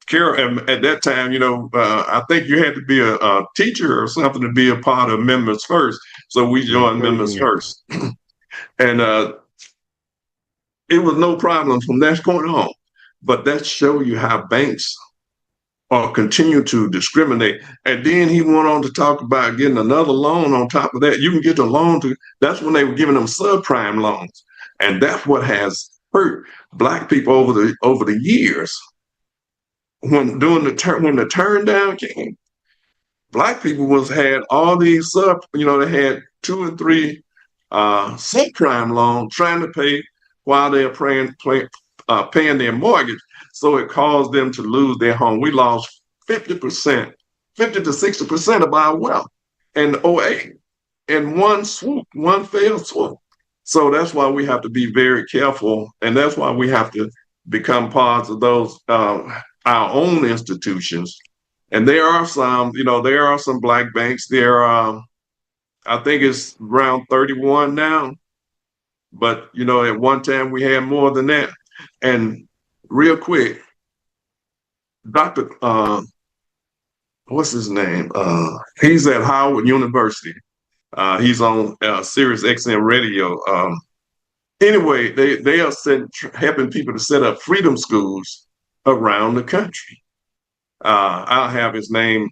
Carol, and at that time, I think you had to be a teacher or something to be a part of Members First. So we joined Members First. And it was no problem from that point on. But that showed you how banks continue to discriminate. And then he went on to talk about getting another loan on top of that. You can get a loan that's when they were giving them subprime loans. And that's what has hurt Black people over the years. When the turn down came, Black people had all these they had 2 and 3 subprime loans trying to pay while they're paying their mortgage. So it caused them to lose their home. We lost 50%, 50 to 60% of our wealth in 2008 in one fell swoop. So that's why we have to be very careful. And that's why we have to become parts of those, our own institutions. And there are some Black banks. There are, I think it's around 31 now. But, at one time we had more than that. And real quick, Dr. What's his name? He's at Howard University. He's on Sirius XM radio. Anyway, they are helping people to set up freedom schools around the country. I'll have his name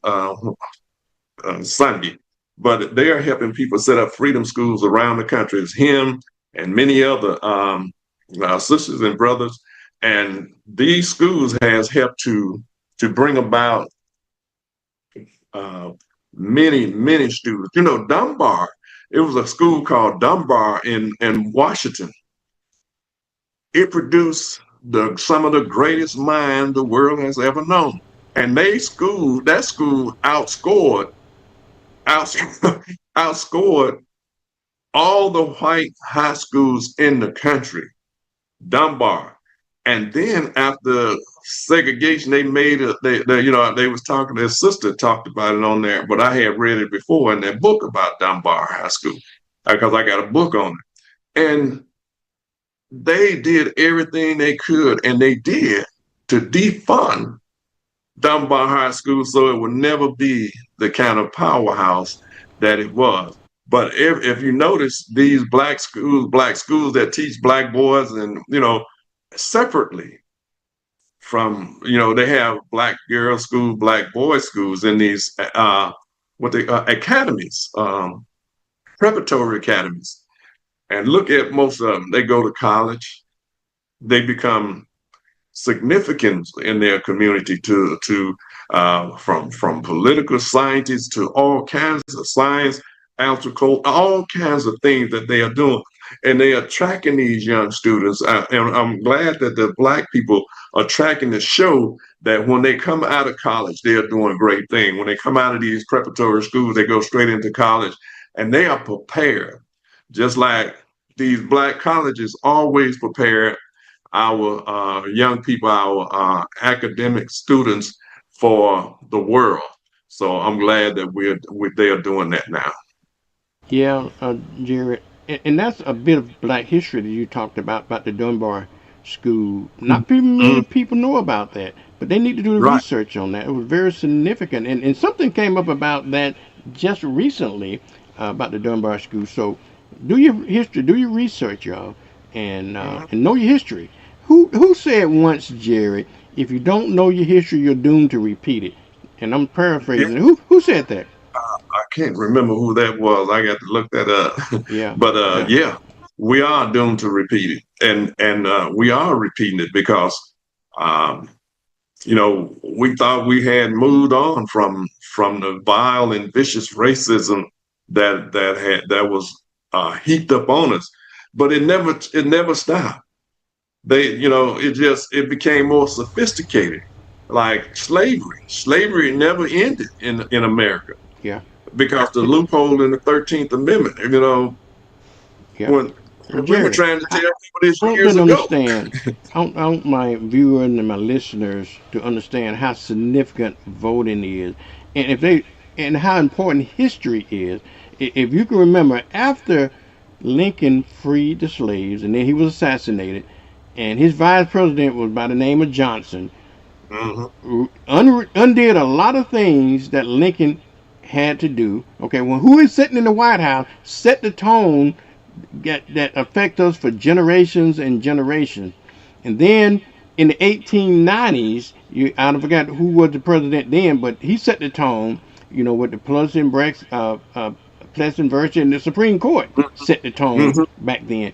Sunday, but they are helping people set up freedom schools around the country. It's him and many other sisters and brothers. And these schools has helped to bring about many students. Dunbar, it was a school called Dunbar in Washington. It produced some of the greatest minds the world has ever known. And that school outscored all the white high schools in the country. Dunbar. And then after segregation, they made it. They was talking. Their sister talked about it on there, but I had read it before in that book about Dunbar High School because I got a book on it. And they did everything they could, and they did to defund Dunbar High School so it would never be the kind of powerhouse that it was. But if you notice these black schools that teach Black boys and separately from, they have black girls' schools, black boys' schools in these what they academies, preparatory academies. And look at most of them. They go to college. They become significant in their community from political scientists to all kinds of science, algebra, all kinds of things that they are doing, and they are tracking these young students. And I'm glad that the Black people are tracking to show that when they come out of college, they are doing a great thing. When they come out of these preparatory schools, they go straight into college, and they are prepared, just like these Black colleges always prepared our young people, our academic students for the world. So I'm glad that they are doing that now. Yeah, Jared, and that's a bit of Black history that you talked about the Dunbar School. Not many people know about that, but they need to do the research on that. It was very significant, and something came up about that just recently about the Dunbar School. So do your history, do your research, y'all, and know your history. Who said once, Jerry, if you don't know your history, you're doomed to repeat it? And I'm paraphrasing. Yeah. Who said that? I can't remember who that was. I got to look that up. Yeah. But yeah, we are doomed to repeat it, and we are repeating it because we thought we had moved on from the vile and vicious racism that was heaped up on us, but it never stopped. It became more sophisticated, like slavery. Slavery never ended in America. Yeah. Because the loophole in the 13th Amendment, Yeah. when we were trying to tell people this years ago. Understand. I want my viewers and my listeners to understand how significant voting is, and how important history is. If you can remember, after Lincoln freed the slaves and then he was assassinated, and his vice president was by the name of Johnson, undid a lot of things that Lincoln had to do. Okay, well, who is sitting in the White House set the tone that affect us for generations and generations. And then in the 1890s, I forgot who was the president then, but he set the tone, with the Pleasant Version, and the Supreme Court set the tone back then.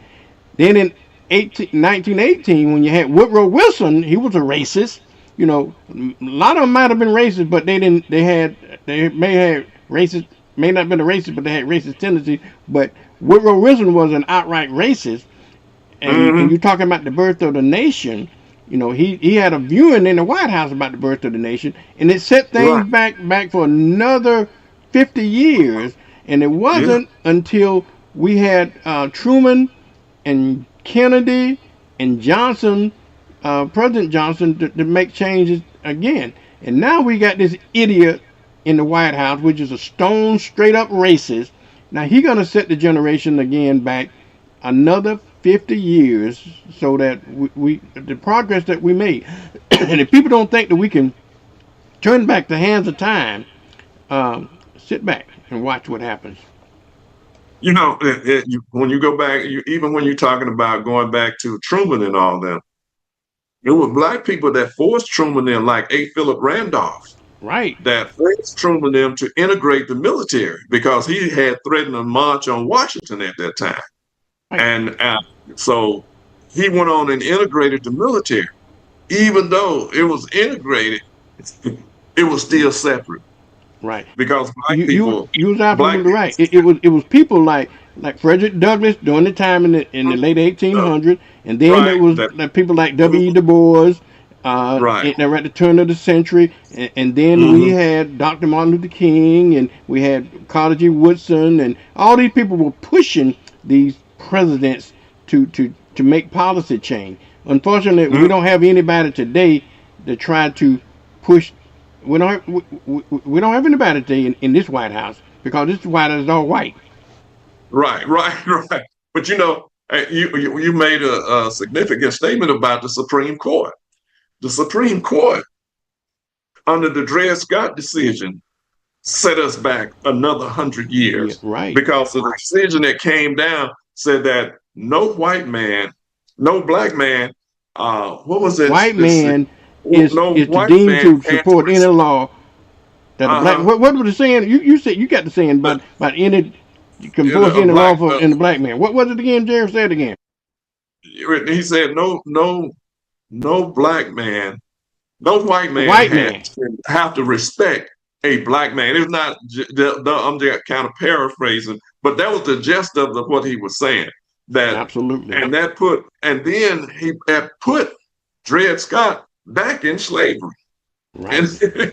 Then in 1918, when you had Woodrow Wilson, he was a racist. A lot of them might have been racist, but they may have racist, may not have been a racist, but they had racist tendencies. But Woodrow Wilson was an outright racist. And you're talking about the birth of the nation. He had a viewing in the White House about the birth of the nation, and it set things back for another 50 years. And it wasn't until we had Truman and Kennedy and Johnson, President Johnson, to make changes again. And now we got this idiot in the White House, which is a stone straight up racist. Now he's going to set the generation again back another 50 years, so that we the progress that we made. And if people don't think that we can turn back the hands of time, sit back and watch what happens. When you go back, even when you're talking about going back to Truman and all them, it was Black people that forced Truman in, like A. Philip Randolph. Right. That forced Truman them to integrate the military because he had threatened a march on Washington at that time. Right. And so he went on and integrated the military. Even though it was integrated, it was still separate. Right. Because Black people, you was absolutely right. It was people like Frederick Douglass during the time in the late 1800s, and then it was people like W. Du Bois. They were at the turn of the century, and then we had Dr. Martin Luther King, and we had Carter G. Woodson, and all these people were pushing these presidents to make policy change. Unfortunately, we don't have anybody today to try to push. We don't have anybody today in this White House, because this White House is all white. Right. But you made a significant statement about the Supreme Court. The Supreme Court, under the Dred Scott decision, set us back another 100 years. Yeah, right. Because the decision that came down said that no white man, no Black man what was it? White man is white deemed man to can't support any law that a black. What was the saying? You said you got the saying about any you can force any law for in the black man. What was it again, Jerry? Say it again. He said no black man, no white man have to respect a black man. It's not. I'm just kind of paraphrasing, but that was the gist of what he was saying. That absolutely, and then he put Dred Scott back in slavery. Right. And,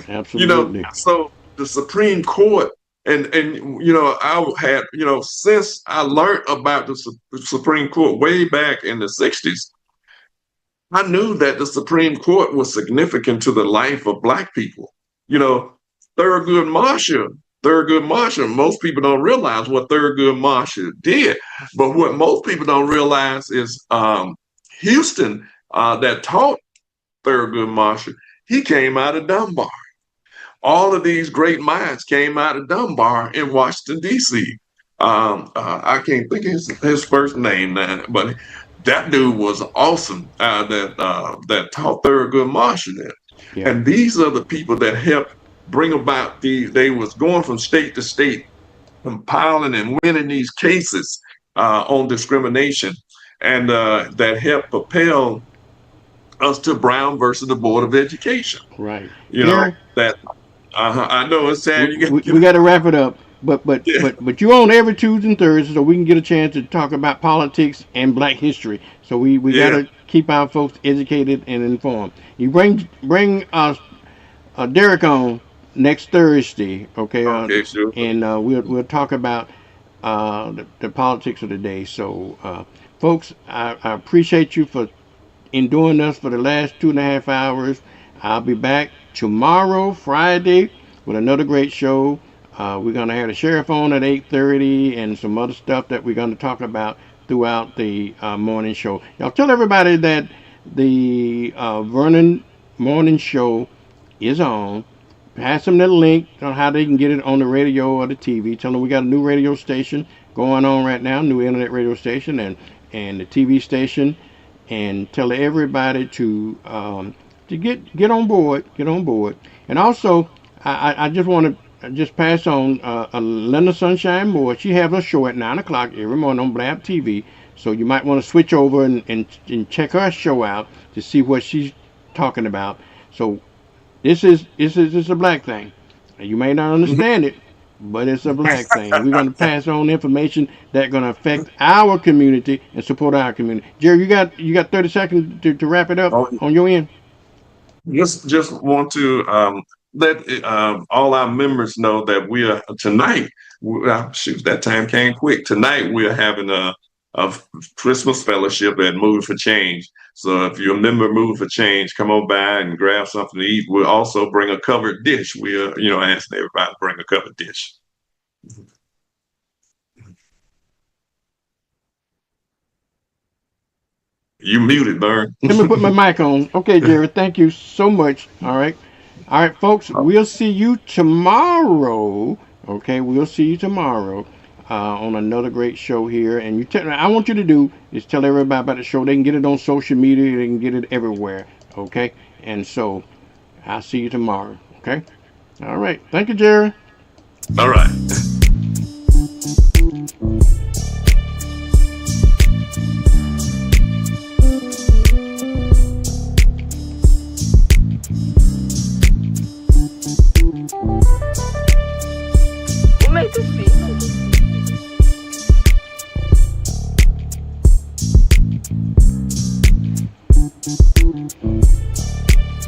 absolutely. So the Supreme Court. And I had since I learned about the Supreme Court way back in the 60s, I knew that the Supreme Court was significant to the life of Black people. Thurgood Marshall, most people don't realize what Thurgood Marshall did, but what most people don't realize is Houston, that taught Thurgood Marshall, he came out of Dunbar. All of these great minds came out of Dunbar in Washington, D.C. I can't think of his first name now, but that dude was awesome that taught Thurgood Marshall that. Yeah. And these are the people that helped bring about they was going from state to state, compiling and winning these cases on discrimination, and that helped propel us to Brown versus the Board of Education. Right. That. I know it's sad. We got to wrap it up, but you on every Tuesday and Thursday, so we can get a chance to talk about politics and Black history. So we got to keep our folks educated and informed. You bring us Derek on next Thursday, okay? Okay, sure. And we'll talk about the politics of the day. So, folks, I appreciate you for enduring us for the last 2.5 hours. I'll be back tomorrow, Friday, with another great show. We're going to have the sheriff on at 8:30 and some other stuff that we're going to talk about throughout the morning show. Y'all tell everybody that the Vernon morning show is on. Pass them the link on how they can get it on the radio or the TV. Tell them we got a new radio station going on right now, new internet radio station and the TV station. And tell everybody to get on board, and also I just want to pass on Linda Sunshine Moore. She has a show at 9 o'clock every morning on Blab TV, so you might want to switch over and check her show out to see what she's talking about. So this is a Black thing. You may not understand it, but it's a Black thing. We're going to pass on information that's going to affect our community and support our community. Jerry, you got 30 seconds to wrap it up on your end. Just want to let all our members know that we are tonight. That time came quick. Tonight we are having a Christmas fellowship at Moving for Change. So if you're a member of Moving for Change, come on by and grab something to eat. We'll also bring a covered dish. We are asking everybody to bring a covered dish. You muted, Vern. Let me put my mic on. Okay, Jerry, thank you so much. All right, folks, we'll see you tomorrow. Okay, we'll see you tomorrow on another great show here. And I want you to do is tell everybody about the show. They can get it on social media. They can get it everywhere. Okay, and so I'll see you tomorrow. Okay, all right. Thank you, Jerry. All right. Who made this beat?